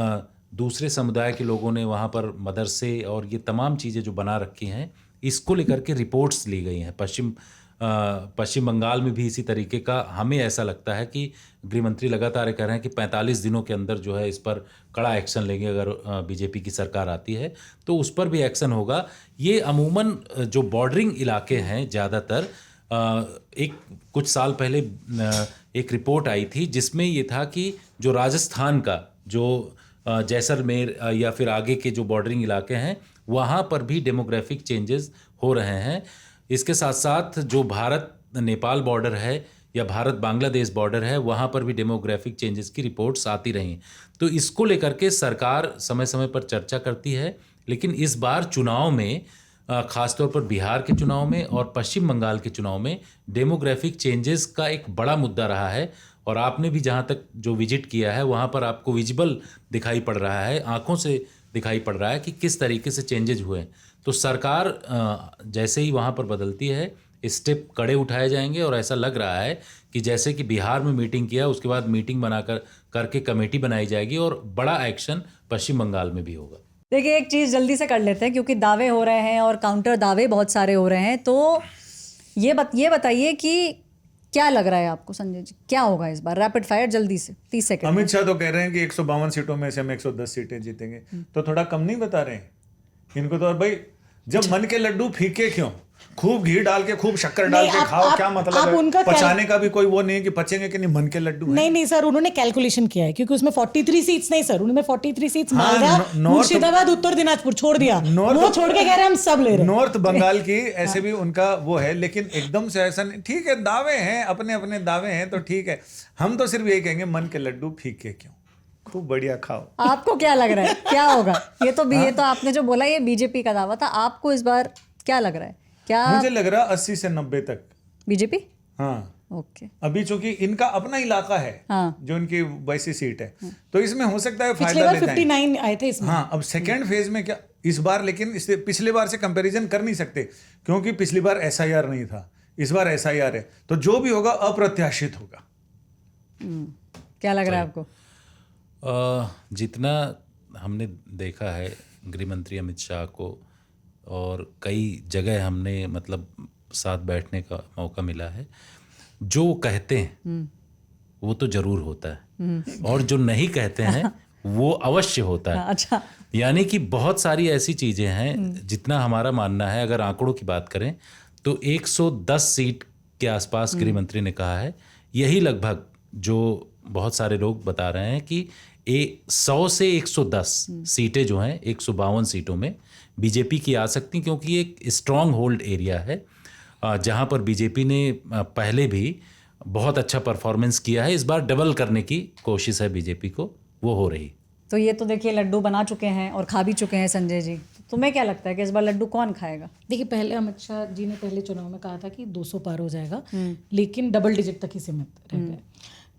दूसरे समुदाय के लोगों ने वहाँ पर मदरसे और ये तमाम चीज़ें जो बना रखी हैं, इसको लेकर के रिपोर्ट्स ली गई हैं। पश्चिम बंगाल में भी इसी तरीके का हमें ऐसा लगता है कि गृह मंत्री लगातार कह रहे हैं कि 45 दिनों के अंदर जो है इस पर कड़ा एक्शन लेंगे। अगर बीजेपी की सरकार आती है तो उस पर भी एक्शन होगा। ये अमूमन जो बॉर्डरिंग इलाके हैं ज़्यादातर, एक कुछ साल पहले एक रिपोर्ट आई थी जिसमें ये था कि जो राजस्थान का जो जैसलमेर या फिर आगे के जो बॉर्डरिंग इलाके हैं वहाँ पर भी डेमोग्राफिक चेंजेस हो रहे हैं। इसके साथ साथ जो भारत नेपाल बॉर्डर है या भारत बांग्लादेश बॉर्डर है, वहाँ पर भी डेमोग्राफिक चेंजेस की रिपोर्ट्स आती रहीं। तो इसको लेकर के सरकार समय समय पर चर्चा करती है, लेकिन इस बार चुनाव में, ख़ासतौर पर बिहार के चुनाव में और पश्चिम बंगाल के चुनाव में, डेमोग्राफिक चेंजेस का एक बड़ा मुद्दा रहा है। और आपने भी जहाँ तक जो विजिट किया है वहाँ पर आपको विजिबल दिखाई पड़ रहा है, आँखों से दिखाई पड़ रहा है कि किस तरीके से चेंजेज हुए। तो सरकार जैसे ही वहाँ पर बदलती है, स्टेप कड़े उठाए जाएंगे, और ऐसा लग रहा है कि जैसे कि बिहार में मीटिंग किया, उसके बाद मीटिंग बनाकर करके कमेटी बनाई जाएगी और बड़ा एक्शन पश्चिम बंगाल में भी होगा। देखिए, एक चीज़ जल्दी से कर लेते हैं क्योंकि दावे हो रहे हैं और काउंटर दावे बहुत सारे हो रहे हैं। तो ये बताइए कि क्या लग रहा है आपको संजय जी, क्या होगा इस बार? रैपिड फायर जल्दी से 30 सेकंड। अमित शाह तो कह रहे हैं कि 152 सीटों में से हम 110 सीटें जीतेंगे, तो थोड़ा कम नहीं बता रहे हैं इनको? तो और भाई, जब मन के लड्डू फीके क्यों? खूब घी डाल के, खूब शक्कर डाल के खाओ, क्या मतलब है? पचाने का भी कोई वो नहीं है कि पचेंगे कि नहीं, मन के लड्डू हैं। नहीं सर, उन्होंने कैलकुलेशन किया है क्योंकि उसमें 43 सीट्स नहीं सर, उन्होंने 43 सीट्स मालदा, मुर्शिदाबाद, उत्तर दिनाजपुर छोड़ दिया, वो छोड़ के कह रहे हम सब ले रहे हैं। नॉर्थ बंगाल की ऐसे भी उनका वो है, लेकिन एकदम से ऐसा नहीं। ठीक है, दावे हैं, अपने अपने दावे हैं, तो ठीक है। हम तो सिर्फ यही कहेंगे, मन के लड्डू फीके क्यों, खूब बढ़िया खाओ। आपको क्या लग रहा है क्या होगा? ये तो आपने जो बोला ये बीजेपी का दावा था, आपको इस बार क्या लग रहा है? क्या मुझे लग रहा 80 से 90 तक बीजेपी? हाँ, ओके अभी चूंकि इनका अपना इलाका है हाँ। जो इनकी वैसी सीट है, तो इसमें हो सकता है पिछले फायदा बार ले जाएं। 59 आए थे इसमें। हाँ, अब सेकेंड फेज में क्या इस बार, लेकिन इससे पिछले बार से कंपैरिजन कर नहीं सकते क्योंकि पिछली बार SIR नहीं था, इस बार SIR है, तो जो भी होगा अप्रत्याशित होगा। क्या लग रहा है आपको? जितना हमने देखा है गृह मंत्री अमित शाह को, और कई जगह हमने मतलब साथ बैठने का मौका मिला है, जो वो कहते हैं वो तो जरूर होता है, और जो नहीं कहते हैं वो अवश्य होता है। अच्छा, यानी कि बहुत सारी ऐसी चीज़ें हैं, जितना हमारा मानना है, अगर आंकड़ों की बात करें तो 110 सीट के आसपास गृह मंत्री ने कहा है। यही लगभग जो बहुत सारे लोग बता रहे हैं कि 100 से 110 सीटें जो हैं 152 सीटों में बीजेपी की आ सकती, क्योंकि एक स्ट्रॉन्ग होल्ड एरिया है जहां पर बीजेपी ने पहले भी बहुत अच्छा परफॉर्मेंस किया है। इस बार डबल करने की कोशिश है बीजेपी को, वो हो रही। तो ये तो देखिए लड्डू बना चुके हैं और खा भी चुके हैं संजय जी। तुम्हें क्या लगता है कि इस बार लड्डू कौन खाएगा? देखिए, पहले अमित शाह जी ने पहले चुनाव में कहा था कि 200 पार हो जाएगा, लेकिन डबल डिजिट तक ही सीमित रह गए।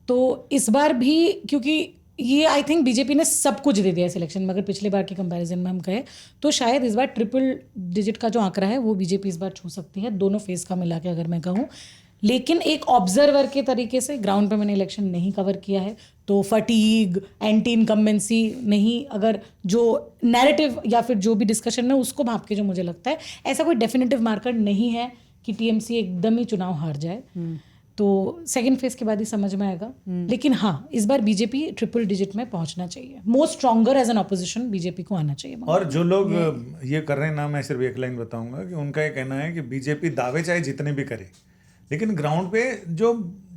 तो इस बार भी, क्योंकि ये आई थिंक बीजेपी ने सब कुछ दे दिया सिलेक्शन में, अगर पिछले बार के कंपैरिजन में हम कहें तो शायद इस बार ट्रिपल डिजिट का जो आंकड़ा है वो बीजेपी इस बार छू सकती है, दोनों फेज का मिला के अगर मैं कहूँ। लेकिन एक ऑब्जर्वर के तरीके से ग्राउंड पे मैंने इलेक्शन नहीं कवर किया है, तो फटीग, एंटी इनकम्बेंसी नहीं, अगर जो नैरेटिव या फिर जो भी डिस्कशन में उसको भाप के जो मुझे लगता है ऐसा कोई डेफिनेटिव मार्कर नहीं है कि टीएमसी एकदम ही चुनाव हार जाए। तो सेकंड फेज के बाद ही समझ में आएगा। लेकिन हाँ, इस बार बीजेपी ट्रिपल डिजिट में पहुंचना चाहिए, more stronger as an opposition BJP को आना चाहिए। और जो लोग ये कर रहे हैं ना, मैं सिर्फ एक लाइन बताऊंगा कि उनका ये कहना है कि बीजेपी दावे चाहे जितने भी करे, लेकिन ग्राउंड पे जो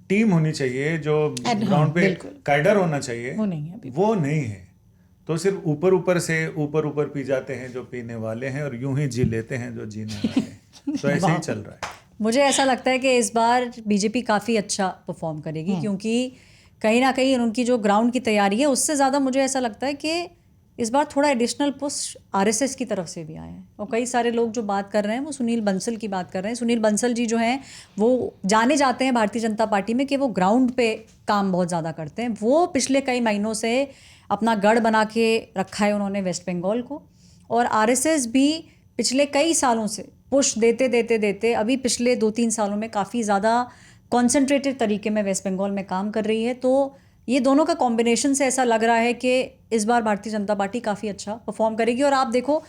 टीम होनी चाहिए, जो ग्राउंड पे कैडर होना चाहिए, वो नहीं है अभी। वो नहीं है। तो सिर्फ ऊपर ऊपर पी जाते हैं जो पीने वाले हैं, और यूं ही जी लेते हैं जो जीने वाले हैं। तो ऐसे ही चल रहा है। मुझे ऐसा लगता है कि इस बार बीजेपी काफ़ी अच्छा परफॉर्म करेगी, क्योंकि कहीं ना कहीं उनकी जो ग्राउंड की तैयारी है उससे ज़्यादा मुझे ऐसा लगता है कि इस बार थोड़ा एडिशनल पुश आरएसएस की तरफ से भी आया है। और कई सारे लोग जो बात कर रहे हैं वो सुनील बंसल की बात कर रहे हैं। सुनील बंसल जी जो हैं वो जाने जाते हैं भारतीय जनता पार्टी में कि वो ग्राउंड पे काम बहुत ज़्यादा करते हैं। वो पिछले कई महीनों से अपना गढ़ बना के रखा है उन्होंने वेस्ट बंगाल को, और आरएसएस भी पिछले कई सालों से पुश देते अभी पिछले 2-3 सालों में काफ़ी ज़्यादा कॉन्सेंट्रेटेड तरीके में वेस्ट बंगाल में काम कर रही है। तो ये दोनों का कॉम्बिनेशन से ऐसा लग रहा है कि इस बार भारतीय जनता पार्टी काफ़ी अच्छा परफॉर्म करेगी। और आप देखो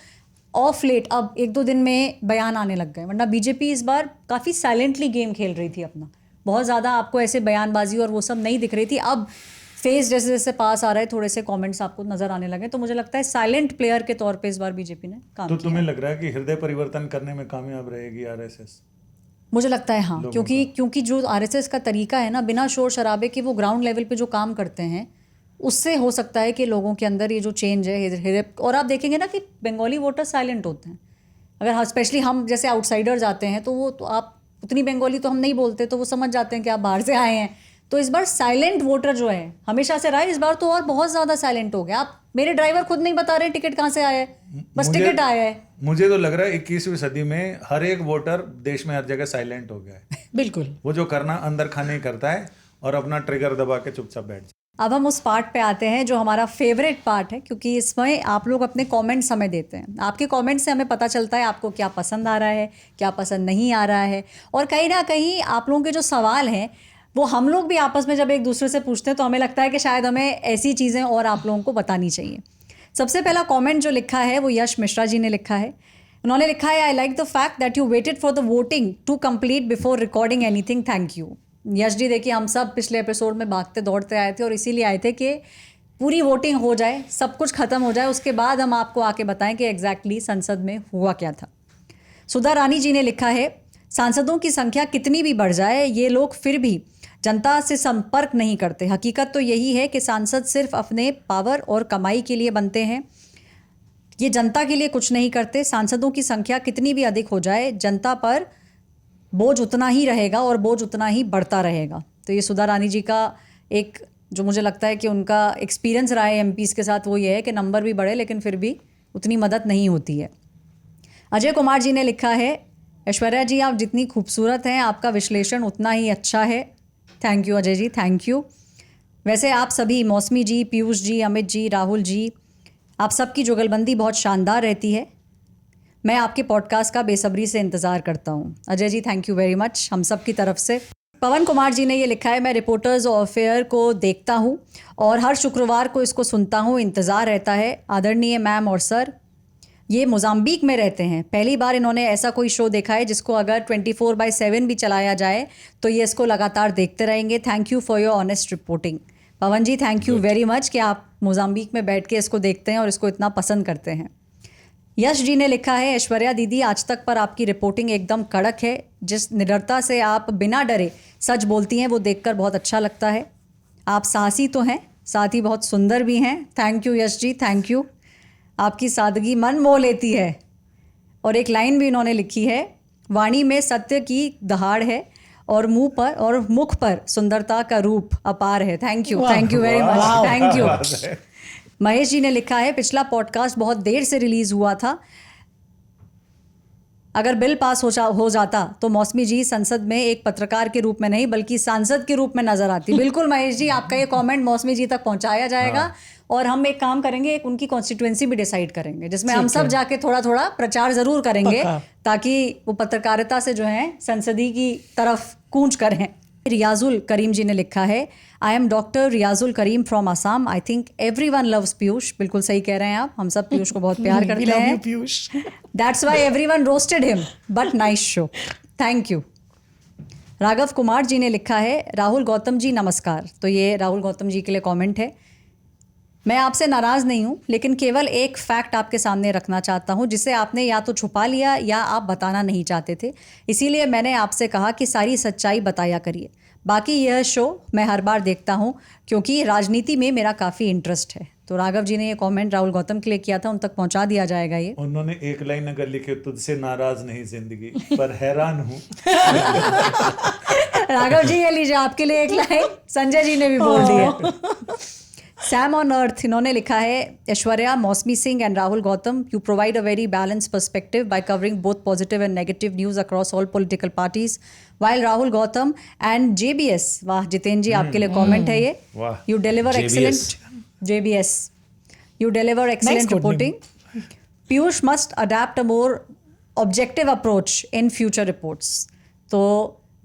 ऑफ लेट अब 1-2 दिन में बयान आने लग गए, वरना बीजेपी इस बार काफ़ी साइलेंटली गेम खेल रही थी अपना, बहुत ज़्यादा आपको ऐसे बयानबाजी और वो सब नहीं दिख रही थी। अब फेज जैसे जैसे पास आ रहा है, थोड़े से कमेंट्स आपको नजर आने लगे, तो मुझे लगता है साइलेंट प्लेयर के तौर पे इस बार बीजेपी ने काम तो किया। तुम्हें लग रहा है कि हृदय परिवर्तन करने में कामयाब रहेगी आरएसएस? मुझे लगता है हाँ, क्योंकि जो आरएसएस का तरीका है ना, बिना शोर शराबे के वो ग्राउंड लेवल पे जो काम करते हैं, उससे हो सकता है कि लोगों के अंदर ये जो चेंज है। और आप देखेंगे ना कि बंगाली वोटर साइलेंट होते हैं। अगर स्पेशली हम जैसे आउटसाइडर जाते हैं तो वो तो आप उतनी बंगाली तो हम नहीं बोलते, तो वो समझ जाते हैं कि आप बाहर से आए हैं। तो इस बार साइलेंट वोटर जो है, हमेशा से रहा है, इस बार तो और बहुत ज़्यादा साइलेंट हो गया। आप मेरे ड्राइवर खुद नहीं बता रहे टिकट कहाँ से आया है, बस टिकट आया है। मुझे तो लग रहा है 21वीं सदी में हर एक वोटर देश में हर जगह साइलेंट हो गया है। बिल्कुल, वो जो करना अंदर खाने ही करता है और अपना ट्रिगर दबा के चुपचाप बैठ जाए। अब हम उस पार्ट पे आते हैं जो हमारा फेवरेट पार्ट है, क्योंकि इसमें आप लोग अपने कमेंट्स हमें देते हैं। आपके कमेंट से हमें पता चलता है आपको क्या पसंद आ रहा है, क्या पसंद नहीं आ रहा है, और कहीं ना कहीं आप लोगों के जो सवाल हैं वो हम लोग भी आपस में जब एक दूसरे से पूछते हैं तो हमें लगता है कि शायद हमें ऐसी चीज़ें और आप लोगों को बतानी चाहिए। सबसे पहला कमेंट जो लिखा है वो यश मिश्रा जी ने लिखा है। उन्होंने लिखा है, I like the fact that you waited for the voting to complete before recording anything, thank you. Yash ji देखिए, हम सब पिछले एपिसोड में भागते दौड़ते आए थे और इसीलिए आए थे कि पूरी वोटिंग हो जाए, सब कुछ खत्म हो जाए, उसके बाद हम आपको आके बताएं कि एग्जैक्टली संसद में हुआ क्या था। सुधा रानी जी ने लिखा है, सांसदों की संख्या कितनी भी बढ़ जाए ये लोग फिर भी जनता से संपर्क नहीं करते। हकीकत तो यही है कि सांसद सिर्फ अपने पावर और कमाई के लिए बनते हैं, ये जनता के लिए कुछ नहीं करते। सांसदों की संख्या कितनी भी अधिक हो जाए, जनता पर बोझ उतना ही रहेगा और बोझ उतना ही बढ़ता रहेगा। तो ये सुधा रानी जी का एक जो मुझे लगता है कि उनका एक्सपीरियंस रहा है एमपीज़ के साथ, वो ये है कि नंबर भी बढ़े लेकिन फिर भी उतनी मदद नहीं होती है। अजय कुमार जी ने लिखा है, ऐश्वर्या जी आप जितनी खूबसूरत हैं आपका विश्लेषण उतना ही अच्छा है, thank you Ajay ji, thank you. वैसे आप सभी, मौसमी जी, पीयूष जी, अमित जी, राहुल जी, आप सबकी जुगलबंदी बहुत शानदार रहती है। मैं आपके पॉडकास्ट का बेसब्री से इंतज़ार करता हूँ। Ajay ji, thank you very much हम सब की तरफ से। पवन कुमार जी ने ये लिखा है, मैं रिपोर्टर्स अफेयर को देखता हूँ और हर शुक्रवार को इसको सुनता हूँ, इंतज़ार रहता है। आदरणीय मैम और सर, ये मोज़ाम्बिक में रहते हैं, पहली बार इन्होंने ऐसा कोई शो देखा है जिसको अगर 24/7 भी चलाया जाए तो ये इसको लगातार देखते रहेंगे। Thank you for your honest reporting. Pawan ji, thank you very much कि आप मोज़ाम्बिक में बैठ के इसको देखते हैं और इसको इतना पसंद करते हैं। यश जी ने लिखा है, ऐश्वर्या दीदी, आज तक पर आपकी रिपोर्टिंग एकदम कड़क है। जिस निडरता से आप बिना डरे सच बोलती हैं वो देखकर बहुत अच्छा लगता है। आप साहसी तो हैं, साथ ही बहुत सुंदर भी हैं। Thank you Yash ji, thank you. आपकी सादगी मन मोह लेती है। और एक लाइन भी इन्होंने लिखी है, वाणी में सत्य की दहाड़ है और मुख पर सुंदरता का रूप अपार है। Thank you very much, thank you. Mahesh ji ने लिखा है, पिछला पॉडकास्ट बहुत देर से रिलीज़ हुआ था, अगर बिल पास हो जाता तो मौसमी जी संसद में एक पत्रकार के रूप में नहीं बल्कि सांसद के रूप में नजर आती। बिल्कुल महेश जी, आपका ये कमेंट मौसमी जी तक पहुंचाया जाएगा। और हम एक काम करेंगे, एक उनकी कॉन्स्टिट्यूएंसी भी डिसाइड करेंगे जिसमें हम सब जाके थोड़ा थोड़ा प्रचार जरूर करेंगे ताकि वो पत्रकारिता से जो है संसदीय की तरफ कूच करें। रियाजुल करीम जी ने लिखा है, I am doctor Riyazul Karim from Assam. I think everyone loves Piyush. बिल्कुल सही कह रहे हैं आप, हम सब पीयूष को बहुत प्यार करते हैं। Piyush, that's why everyone roasted him, but nice show, thank you. Raghav Kumar ji ने लिखा है, राहुल गौतम जी नमस्कार। तो ये राहुल गौतम जी के लिए कमेंट है। मैं आपसे नाराज़ नहीं हूँ, लेकिन केवल एक फैक्ट आपके सामने रखना चाहता हूँ जिसे आपने या तो छुपा लिया या आप बताना नहीं चाहते थे, इसीलिए मैंने आपसे कहा कि सारी सच्चाई बताया करिए। बाकी यह शो मैं हर बार देखता हूँ क्योंकि राजनीति में मेरा काफ़ी इंटरेस्ट है। तो राघव जी ने ये कमेंट राहुल गौतम के लिए किया था, उन तक पहुंचा दिया जाएगा ये। उन्होंने एक लाइन अगर लिखे, तुझसे नाराज नहीं जिंदगी, पर हैरान हूँ। राघव जी ये लीजिए आपके लिए एक लाइन, संजय जी ने भी बोल दी है। सैम ऑन अर्थ इन्होंने लिखा है, ऐश्वर्या, मौसमी Singh and Rahul Gautam, you provide a very balanced perspective bye covering both positive and negative news across all political parties, while Rahul Gautam and JBS, वाह जितेंद्र जी आपके लिए कमेंट है ये, you deliver excellent JBS, you deliver excellent reporting. Piyush must adapt a more objective approach in future reports. तो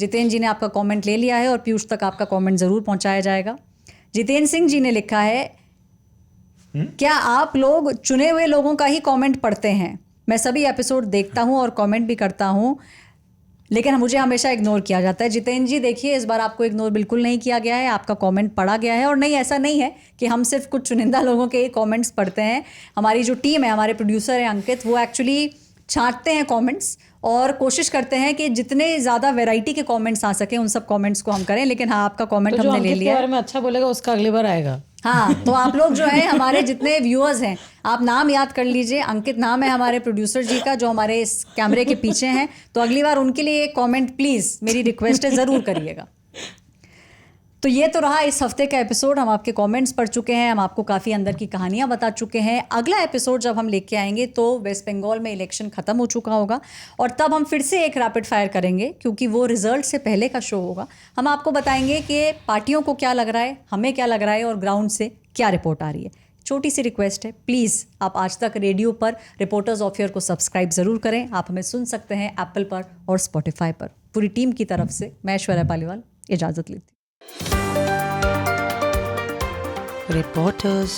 जितेंद्र जी ने आपका कमेंट ले लिया है और पीयूष तक आपका कमेंट ज़रूर पहुंचाया जाएगा। जितेंद्र सिंह जी ने लिखा है, क्या आप लोग चुने हुए लोगों का ही कमेंट पढ़ते हैं? मैं सभी एपिसोड देखता हूं और कमेंट भी करता हूं, लेकिन मुझे हमेशा इग्नोर किया जाता है। जितेंद्र जी देखिए, इस बार आपको इग्नोर बिल्कुल नहीं किया गया है, आपका कमेंट पढ़ा गया है। और नहीं, ऐसा नहीं है कि हम सिर्फ कुछ चुनिंदा लोगों के ही कमेंट्स पढ़ते हैं। हमारी जो टीम है, हमारे प्रोड्यूसर हैं अंकित, वो एक्चुअली छांटते हैं कमेंट्स और कोशिश करते हैं कि जितने ज़्यादा वैरायटी के कमेंट्स आ सकें उन सब कमेंट्स को हम करें। लेकिन हाँ, आपका कमेंट हमने ले लिया है। में अच्छा बोलेगा उसका अगली बार आएगा। हाँ, तो आप लोग जो है हमारे जितने व्यूअर्स हैं, आप नाम याद कर लीजिए। अंकित नाम है हमारे प्रोड्यूसर जी का जो हमारे इस कैमरे के पीछे हैं। तो अगली बार उनके लिए एक कमेंट प्लीज़, मेरी रिक्वेस्ट है, ज़रूर करिएगा। तो ये तो रहा इस हफ्ते का एपिसोड। हम आपके कमेंट्स पढ़ चुके हैं, हम आपको काफ़ी अंदर की कहानियां बता चुके हैं। अगला एपिसोड जब हम लेके आएंगे तो वेस्ट बंगाल में इलेक्शन ख़त्म हो चुका होगा और तब हम फिर से एक रैपिड फायर करेंगे, क्योंकि वो रिजल्ट से पहले का शो होगा। हम आपको बताएंगे कि पार्टियों को क्या लग रहा है, हमें क्या लग रहा है और ग्राउंड से क्या रिपोर्ट आ रही है। छोटी सी रिक्वेस्ट है, प्लीज़ आप आज तक रेडियो पर रिपोर्टर्स अफेयर को सब्सक्राइब ज़रूर करें। आप हमें सुन सकते हैं एप्पल पर और स्पॉटिफाई पर। पूरी टीम की तरफ से मैं ऐश्वर्या पालीवाल इजाज़त लेती हूँ। Reporters